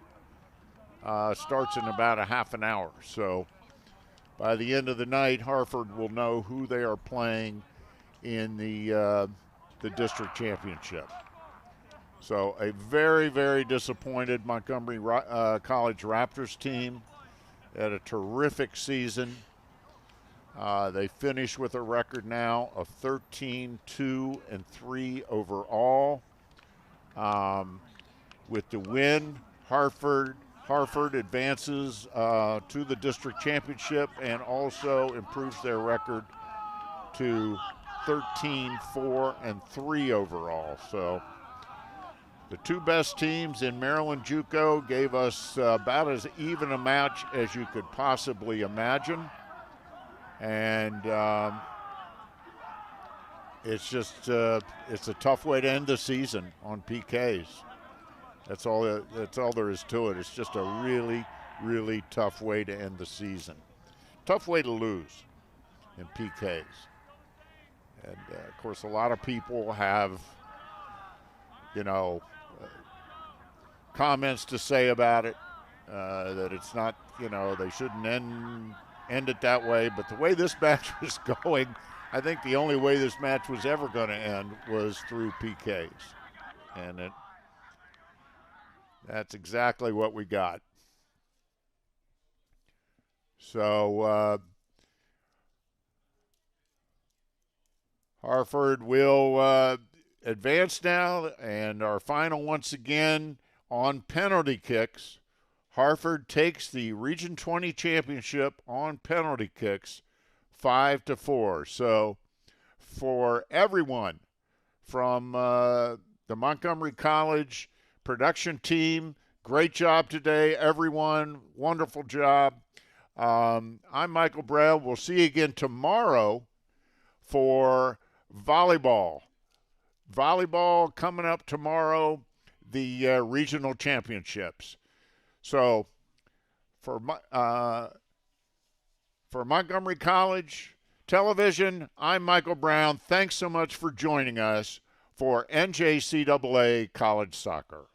Starts in about a half an hour. So by the end of the night, Hartford will know who they are playing in the district championship. So a very, very disappointed Montgomery College Raptors team. Had a terrific season. They finish with a record now of 13-2-3 overall. With the win, Hartford advances to the district championship and also improves their record to 13-4-3 overall. So the two best teams in Maryland JUCO gave us about as even a match as you could possibly imagine. And it's just it's a tough way to end the season on PKs. That's all there is to it. It's just a really, really tough way to end the season. Tough way to lose in PKs. And, of course, a lot of people have, comments to say about it, that it's not, they shouldn't end it that way. But the way this match was going, I think the only way this match was ever going to end was through PKs. And that's exactly what we got. So Hartford will advance now, and our final once again on penalty kicks. Hartford takes the Region 20 championship on penalty kicks 5-4. So for everyone from the Montgomery College production team, great job today, everyone. Wonderful job. I'm Michael Brown. We'll see you again tomorrow for volleyball. Volleyball coming up tomorrow, the regional championships. So for Montgomery College Television, I'm Michael Brown. Thanks so much for joining us for NJCAA College Soccer.